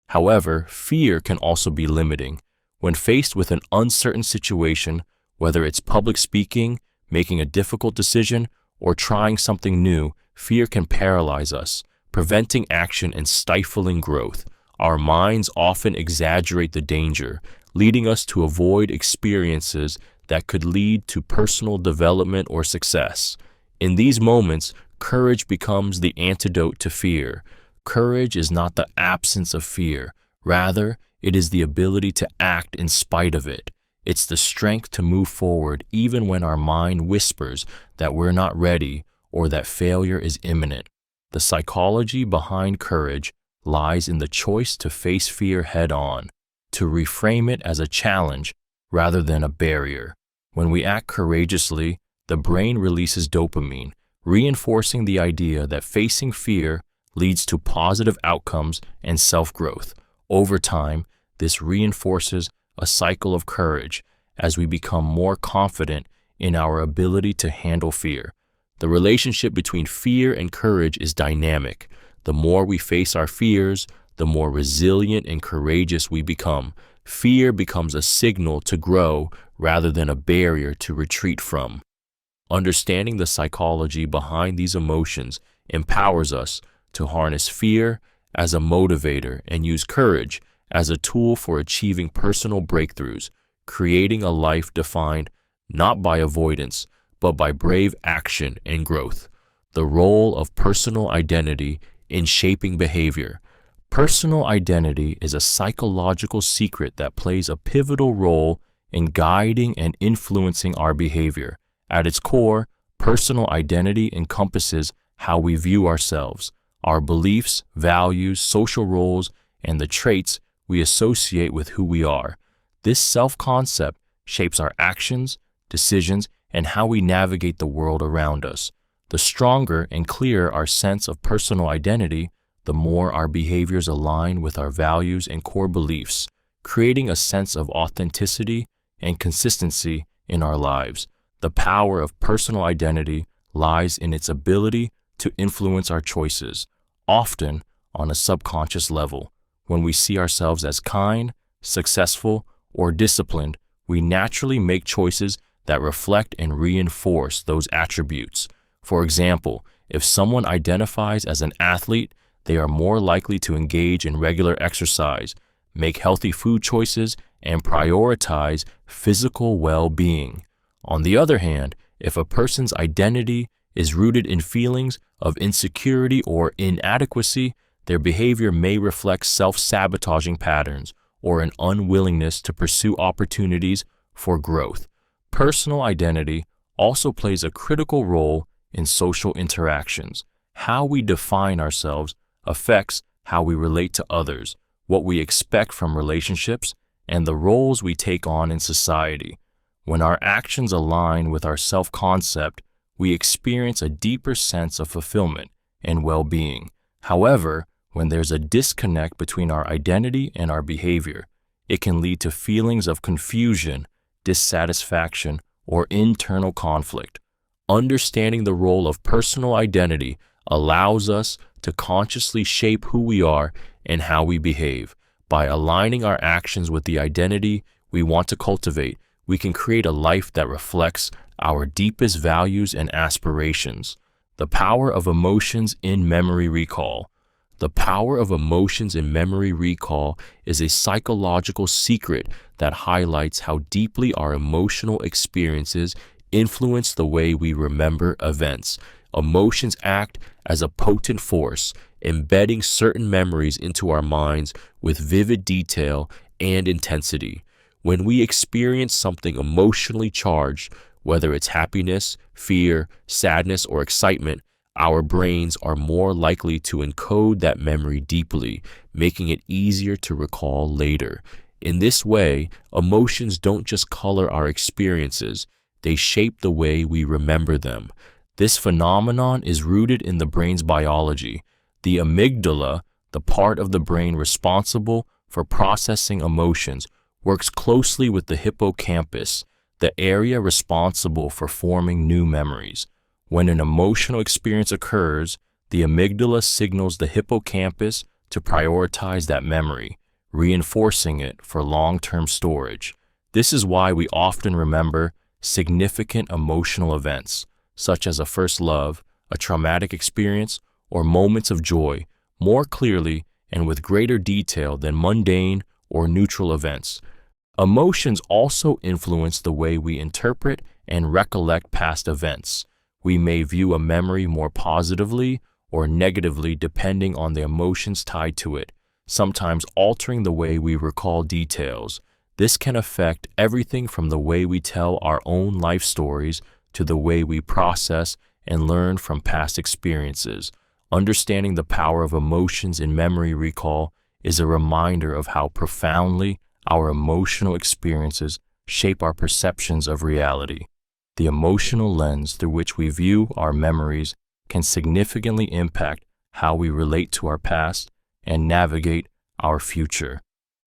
S1: However, fear can also be limiting. When faced with an uncertain situation, whether it's public speaking, making a difficult decision, or trying something new, fear can paralyze us, preventing action and stifling growth. Our minds often exaggerate the danger, leading us to avoid experiences that could lead to personal development or success. In these moments, courage becomes the antidote to fear. Courage is not the absence of fear. Rather, it is the ability to act in spite of it. It's the strength to move forward even when our mind whispers that we're not ready or that failure is imminent. The psychology behind courage lies in the choice to face fear head-on, to reframe it as a challenge rather than a barrier. When we act courageously, the brain releases dopamine, reinforcing the idea that facing fear leads to positive outcomes and self-growth. Over time, this reinforces a cycle of courage as we become more confident in our ability to handle fear. The relationship between fear and courage is dynamic. The more we face our fears, the more resilient and courageous we become. Fear becomes a signal to grow rather than a barrier to retreat from. Understanding the psychology behind these emotions empowers us to harness fear as a motivator and use courage as a tool for achieving personal breakthroughs, creating a life defined not by avoidance, but by brave action and growth. The role of personal identity in shaping behavior. Personal identity is a psychological secret that plays a pivotal role in guiding and influencing our behavior. At its core, personal identity encompasses how we view ourselves, our beliefs, values, social roles, and the traits we associate with who we are. This self-concept shapes our actions, decisions, and how we navigate the world around us. The stronger and clearer our sense of personal identity, the more our behaviors align with our values and core beliefs, creating a sense of authenticity and consistency in our lives. The power of personal identity lies in its ability to influence our choices, often on a subconscious level. When we see ourselves as kind, successful, or disciplined, we naturally make choices that reflect and reinforce those attributes. For example, if someone identifies as an athlete, they are more likely to engage in regular exercise, make healthy food choices, and prioritize physical well-being. On the other hand, if a person's identity is rooted in feelings of insecurity or inadequacy, their behavior may reflect self-sabotaging patterns or an unwillingness to pursue opportunities for growth. Personal identity also plays a critical role in social interactions. How we define ourselves affects how we relate to others, what we expect from relationships, and the roles we take on in society. When our actions align with our self-concept, we experience a deeper sense of fulfillment and well-being. However, when there's a disconnect between our identity and our behavior, it can lead to feelings of confusion, dissatisfaction, or internal conflict. Understanding the role of personal identity allows us to consciously shape who we are and how we behave. By aligning our actions with the identity we want to cultivate, we can create a life that reflects our deepest values and aspirations. The power of emotions in memory recall. The power of emotions in memory recall is a psychological secret that highlights how deeply our emotional experiences influence the way we remember events. Emotions act as a potent force, embedding certain memories into our minds with vivid detail and intensity. When we experience something emotionally charged, whether it's happiness, fear, sadness, or excitement, our brains are more likely to encode that memory deeply, making it easier to recall later. In this way, emotions don't just color our experiences, they shape the way we remember them. This phenomenon is rooted in the brain's biology. The amygdala, the part of the brain responsible for processing emotions, works closely with the hippocampus, the area responsible for forming new memories. When an emotional experience occurs, the amygdala signals the hippocampus to prioritize that memory, reinforcing it for long-term storage. This is why we often remember significant emotional events, such as a first love, a traumatic experience, or moments of joy, more clearly and with greater detail than mundane or neutral events. Emotions also influence the way we interpret and recollect past events. We may view a memory more positively or negatively depending on the emotions tied to it, sometimes altering the way we recall details. This can affect everything from the way we tell our own life stories to the way we process and learn from past experiences. Understanding the power of emotions in memory recall is a reminder of how profoundly our emotional experiences shape our perceptions of reality. The emotional lens through which we view our memories can significantly impact how we relate to our past and navigate our future.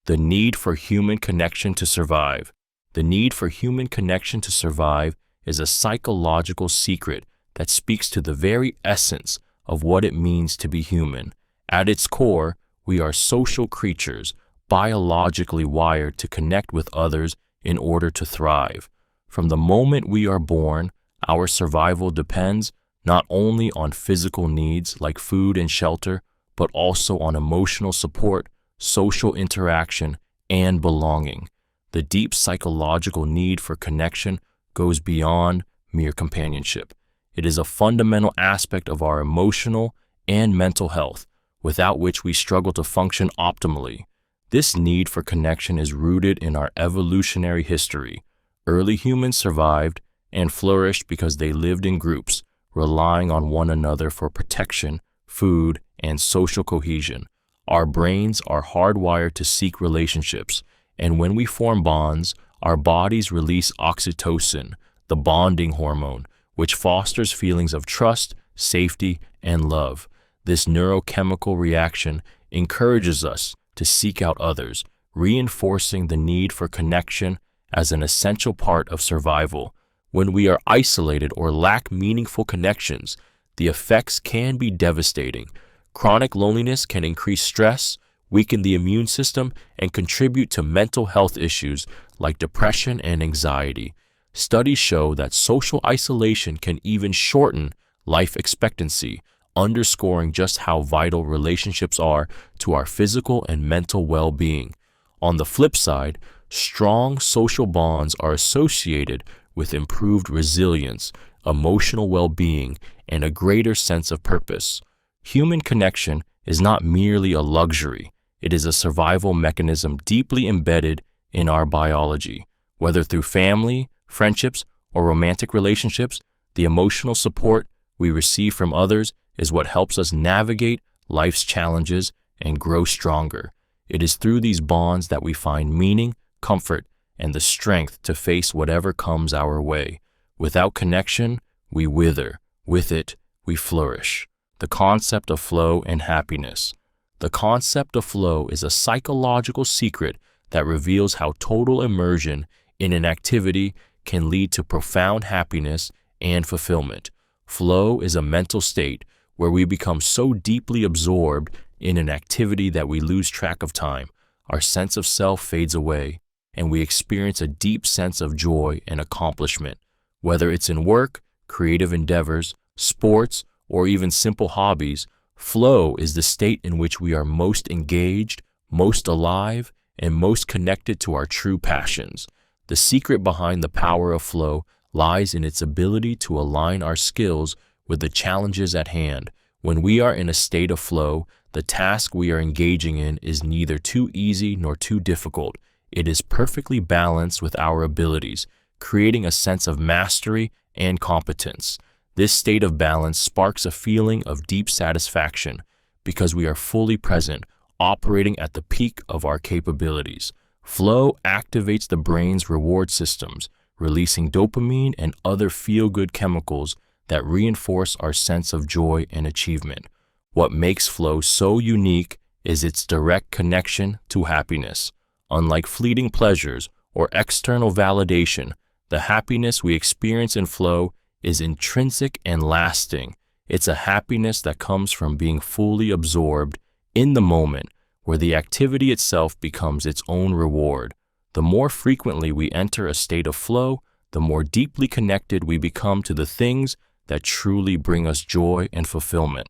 S1: The need for human connection to survive. The need for human connection to survive is a psychological secret that speaks to the very essence of what it means to be human. At its core, we are social creatures, biologically wired to connect with others in order to thrive. From the moment we are born, our survival depends not only on physical needs like food and shelter, but also on emotional support, social interaction, and belonging. The deep psychological need for connection goes beyond mere companionship. It is a fundamental aspect of our emotional and mental health, without which we struggle to function optimally. This need for connection is rooted in our evolutionary history. Early humans survived and flourished because they lived in groups, relying on one another for protection, food, and social cohesion. Our brains are hardwired to seek relationships, and when we form bonds, our bodies release oxytocin, the bonding hormone, which fosters feelings of trust, safety, and love. This neurochemical reaction encourages us to seek out others, reinforcing the need for connection as an essential part of survival. When we are isolated or lack meaningful connections, the effects can be devastating. Chronic loneliness can increase stress, weaken the immune system, and contribute to mental health issues like depression and anxiety. Studies show that social isolation can even shorten life expectancy, underscoring just how vital relationships are to our physical and mental well-being. On the flip side, strong social bonds are associated with improved resilience, emotional well-being, and a greater sense of purpose. Human connection is not merely a luxury, it is a survival mechanism deeply embedded in our biology. Whether through family, friendships, or romantic relationships, the emotional support we receive from others is what helps us navigate life's challenges and grow stronger. It is through these bonds that we find meaning, comfort, and the strength to face whatever comes our way. Without connection, we wither. With it, we flourish. The concept of flow and happiness. The concept of flow is a psychological secret that reveals how total immersion in an activity can lead to profound happiness and fulfillment. Flow is a mental state where we become so deeply absorbed in an activity that we lose track of time. Our sense of self fades away, and we experience a deep sense of joy and accomplishment. Whether it's in work, creative endeavors, sports, or even simple hobbies, flow is the state in which we are most engaged, most alive, and most connected to our true passions. The secret behind the power of flow lies in its ability to align our skills with the challenges at hand. When we are in a state of flow, the task we are engaging in is neither too easy nor too difficult. It is perfectly balanced with our abilities, creating a sense of mastery and competence. This state of balance sparks a feeling of deep satisfaction because we are fully present, operating at the peak of our capabilities. Flow activates the brain's reward systems, releasing dopamine and other feel-good chemicals that reinforce our sense of joy and achievement. What makes flow so unique is its direct connection to happiness. Unlike fleeting pleasures or external validation, the happiness we experience in flow is intrinsic and lasting. It's a happiness that comes from being fully absorbed in the moment, where the activity itself becomes its own reward. The more frequently we enter a state of flow, the more deeply connected we become to the things that truly bring us joy and fulfillment.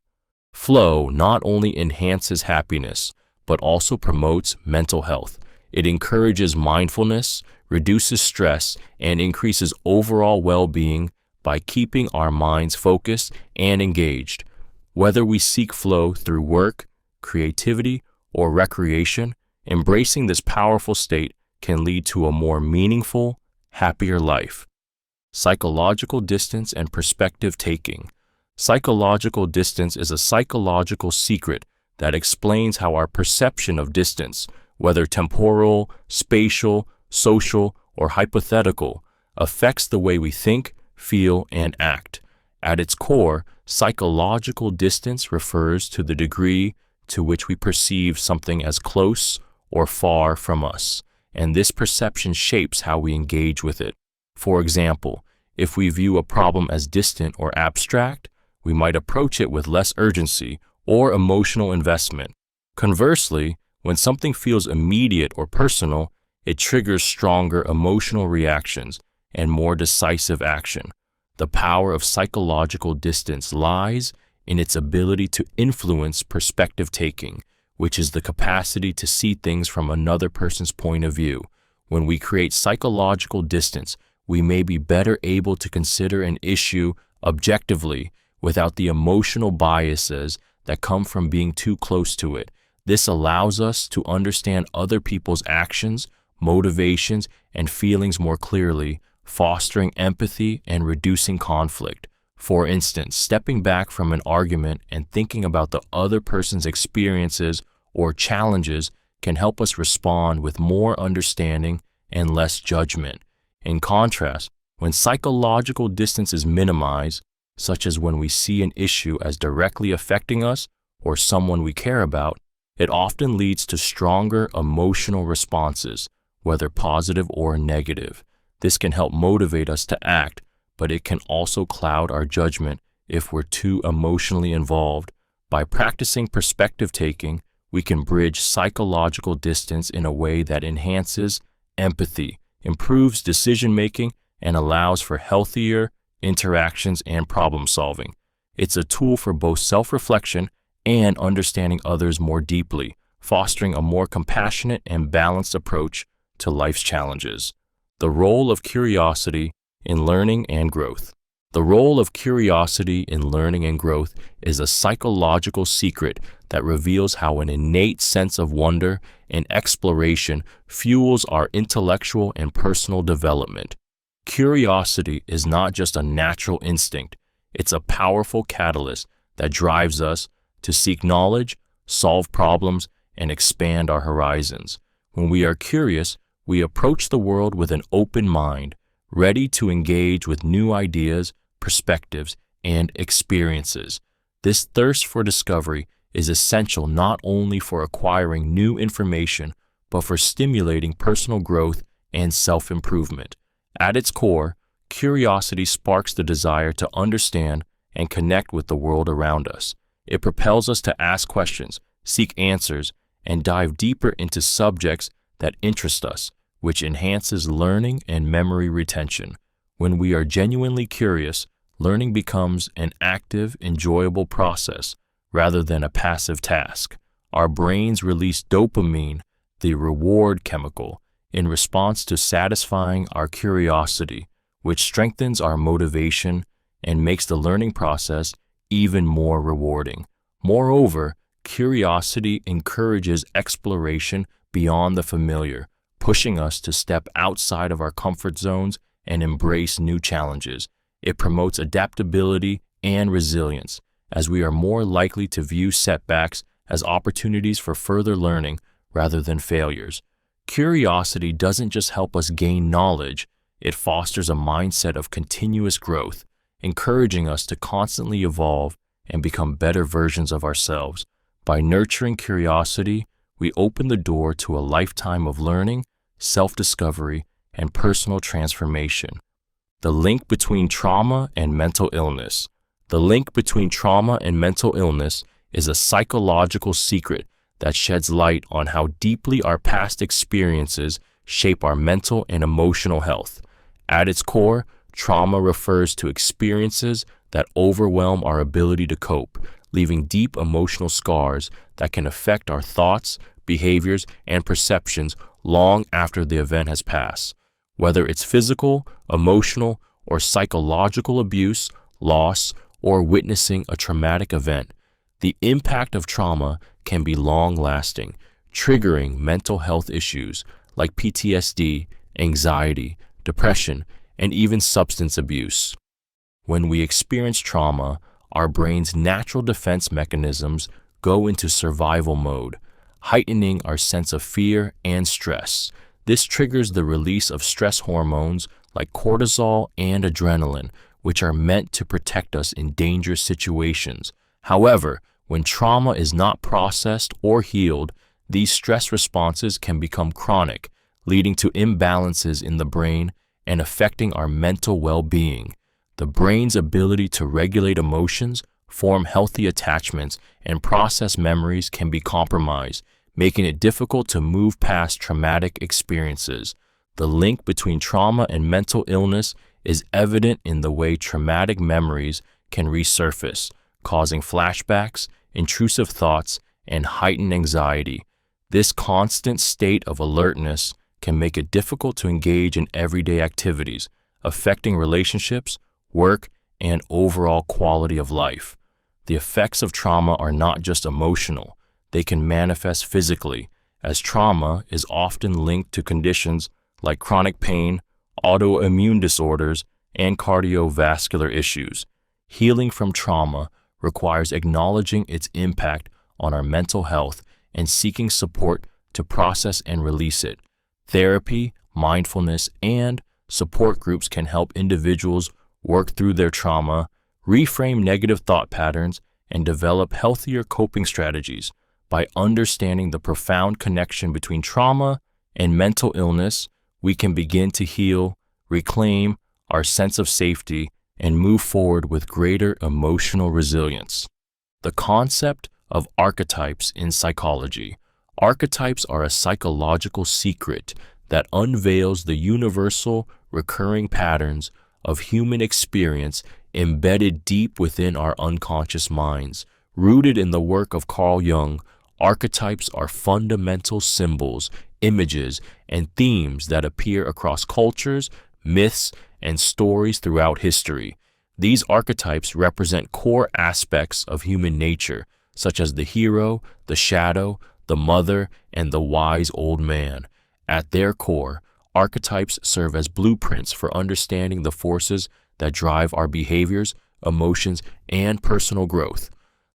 S1: Flow not only enhances happiness, but also promotes mental health. It encourages mindfulness, reduces stress, and increases overall well-being by keeping our minds focused and engaged. Whether we seek flow through work, creativity, or recreation, embracing this powerful state can lead to a more meaningful, happier life. Psychological distance and perspective taking. Psychological distance is a psychological secret that explains how our perception of distance, whether temporal, spatial, social, or hypothetical, affects the way we think, feel, and act. At its core, psychological distance refers to the degree to which we perceive something as close or far from us, and this perception shapes how we engage with it. For example, if we view a problem as distant or abstract, we might approach it with less urgency or emotional investment. Conversely, when something feels immediate or personal, it triggers stronger emotional reactions and more decisive action. The power of psychological distance lies in its ability to influence perspective taking, which is the capacity to see things from another person's point of view. When we create psychological distance, we may be better able to consider an issue objectively without the emotional biases that come from being too close to it. This allows us to understand other people's actions, motivations, and feelings more clearly, fostering empathy and reducing conflict. For instance, stepping back from an argument and thinking about the other person's experiences or challenges can help us respond with more understanding and less judgment. In contrast, when psychological distance is minimized, such as when we see an issue as directly affecting us or someone we care about, it often leads to stronger emotional responses, whether positive or negative. This can help motivate us to act, but it can also cloud our judgment if we're too emotionally involved. By practicing perspective taking, we can bridge psychological distance in a way that enhances empathy, improves decision making, and allows for healthier interactions and problem solving. It's a tool for both self-reflection and understanding others more deeply, fostering a more compassionate and balanced approach to life's challenges. The role of curiosity in learning and growth. The role of curiosity in learning and growth is a psychological secret that reveals how an innate sense of wonder and exploration fuels our intellectual and personal development. Curiosity is not just a natural instinct, it's a powerful catalyst that drives us to seek knowledge, solve problems, and expand our horizons. When we are curious, we approach the world with an open mind, ready to engage with new ideas, perspectives, and experiences. This thirst for discovery is essential not only for acquiring new information, but for stimulating personal growth and self-improvement. At its core, curiosity sparks the desire to understand and connect with the world around us. It propels us to ask questions, seek answers, and dive deeper into subjects that interest us, which enhances learning and memory retention. When we are genuinely curious, learning becomes an active, enjoyable process rather than a passive task. Our brains release dopamine, the reward chemical, in response to satisfying our curiosity, which strengthens our motivation and makes the learning process even more rewarding. Moreover, curiosity encourages exploration beyond the familiar, pushing us to step outside of our comfort zones and embrace new challenges. It promotes adaptability and resilience, as we are more likely to view setbacks as opportunities for further learning rather than failures. Curiosity doesn't just help us gain knowledge, it fosters a mindset of continuous growth, encouraging us to constantly evolve and become better versions of ourselves. By nurturing curiosity, we open the door to a lifetime of learning, self-discovery, and personal transformation. The link between trauma and mental illness. The link between trauma and mental illness is a psychological secret that sheds light on how deeply our past experiences shape our mental and emotional health. At its core, trauma refers to experiences that overwhelm our ability to cope, leaving deep emotional scars that can affect our thoughts, behaviors, and perceptions long after the event has passed. Whether it's physical, emotional, or psychological abuse, loss, or witnessing a traumatic event, the impact of trauma can be long-lasting, triggering mental health issues like PTSD, anxiety, depression, and even substance abuse. When we experience trauma, our brain's natural defense mechanisms go into survival mode, heightening our sense of fear and stress. This triggers the release of stress hormones like cortisol and adrenaline, which are meant to protect us in dangerous situations. However, when trauma is not processed or healed, these stress responses can become chronic, leading to imbalances in the brain and affecting our mental well-being. The brain's ability to regulate emotions, form healthy attachments, and process memories can be compromised, making it difficult to move past traumatic experiences. The link between trauma and mental illness is evident in the way traumatic memories can resurface, causing flashbacks, intrusive thoughts, and heightened anxiety. This constant state of alertness can make it difficult to engage in everyday activities, affecting relationships, work, and overall quality of life. The effects of trauma are not just emotional, they can manifest physically, as trauma is often linked to conditions like chronic pain, autoimmune disorders, and cardiovascular issues. Healing from trauma requires acknowledging its impact on our mental health and seeking support to process and release it. Therapy, mindfulness, and support groups can help individuals work through their trauma, reframe negative thought patterns, and develop healthier coping strategies. By understanding the profound connection between trauma and mental illness, we can begin to heal, reclaim our sense of safety, and move forward with greater emotional resilience. The concept of archetypes in psychology. Archetypes are a psychological secret that unveils the universal, recurring patterns of human experience embedded deep within our unconscious minds. Rooted in the work of Carl Jung, archetypes are fundamental symbols, images, and themes that appear across cultures, myths, and stories throughout history. These archetypes represent core aspects of human nature, such as the hero, the shadow, the mother, and the wise old man. At their core, archetypes serve as blueprints for understanding the forces that drive our behaviors, emotions, and personal growth.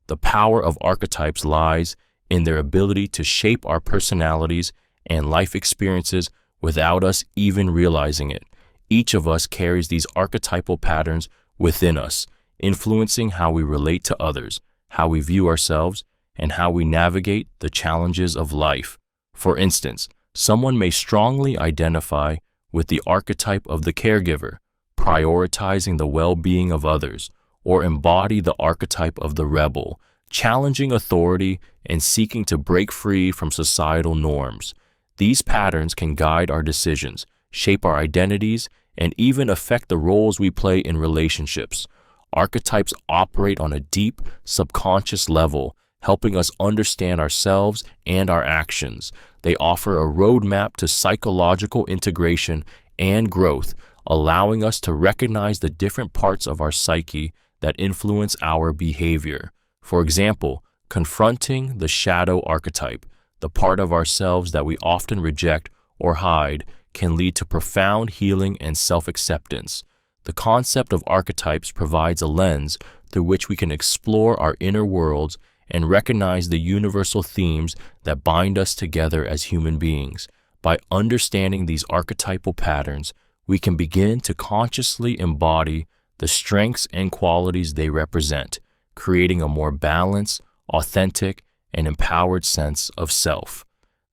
S1: The power of archetypes lies in their ability to shape our personalities and life experiences without us even realizing it. Each of us carries these archetypal patterns within us, influencing how we relate to others, how we view ourselves, and how we navigate the challenges of life. For instance, someone may strongly identify with the archetype of the caregiver, prioritizing the well-being of others, or embody the archetype of the rebel, challenging authority and seeking to break free from societal norms. These patterns can guide our decisions, shape our identities, and even affect the roles we play in relationships. Archetypes operate on a deep, subconscious level, helping us understand ourselves and our actions. They offer a roadmap to psychological integration and growth, allowing us to recognize the different parts of our psyche that influence our behavior. For example, confronting the shadow archetype, the part of ourselves that we often reject or hide, can lead to profound healing and self-acceptance. The concept of archetypes provides a lens through which we can explore our inner worlds and recognize the universal themes that bind us together as human beings. By understanding these archetypal patterns, we can begin to consciously embody the strengths and qualities they represent, creating a more balanced, authentic, and empowered sense of self.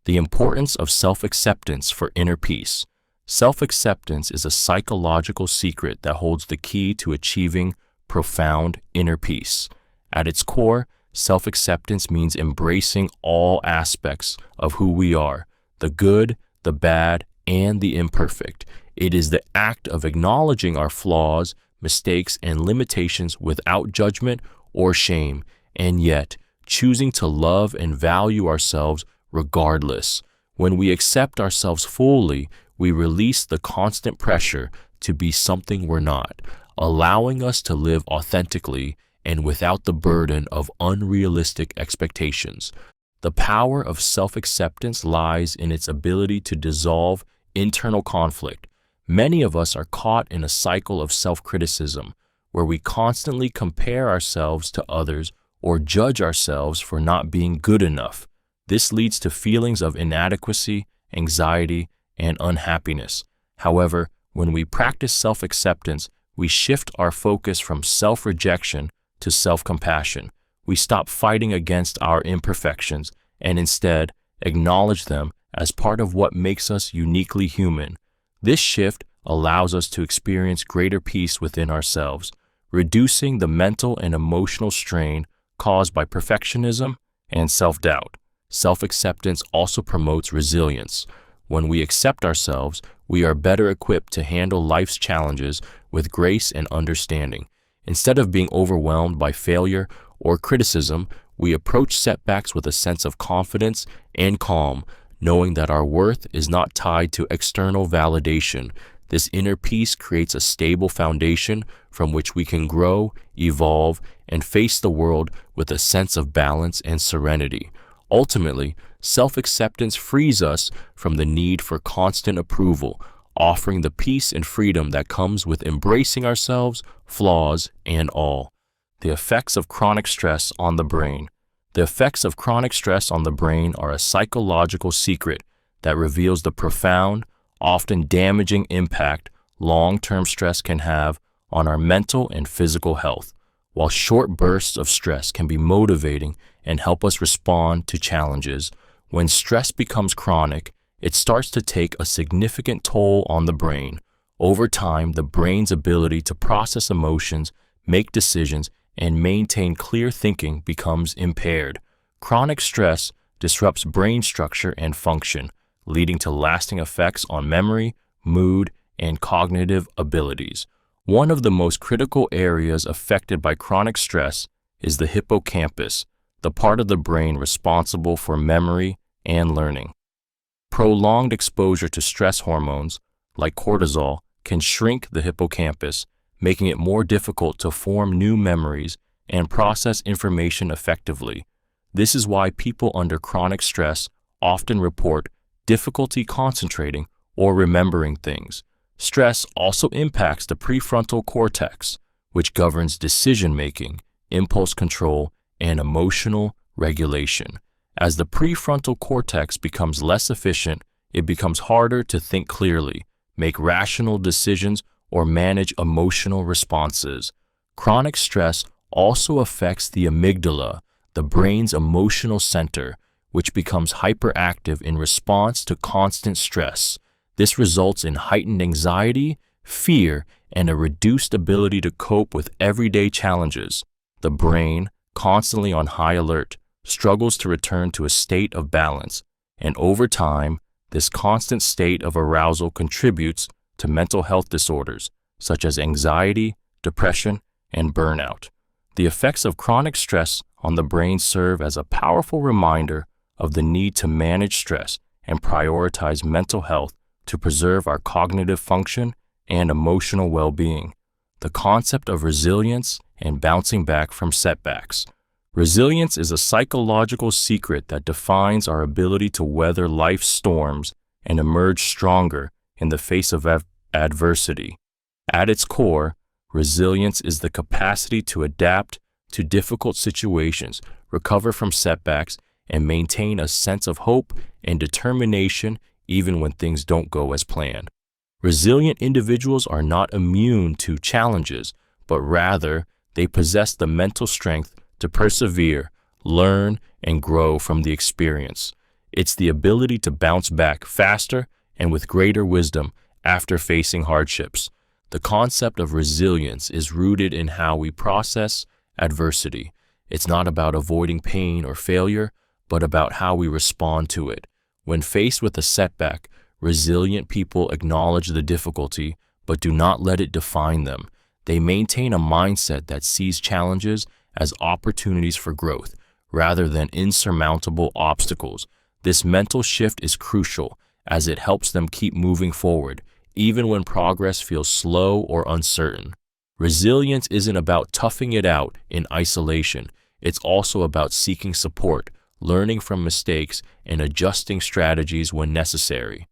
S1: The importance of self-acceptance for inner peace. Self-acceptance is a psychological secret that holds the key to achieving profound inner peace. At its core, self-acceptance means embracing all aspects of who we are, the good, the bad, and the imperfect. It is the act of acknowledging our flaws, mistakes, and limitations without judgment or shame, and yet choosing to love and value ourselves regardless. When we accept ourselves fully, we release the constant pressure to be something we're not, allowing us to live authentically and without the burden of unrealistic expectations. The power of self-acceptance lies in its ability to dissolve internal conflict. Many of us are caught in a cycle of self-criticism, where we constantly compare ourselves to others or judge ourselves for not being good enough. This leads to feelings of inadequacy, anxiety, and unhappiness. However, when we practice self-acceptance, we shift our focus from self-rejection to self-compassion. We stop fighting against our imperfections and instead acknowledge them as part of what makes us uniquely human. This shift allows us to experience greater peace within ourselves, reducing the mental and emotional strain caused by perfectionism and self-doubt. Self-acceptance also promotes resilience. When we accept ourselves, we are better equipped to handle life's challenges with grace and understanding. Instead of being overwhelmed by failure or criticism, we approach setbacks with a sense of confidence and calm, knowing that our worth is not tied to external validation. This inner peace creates a stable foundation from which we can grow, evolve, and face the world with a sense of balance and serenity. Ultimately, self-acceptance frees us from the need for constant approval, offering the peace and freedom that comes with embracing ourselves, flaws, and all. The effects of chronic stress on the brain. The effects of chronic stress on the brain are a psychological secret that reveals the profound, often damaging impact long-term stress can have on our mental and physical health. While short bursts of stress can be motivating and help us respond to challenges, when stress becomes chronic, it starts to take a significant toll on the brain. Over time, the brain's ability to process emotions, make decisions, and maintain clear thinking becomes impaired. Chronic stress disrupts brain structure and function, leading to lasting effects on memory, mood, and cognitive abilities. One of the most critical areas affected by chronic stress is the hippocampus, the part of the brain responsible for memory and learning. Prolonged exposure to stress hormones, like cortisol, can shrink the hippocampus, making it more difficult to form new memories and process information effectively. This is why people under chronic stress often report difficulty concentrating or remembering things. Stress also impacts the prefrontal cortex, which governs decision-making, impulse control, and emotional regulation. As the prefrontal cortex becomes less efficient, it becomes harder to think clearly, make rational decisions, or manage emotional responses. Chronic stress also affects the amygdala, the brain's emotional center, which becomes hyperactive in response to constant stress. This results in heightened anxiety, fear, and a reduced ability to cope with everyday challenges. The brain, constantly on high alert, struggles to return to a state of balance, and over time, this constant state of arousal contributes to mental health disorders such as anxiety, depression, and burnout. The effects of chronic stress on the brain serve as a powerful reminder of the need to manage stress and prioritize mental health to preserve our cognitive function and emotional well-being. The concept of resilience and bouncing back from setbacks. Resilience is a psychological secret that defines our ability to weather life's storms and emerge stronger in the face of adversity. At its core, resilience is the capacity to adapt to difficult situations, recover from setbacks, and maintain a sense of hope and determination even when things don't go as planned. Resilient individuals are not immune to challenges, but rather they possess the mental strength to persevere, learn, and grow from the experience. It's the ability to bounce back faster and with greater wisdom after facing hardships. The concept of resilience is rooted in how we process adversity. It's not about avoiding pain or failure, but about how we respond to it. When faced with a setback, resilient people acknowledge the difficulty, but do not let it define them. They maintain a mindset that sees challenges as opportunities for growth, rather than insurmountable obstacles. This mental shift is crucial, as it helps them keep moving forward, even when progress feels slow or uncertain. Resilience isn't about toughing it out in isolation. It's also about seeking support, learning from mistakes, and adjusting strategies when necessary.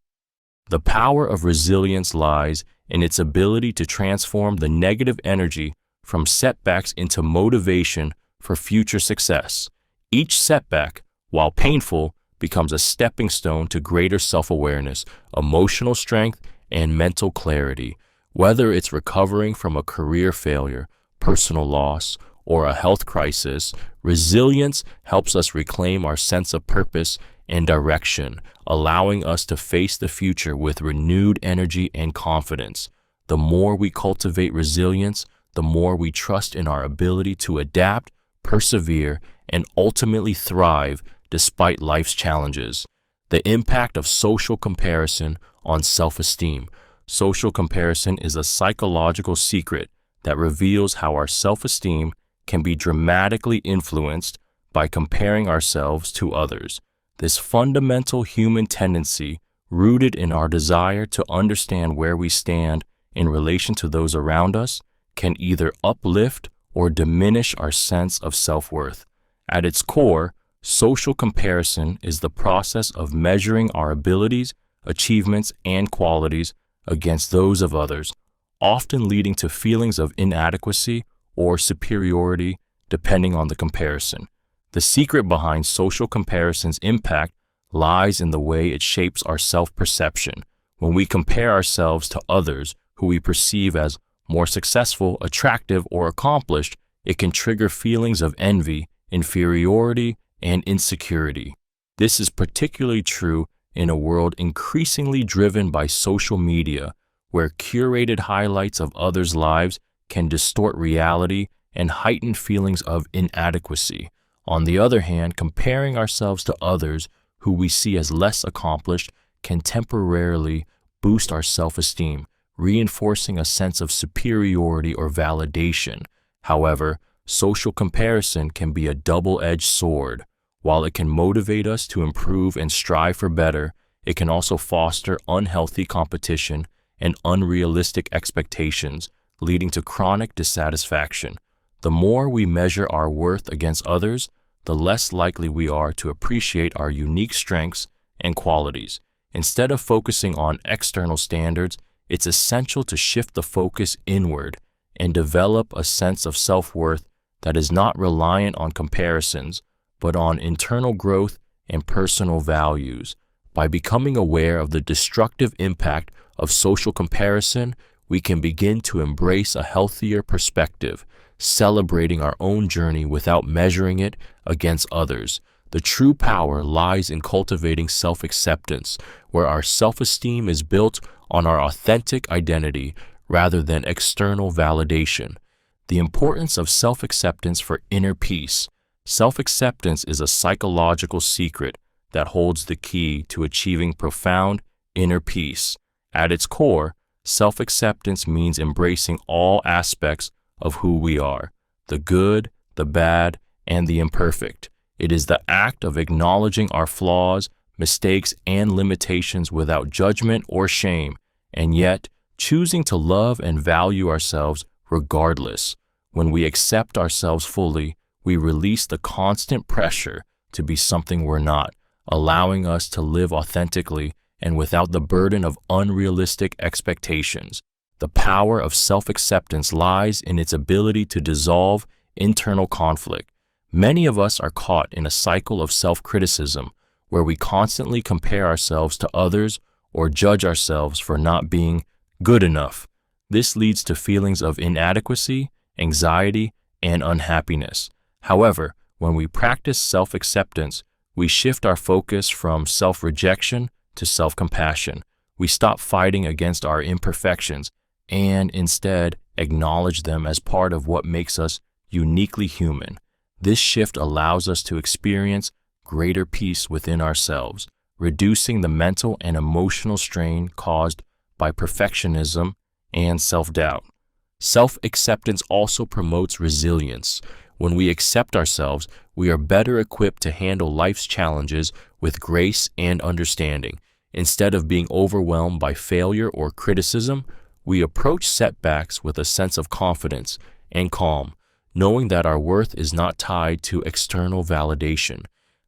S1: The power of resilience lies in its ability to transform the negative energy from setbacks into motivation for future success. Each setback, while painful, becomes a stepping stone to greater self-awareness, emotional strength, and mental clarity. Whether it's recovering from a career failure, personal loss, or a health crisis, resilience helps us reclaim our sense of purpose and direction, allowing us to face the future with renewed energy and confidence. The more we cultivate resilience, the more we trust in our ability to adapt, persevere, and ultimately thrive despite life's challenges. The impact of social comparison on self-esteem. Social comparison is a psychological secret that reveals how our self-esteem can be dramatically influenced by comparing ourselves to others. This fundamental human tendency, rooted in our desire to understand where we stand in relation to those around us, can either uplift or diminish our sense of self-worth. At its core, social comparison is the process of measuring our abilities, achievements, and qualities against those of others, often leading to feelings of inadequacy or superiority depending on the comparison. The secret behind social comparison's impact lies in the way it shapes our self-perception. When we compare ourselves to others who we perceive as more successful, attractive, or accomplished, it can trigger feelings of envy, inferiority, and insecurity. This is particularly true in a world increasingly driven by social media, where curated highlights of others' lives can distort reality and heighten feelings of inadequacy. On the other hand, comparing ourselves to others who we see as less accomplished can temporarily boost our self-esteem, reinforcing a sense of superiority or validation. However, social comparison can be a double-edged sword. While it can motivate us to improve and strive for better, it can also foster unhealthy competition and unrealistic expectations, leading to chronic dissatisfaction. The more we measure our worth against others, the less likely we are to appreciate our unique strengths and qualities. Instead of focusing on external standards, it's essential to shift the focus inward and develop a sense of self-worth that is not reliant on comparisons, but on internal growth and personal values. By becoming aware of the destructive impact of social comparison, we can begin to embrace a healthier perspective, celebrating our own journey without measuring it against others. The true power lies in cultivating self-acceptance, where our self-esteem is built on our authentic identity rather than external validation. The importance of self-acceptance for inner peace. Self-acceptance is a psychological secret that holds the key to achieving profound inner peace. At its core, self-acceptance means embracing all aspects of who we are, the good, the bad, and the imperfect. It is the act of acknowledging our flaws, mistakes, and limitations without judgment or shame, and yet choosing to love and value ourselves regardless. When we accept ourselves fully, we release the constant pressure to be something we're not, allowing us to live authentically and without the burden of unrealistic expectations. The power of self-acceptance lies in its ability to dissolve internal conflict. Many of us are caught in a cycle of self-criticism where we constantly compare ourselves to others or judge ourselves for not being good enough. This leads to feelings of inadequacy, anxiety, and unhappiness. However, when we practice self-acceptance, we shift our focus from self-rejection to self-compassion. We stop fighting against our imperfections and instead acknowledge them as part of what makes us uniquely human. This shift allows us to experience greater peace within ourselves, reducing the mental and emotional strain caused by perfectionism and self-doubt. Self-acceptance also promotes resilience. When we accept ourselves, we are better equipped to handle life's challenges with grace and understanding. Instead of being overwhelmed by failure or criticism, we approach setbacks with a sense of confidence and calm, knowing that our worth is not tied to external validation.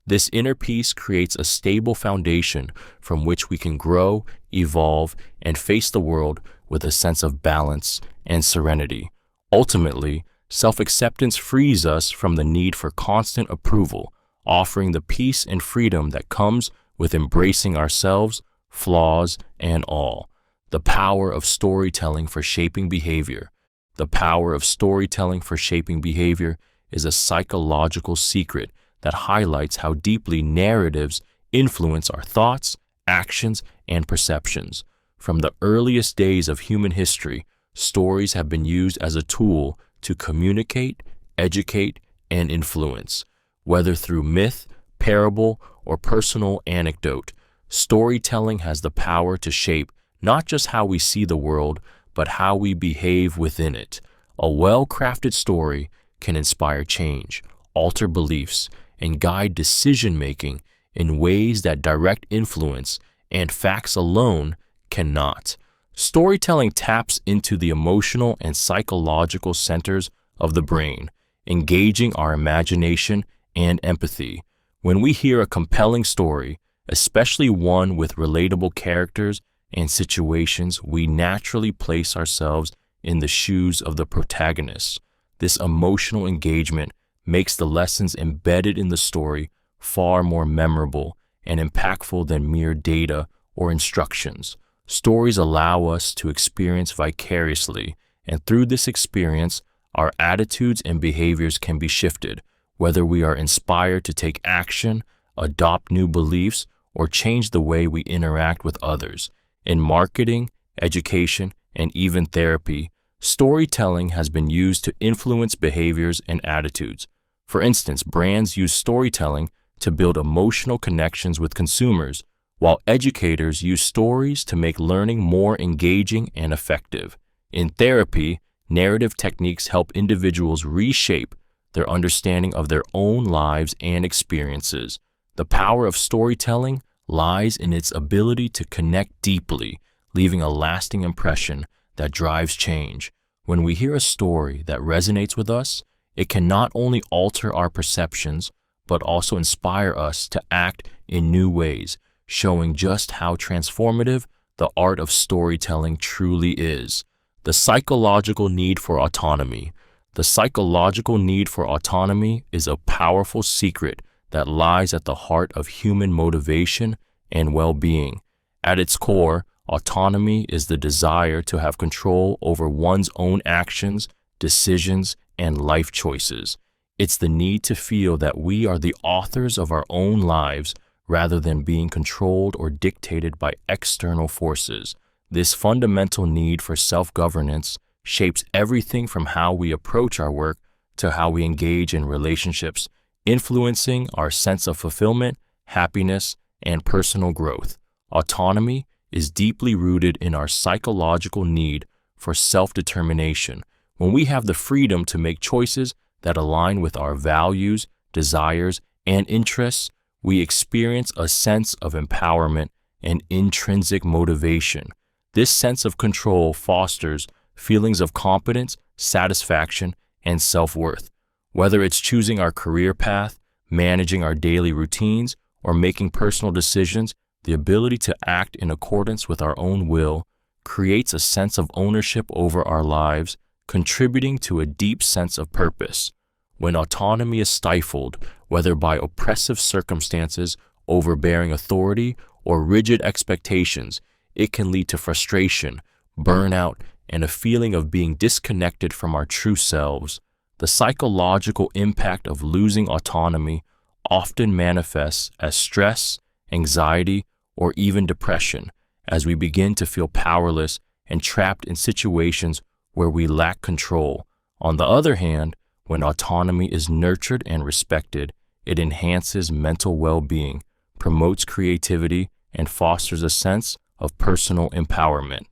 S1: This inner peace creates a stable foundation from which we can grow, evolve, and face the world with a sense of balance and serenity. Ultimately, self-acceptance frees us from the need for constant approval, offering the peace and freedom that comes with embracing ourselves, flaws, and all. The power of storytelling for shaping behavior. The power of storytelling for shaping behavior is a psychological secret that highlights how deeply narratives influence our thoughts, actions, and perceptions. From the earliest days of human history, stories have been used as a tool to communicate, educate, and influence. Whether through myth, parable, or personal anecdote, storytelling has the power to shape not just how we see the world, but how we behave within it. A well-crafted story can inspire change, alter beliefs, and guide decision-making in ways that direct influence and facts alone cannot. Storytelling taps into the emotional and psychological centers of the brain, engaging our imagination and empathy. When we hear a compelling story, especially one with relatable characters and situations, we naturally place ourselves in the shoes of the protagonists. This emotional engagement makes the lessons embedded in the story far more memorable and impactful than mere data or instructions. Stories allow us to experience vicariously, and through this experience, our attitudes and behaviors can be shifted, whether we are inspired to take action, adopt new beliefs, or change the way we interact with others. In marketing, education, and even therapy, storytelling has been used to influence behaviors and attitudes. For instance, brands use storytelling to build emotional connections with consumers, while educators use stories to make learning more engaging and effective. In therapy, narrative techniques help individuals reshape their understanding of their own lives and experiences. The power of storytelling lies in its ability to connect deeply, leaving a lasting impression that drives change. When we hear a story that resonates with us, it can not only alter our perceptions, but also inspire us to act in new ways, showing just how transformative the art of storytelling truly is. The psychological need for autonomy. The psychological need for autonomy is a powerful secret that lies at the heart of human motivation and well-being. At its core, autonomy is the desire to have control over one's own actions, decisions, and life choices. It's the need to feel that we are the authors of our own lives rather than being controlled or dictated by external forces. This fundamental need for self-governance shapes everything from how we approach our work to how we engage in relationships, influencing our sense of fulfillment, happiness, and personal growth. Autonomy is deeply rooted in our psychological need for self-determination. When we have the freedom to make choices that align with our values, desires, and interests, we experience a sense of empowerment and intrinsic motivation. This sense of control fosters feelings of competence, satisfaction, and self-worth. Whether it's choosing our career path, managing our daily routines, or making personal decisions, the ability to act in accordance with our own will creates a sense of ownership over our lives, contributing to a deep sense of purpose. When autonomy is stifled, whether by oppressive circumstances, overbearing authority, or rigid expectations, it can lead to frustration, burnout, and a feeling of being disconnected from our true selves. The psychological impact of losing autonomy often manifests as stress, anxiety, or even depression, as we begin to feel powerless and trapped in situations where we lack control. On the other hand, when autonomy is nurtured and respected, it enhances mental well-being, promotes creativity, and fosters a sense of personal empowerment.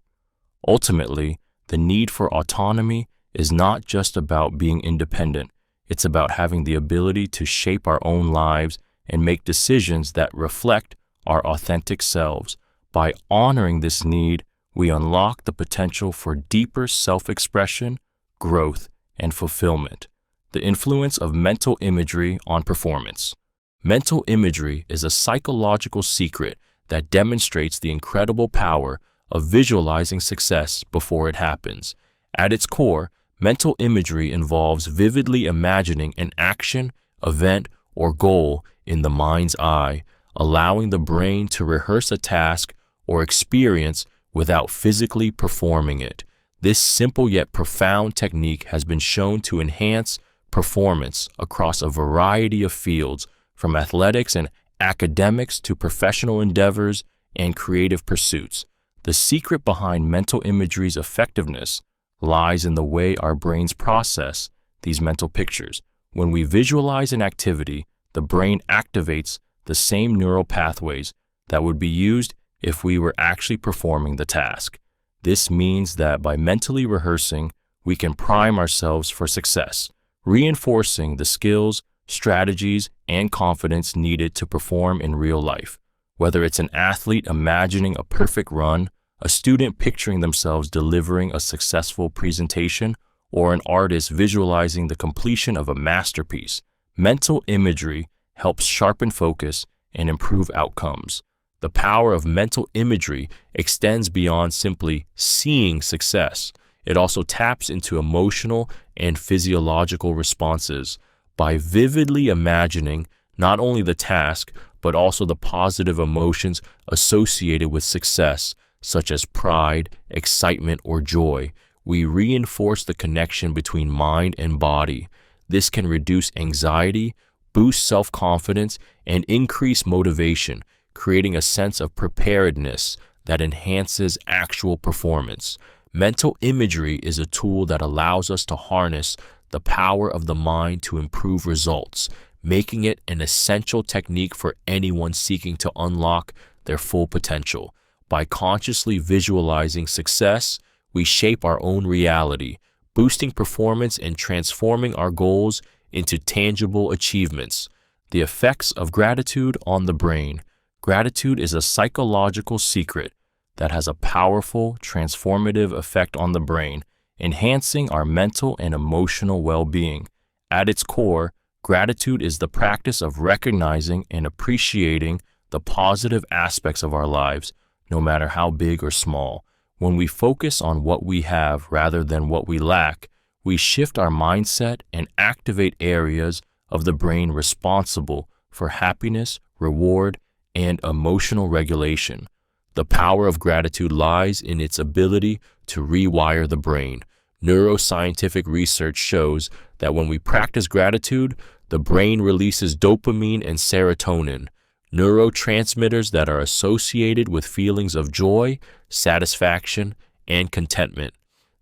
S1: Ultimately, the need for autonomy is not just about being independent. It's about having the ability to shape our own lives and make decisions that reflect our authentic selves. By honoring this need, we unlock the potential for deeper self-expression, growth, and fulfillment. The influence of mental imagery on performance. Mental imagery is a psychological secret that demonstrates the incredible power of visualizing success before it happens. At its core, mental imagery involves vividly imagining an action, event, or goal in the mind's eye, allowing the brain to rehearse a task or experience without physically performing it. This simple yet profound technique has been shown to enhance performance across a variety of fields, from athletics and academics to professional endeavors and creative pursuits. The secret behind mental imagery's effectiveness lies in the way our brains process these mental pictures. When we visualize an activity, the brain activates the same neural pathways that would be used if we were actually performing the task. This means that by mentally rehearsing, we can prime ourselves for success, reinforcing the skills, strategies, and confidence needed to perform in real life. Whether it's an athlete imagining a perfect run, a student picturing themselves delivering a successful presentation, or an artist visualizing the completion of a masterpiece, mental imagery helps sharpen focus and improve outcomes. The power of mental imagery extends beyond simply seeing success. It also taps into emotional and physiological responses. By vividly imagining not only the task, but also the positive emotions associated with success, such as pride, excitement, or joy, we reinforce the connection between mind and body. This can reduce anxiety, boost self-confidence, and increase motivation, creating a sense of preparedness that enhances actual performance. Mental imagery is a tool that allows us to harness the power of the mind to improve results, making it an essential technique for anyone seeking to unlock their full potential. By consciously visualizing success, we shape our own reality, boosting performance and transforming our goals into tangible achievements. The effects of gratitude on the brain. Gratitude is a psychological secret that has a powerful, transformative effect on the brain, enhancing our mental and emotional well-being. At its core, gratitude is the practice of recognizing and appreciating the positive aspects of our lives, no matter how big or small. When we focus on what we have rather than what we lack, we shift our mindset and activate areas of the brain responsible for happiness, reward, and emotional regulation. The power of gratitude lies in its ability to rewire the brain. Neuroscientific research shows that when we practice gratitude, the brain releases dopamine and serotonin, neurotransmitters that are associated with feelings of joy, satisfaction, and contentment.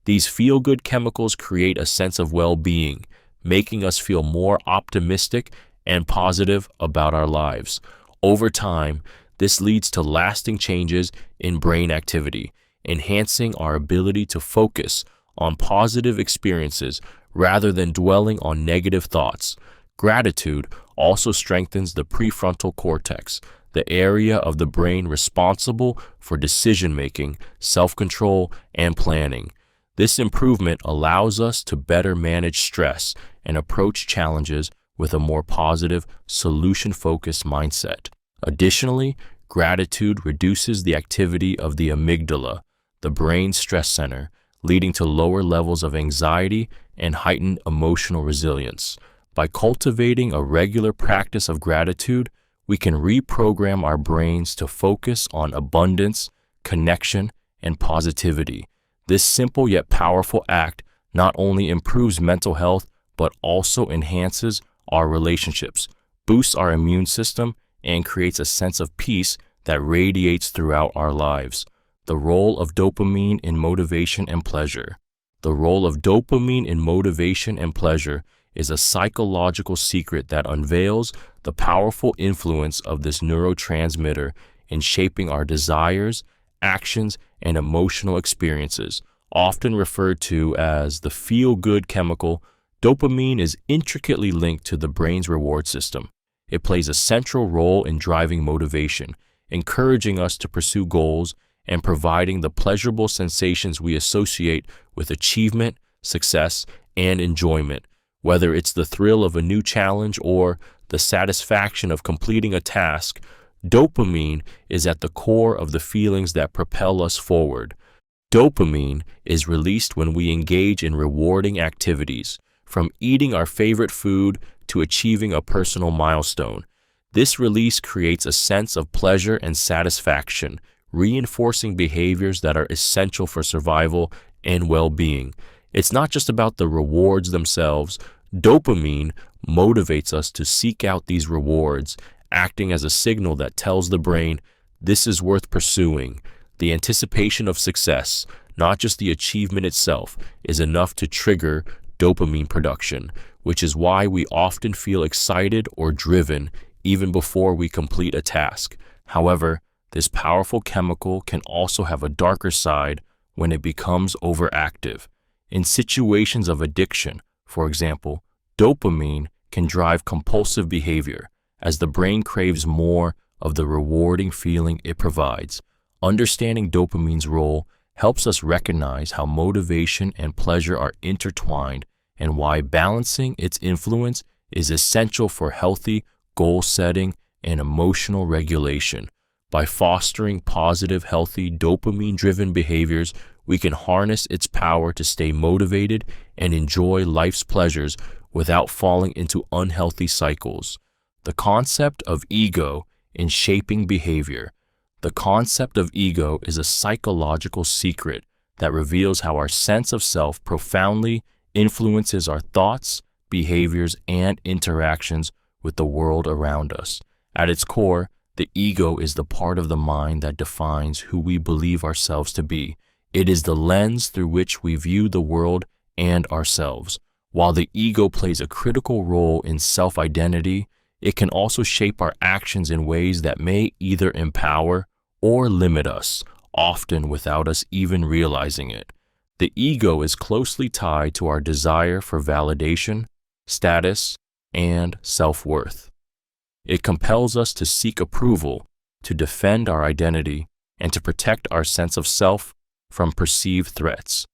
S1: These feel-good chemicals create a sense of well-being, making us feel more optimistic and positive about our lives. Over time, this leads to lasting changes in brain activity, enhancing our ability to focus on positive experiences rather than dwelling on negative thoughts. Gratitude also strengthens the prefrontal cortex, the area of the brain responsible for decision-making, self-control, and planning. This improvement allows us to better manage stress and approach challenges with a more positive, solution-focused mindset. Additionally, gratitude reduces the activity of the amygdala, the brain's stress center, leading to lower levels of anxiety and heightened emotional resilience. By cultivating a regular practice of gratitude, we can reprogram our brains to focus on abundance, connection, and positivity. This simple yet powerful act not only improves mental health, but also enhances our relationships, boosts our immune system, and creates a sense of peace that radiates throughout our lives. The role of dopamine in motivation and pleasure. The role of dopamine in motivation and pleasure is a psychological secret that unveils the powerful influence of this neurotransmitter in shaping our desires, actions, and emotional experiences. Often referred to as the feel-good chemical, dopamine is intricately linked to the brain's reward system. It plays a central role in driving motivation, encouraging us to pursue goals, and providing the pleasurable sensations we associate with achievement, success, and enjoyment. Whether it's the thrill of a new challenge or the satisfaction of completing a task, dopamine is at the core of the feelings that propel us forward. Dopamine is released when we engage in rewarding activities, from eating our favorite food to achieving a personal milestone. This release creates a sense of pleasure and satisfaction, reinforcing behaviors that are essential for survival and well-being. It's not just about the rewards themselves. Dopamine motivates us to seek out these rewards, acting as a signal that tells the brain, this is worth pursuing. The anticipation of success, not just the achievement itself, is enough to trigger dopamine production, which is why we often feel excited or driven even before we complete a task. However, this powerful chemical can also have a darker side when it becomes overactive. In situations of addiction, for example, dopamine can drive compulsive behavior as the brain craves more of the rewarding feeling it provides. Understanding dopamine's role helps us recognize how motivation and pleasure are intertwined and why balancing its influence is essential for healthy goal setting and emotional regulation. By fostering positive, healthy, dopamine-driven behaviors, we can harness its power to stay motivated and enjoy life's pleasures without falling into unhealthy cycles. The concept of ego in shaping behavior. The concept of ego is a psychological secret that reveals how our sense of self profoundly influences our thoughts, behaviors, and interactions with the world around us. At its core, the ego is the part of the mind that defines who we believe ourselves to be. It is the lens through which we view the world and ourselves. While the ego plays a critical role in self-identity, it can also shape our actions in ways that may either empower or limit us, often without us even realizing it. The ego is closely tied to our desire for validation, status, and self-worth. It compels us to seek approval, to defend our identity, and to protect our sense of self from perceived threats.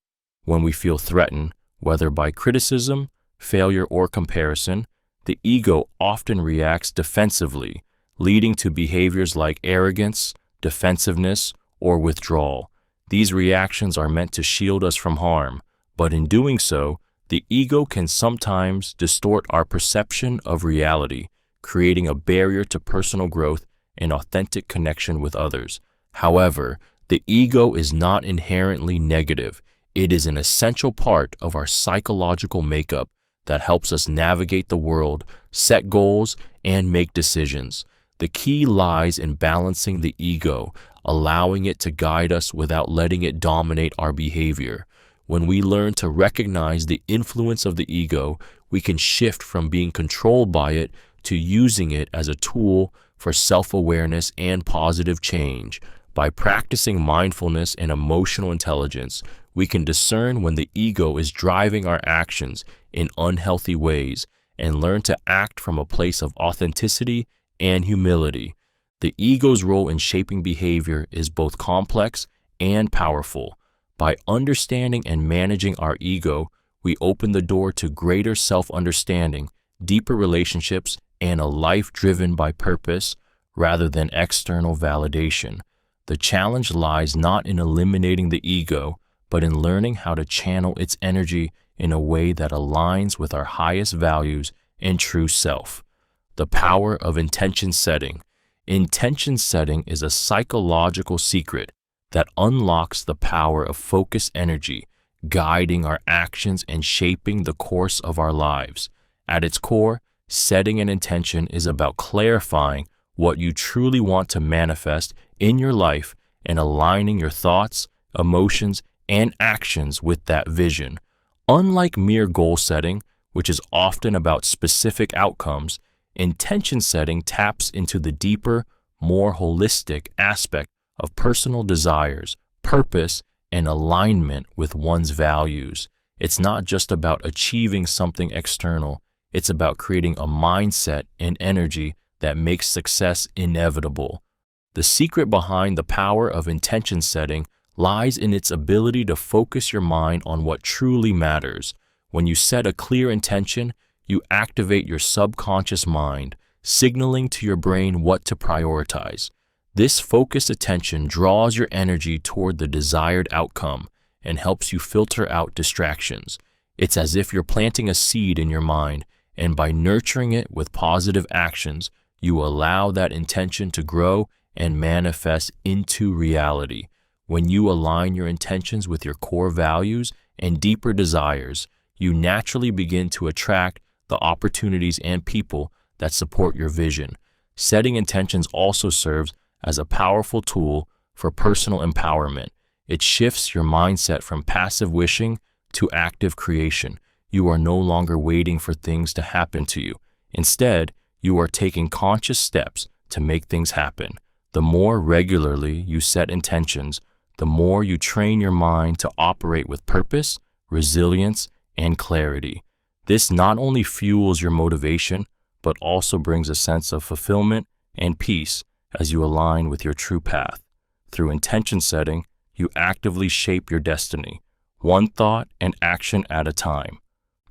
S1: When we feel threatened, whether by criticism, failure, or comparison, the ego often reacts defensively, leading to behaviors like arrogance, defensiveness, or withdrawal. These reactions are meant to shield us from harm, but in doing so, the ego can sometimes distort our perception of reality, creating a barrier to personal growth and authentic connection with others. However, the ego is not inherently negative. It is an essential part of our psychological makeup that helps us navigate the world, set goals, and make decisions. The key lies in balancing the ego, allowing it to guide us without letting it dominate our behavior. When we learn to recognize the influence of the ego, we can shift from being controlled by it to using it as a tool for self-awareness and positive change. By practicing mindfulness and emotional intelligence, we can discern when the ego is driving our actions in unhealthy ways and learn to act from a place of authenticity and humility. The ego's role in shaping behavior is both complex and powerful. By understanding and managing our ego, we open the door to greater self-understanding, deeper relationships, and a life driven by purpose rather than external validation. The challenge lies not in eliminating the ego, but in learning how to channel its energy in a way that aligns with our highest values and true self. The power of intention setting. Intention setting is a psychological secret that unlocks the power of focused energy, guiding our actions and shaping the course of our lives. At its core, setting an intention is about clarifying what you truly want to manifest in your life and aligning your thoughts, emotions, and actions with that vision. Unlike mere goal setting, which is often about specific outcomes, intention setting taps into the deeper, more holistic aspect of personal desires, purpose, and alignment with one's values. It's not just about achieving something external, it's about creating a mindset and energy that makes success inevitable. The secret behind the power of intention setting lies in its ability to focus your mind on what truly matters. When you set a clear intention, you activate your subconscious mind, signaling to your brain what to prioritize. This focused attention draws your energy toward the desired outcome and helps you filter out distractions. It's as if you're planting a seed in your mind, and by nurturing it with positive actions, you allow that intention to grow and manifest into reality. When you align your intentions with your core values and deeper desires, you naturally begin to attract the opportunities and people that support your vision. Setting intentions also serves as a powerful tool for personal empowerment. It shifts your mindset from passive wishing to active creation. You are no longer waiting for things to happen to you. Instead, you are taking conscious steps to make things happen. The more regularly you set intentions, the more you train your mind to operate with purpose, resilience, and clarity. This not only fuels your motivation, but also brings a sense of fulfillment and peace as you align with your true path. Through intention setting, you actively shape your destiny, one thought and action at a time.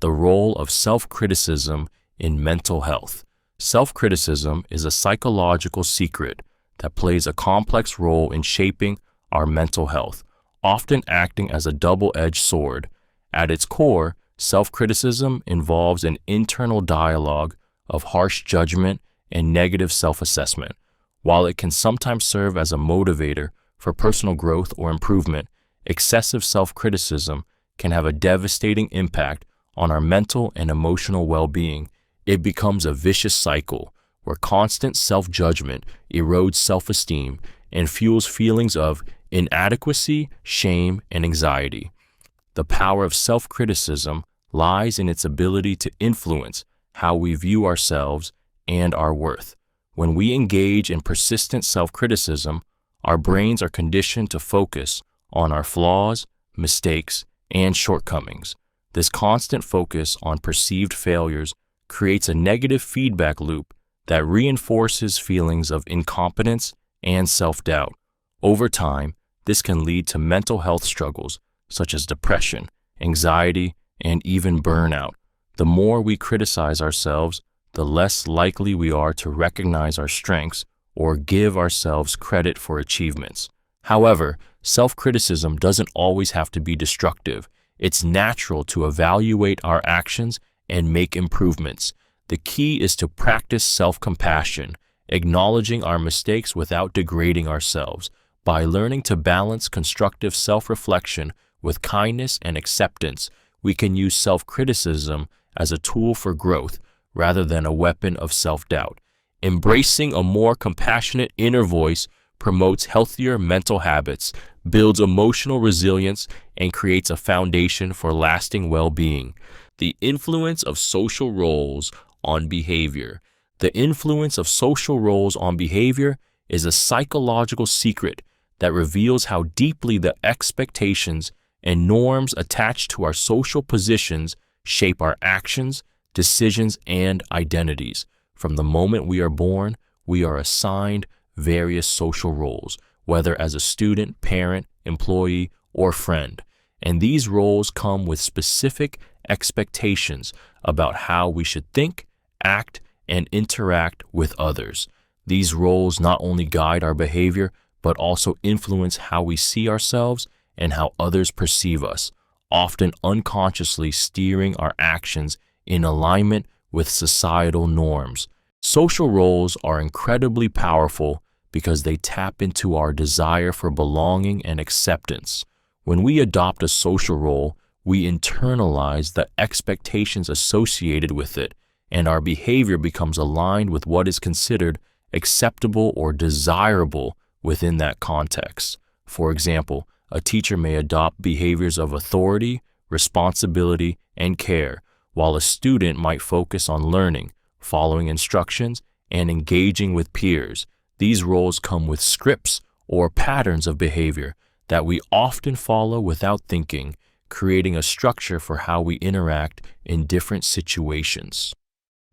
S1: The role of self-criticism in mental health. Self-criticism is a psychological secret that plays a complex role in shaping our mental health, often acting as a double-edged sword. At its core, self-criticism involves an internal dialogue of harsh judgment and negative self-assessment. While it can sometimes serve as a motivator for personal growth or improvement, excessive self-criticism can have a devastating impact on our mental and emotional well-being. It becomes a vicious cycle where constant self-judgment erodes self-esteem and fuels feelings of inadequacy, shame, and anxiety. The power of self-criticism lies in its ability to influence how we view ourselves and our worth. When we engage in persistent self-criticism, our brains are conditioned to focus on our flaws, mistakes, and shortcomings. This constant focus on perceived failures creates a negative feedback loop that reinforces feelings of incompetence and self-doubt. Over time, this can lead to mental health struggles such as depression, anxiety, and even burnout. The more we criticize ourselves, the less likely we are to recognize our strengths or give ourselves credit for achievements. However, self-criticism doesn't always have to be destructive. It's natural to evaluate our actions and make improvements. The key is to practice self-compassion, acknowledging our mistakes without degrading ourselves. By learning to balance constructive self-reflection with kindness and acceptance, we can use self-criticism as a tool for growth rather than a weapon of self-doubt. Embracing a more compassionate inner voice promotes healthier mental habits, builds emotional resilience, and creates a foundation for lasting well-being. The influence of social roles on behavior. The influence of social roles on behavior is a psychological secret that reveals how deeply the expectations and norms attached to our social positions shape our actions, decisions, and identities. From the moment we are born, we are assigned various social roles, whether as a student, parent, employee, or friend. And these roles come with specific expectations about how we should think, act, and interact with others. These roles not only guide our behavior, but also influence how we see ourselves and how others perceive us, often unconsciously steering our actions in alignment with societal norms. Social roles are incredibly powerful because they tap into our desire for belonging and acceptance. When we adopt a social role, we internalize the expectations associated with it, and our behavior becomes aligned with what is considered acceptable or desirable within that context. For example, a teacher may adopt behaviors of authority, responsibility, and care, while a student might focus on learning, following instructions, and engaging with peers. These roles come with scripts or patterns of behavior that we often follow without thinking, creating a structure for how we interact in different situations.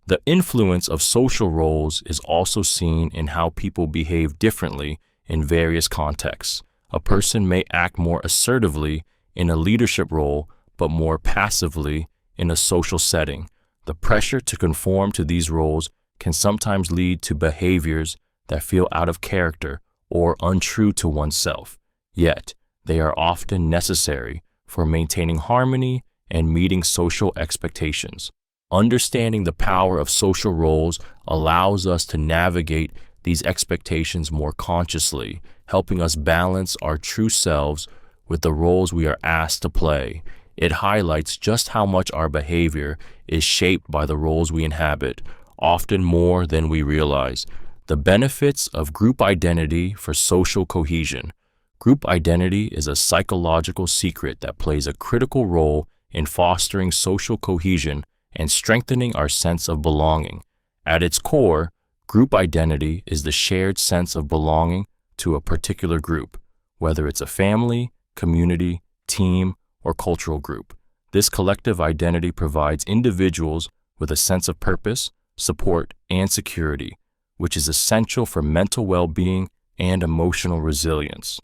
S1: The influence of social roles is also seen in how people behave differently in various contexts. A person may act more assertively in a leadership role, but more passively in a social setting. The pressure to conform to these roles can sometimes lead to behaviors that feel out of character or untrue to oneself. Yet, they are often necessary for maintaining harmony and meeting social expectations. Understanding the power of social roles allows us to navigate these expectations more consciously, helping us balance our true selves with the roles we are asked to play. It highlights just how much our behavior is shaped by the roles we inhabit, often more than we realize. The benefits of group identity for social cohesion. Group identity is a psychological secret that plays a critical role in fostering social cohesion and strengthening our sense of belonging. At its core, group identity is the shared sense of belonging to a particular group, whether it's a family, community, team, or cultural group. This collective identity provides individuals with a sense of purpose, support, and security, which is essential for mental well-being and emotional resilience.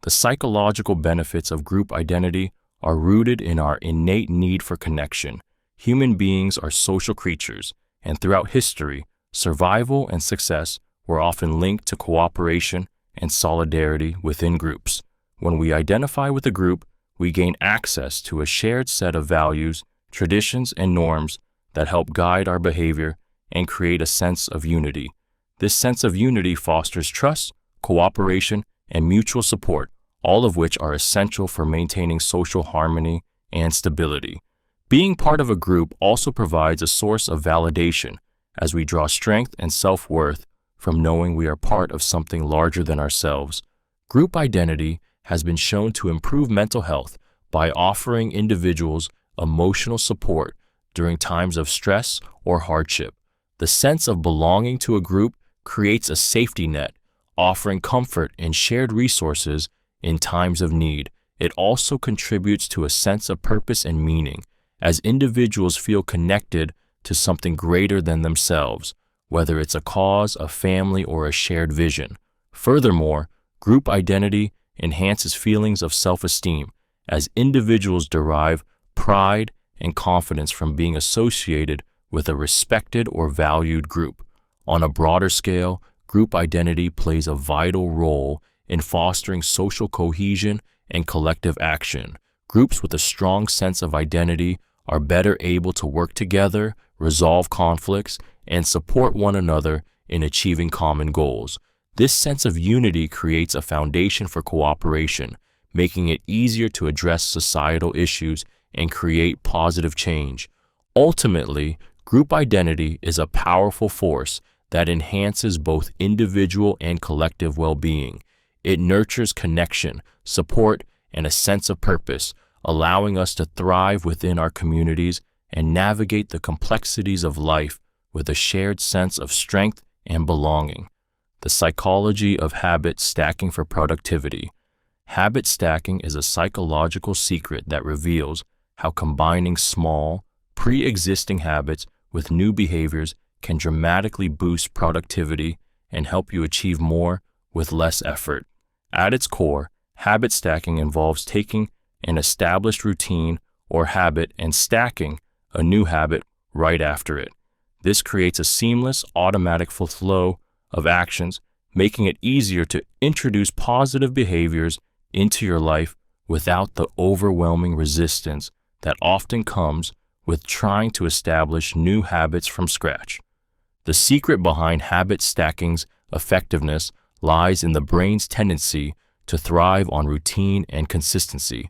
S1: The psychological benefits of group identity are rooted in our innate need for connection. Human beings are social creatures, and throughout history, survival and success were often linked to cooperation and solidarity within groups. When we identify with a group, we gain access to a shared set of values, traditions, and norms that help guide our behavior and create a sense of unity. This sense of unity fosters trust, cooperation, and mutual support, all of which are essential for maintaining social harmony and stability. Being part of a group also provides a source of validation, as we draw strength and self-worth from knowing we are part of something larger than ourselves. Group identity has been shown to improve mental health by offering individuals emotional support during times of stress or hardship. The sense of belonging to a group creates a safety net, offering comfort and shared resources in times of need. It also contributes to a sense of purpose and meaning, as individuals feel connected to something greater than themselves, whether it's a cause, a family, or a shared vision. Furthermore, group identity enhances feelings of self-esteem, as individuals derive pride and confidence from being associated with a respected or valued group. On a broader scale, group identity plays a vital role in fostering social cohesion and collective action. Groups with a strong sense of identity are better able to work together, resolve conflicts, and support one another in achieving common goals. This sense of unity creates a foundation for cooperation, making it easier to address societal issues and create positive change. Ultimately, group identity is a powerful force that enhances both individual and collective well-being. It nurtures connection, support, and a sense of purpose, allowing us to thrive within our communities and navigate the complexities of life with a shared sense of strength and belonging. The psychology of habit stacking for productivity. Habit stacking is a psychological secret that reveals how combining small, pre-existing habits with new behaviors can dramatically boost productivity and help you achieve more with less effort. At its core, habit stacking involves taking an established routine or habit and stacking a new habit right after it. This creates a seamless, automatic flow of actions, making it easier to introduce positive behaviors into your life without the overwhelming resistance that often comes with trying to establish new habits from scratch. The secret behind habit stacking's effectiveness lies in the brain's tendency to thrive on routine and consistency.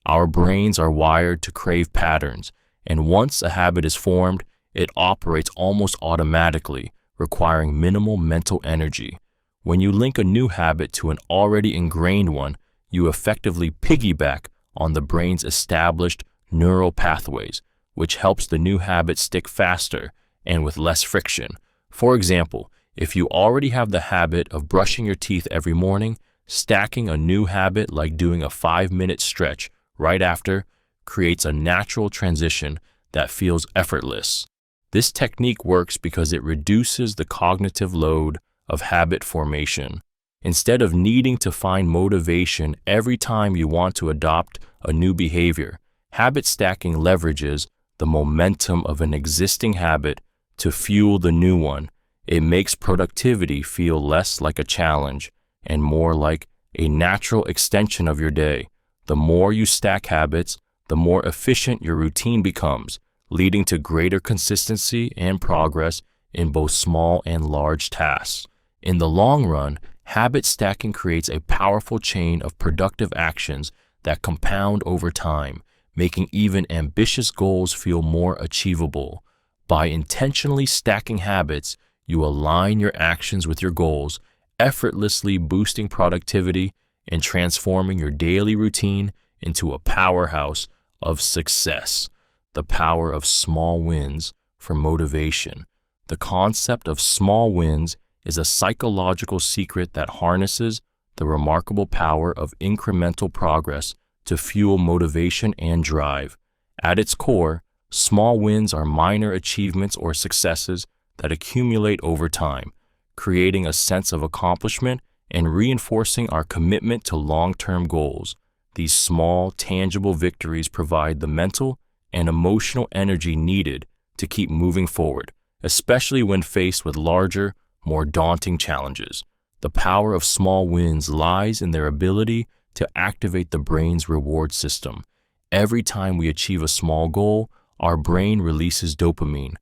S1: Our brains are wired to crave patterns, and once a habit is formed, it operates almost automatically, requiring minimal mental energy. When you link a new habit to an already ingrained one, you effectively piggyback on the brain's established neural pathways, which helps the new habit stick faster and with less friction. For example, if you already have the habit of brushing your teeth every morning, stacking a new habit like doing a 5-minute stretch right after creates a natural transition that feels effortless. This technique works because it reduces the cognitive load of habit formation. Instead of needing to find motivation every time you want to adopt a new behavior, habit stacking leverages the momentum of an existing habit to fuel the new one. It makes productivity feel less like a challenge and more like a natural extension of your day. The more you stack habits, the more efficient your routine becomes, leading to greater consistency and progress in both small and large tasks. In the long run, habit stacking creates a powerful chain of productive actions that compound over time, making even ambitious goals feel more achievable. By intentionally stacking habits, you align your actions with your goals, effortlessly boosting productivity and transforming your daily routine into a powerhouse of success. The power of small wins for motivation. The concept of small wins is a psychological secret that harnesses the remarkable power of incremental progress to fuel motivation and drive. At its core, small wins are minor achievements or successes that accumulate over time, creating a sense of accomplishment and reinforcing our commitment to long-term goals. These small, tangible victories provide the mental and emotional energy needed to keep moving forward, especially when faced with larger, more daunting challenges. The power of small wins lies in their ability to activate the brain's reward system. Every time we achieve a small goal, our brain releases dopamine,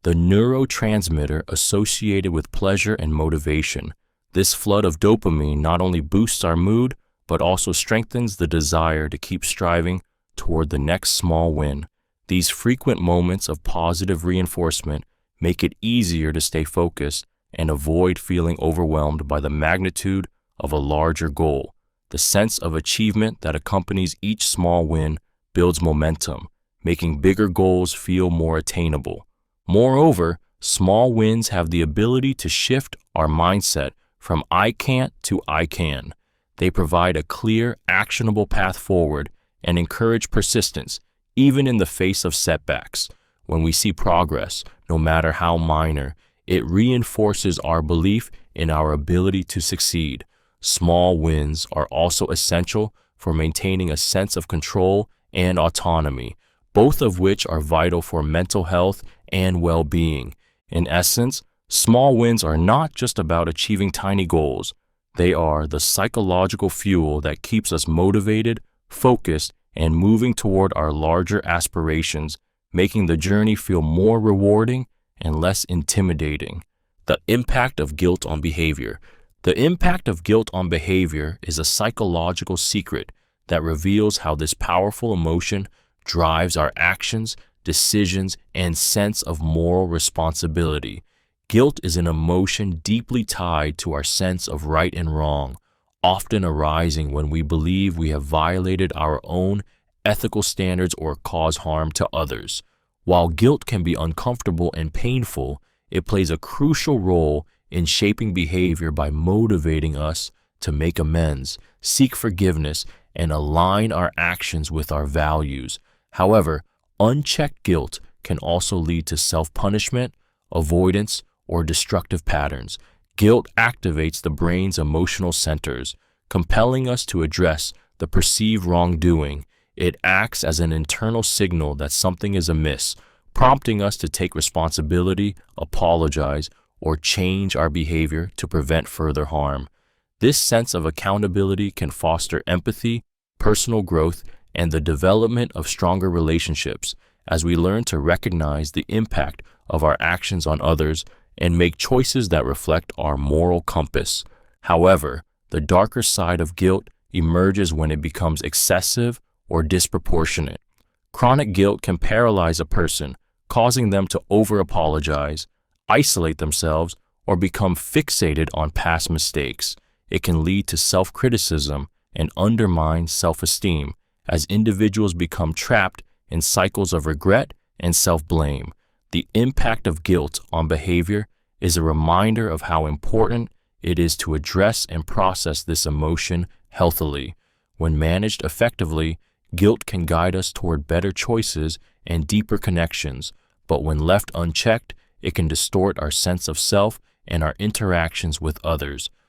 S1: the neurotransmitter associated with pleasure and motivation. This flood of dopamine not only boosts our mood, but also strengthens the desire to keep striving toward the next small win. These frequent moments of positive reinforcement make it easier to stay focused and avoid feeling overwhelmed by the magnitude of a larger goal. The sense of achievement that accompanies each small win builds momentum, making bigger goals feel more attainable. Moreover, small wins have the ability to shift our mindset from I can't to I can. They provide a clear, actionable path forward and encourage persistence, even in the face of setbacks. When we see progress, no matter how minor, it reinforces our belief in our ability to succeed. Small wins are also essential for maintaining a sense of control and autonomy, both of which are vital for mental health and well-being. In essence, small wins are not just about achieving tiny goals. They are the psychological fuel that keeps us motivated, focused, and moving toward our larger aspirations, making the journey feel more rewarding and less intimidating. The impact of guilt on behavior. The impact of guilt on behavior is a psychological secret that reveals how this powerful emotion drives our actions, decisions, and sense of moral responsibility. Guilt is an emotion deeply tied to our sense of right and wrong, often arising when we believe we have violated our own ethical standards or caused harm to others. While guilt can be uncomfortable and painful, it plays a crucial role in shaping behavior by motivating us to make amends, seek forgiveness, and align our actions with our values. However, unchecked guilt can also lead to self-punishment, avoidance, or destructive patterns. Guilt activates the brain's emotional centers, compelling us to address the perceived wrongdoing. It acts as an internal signal that something is amiss, prompting us to take responsibility, apologize, or change our behavior to prevent further harm. This sense of accountability can foster empathy, personal growth, and the development of stronger relationships as we learn to recognize the impact of our actions on others and make choices that reflect our moral compass. However, the darker side of guilt emerges when it becomes excessive or disproportionate. Chronic guilt can paralyze a person, causing them to over-apologize, isolate themselves, or become fixated on past mistakes. It can lead to self-criticism and undermine self-esteem as individuals become trapped in cycles of regret and self-blame. The impact of guilt on behavior is a reminder of how important it is to address and process this emotion healthily. When managed effectively, guilt can guide us toward better choices and deeper connections, but when left unchecked, it can distort our sense of self and our interactions with others.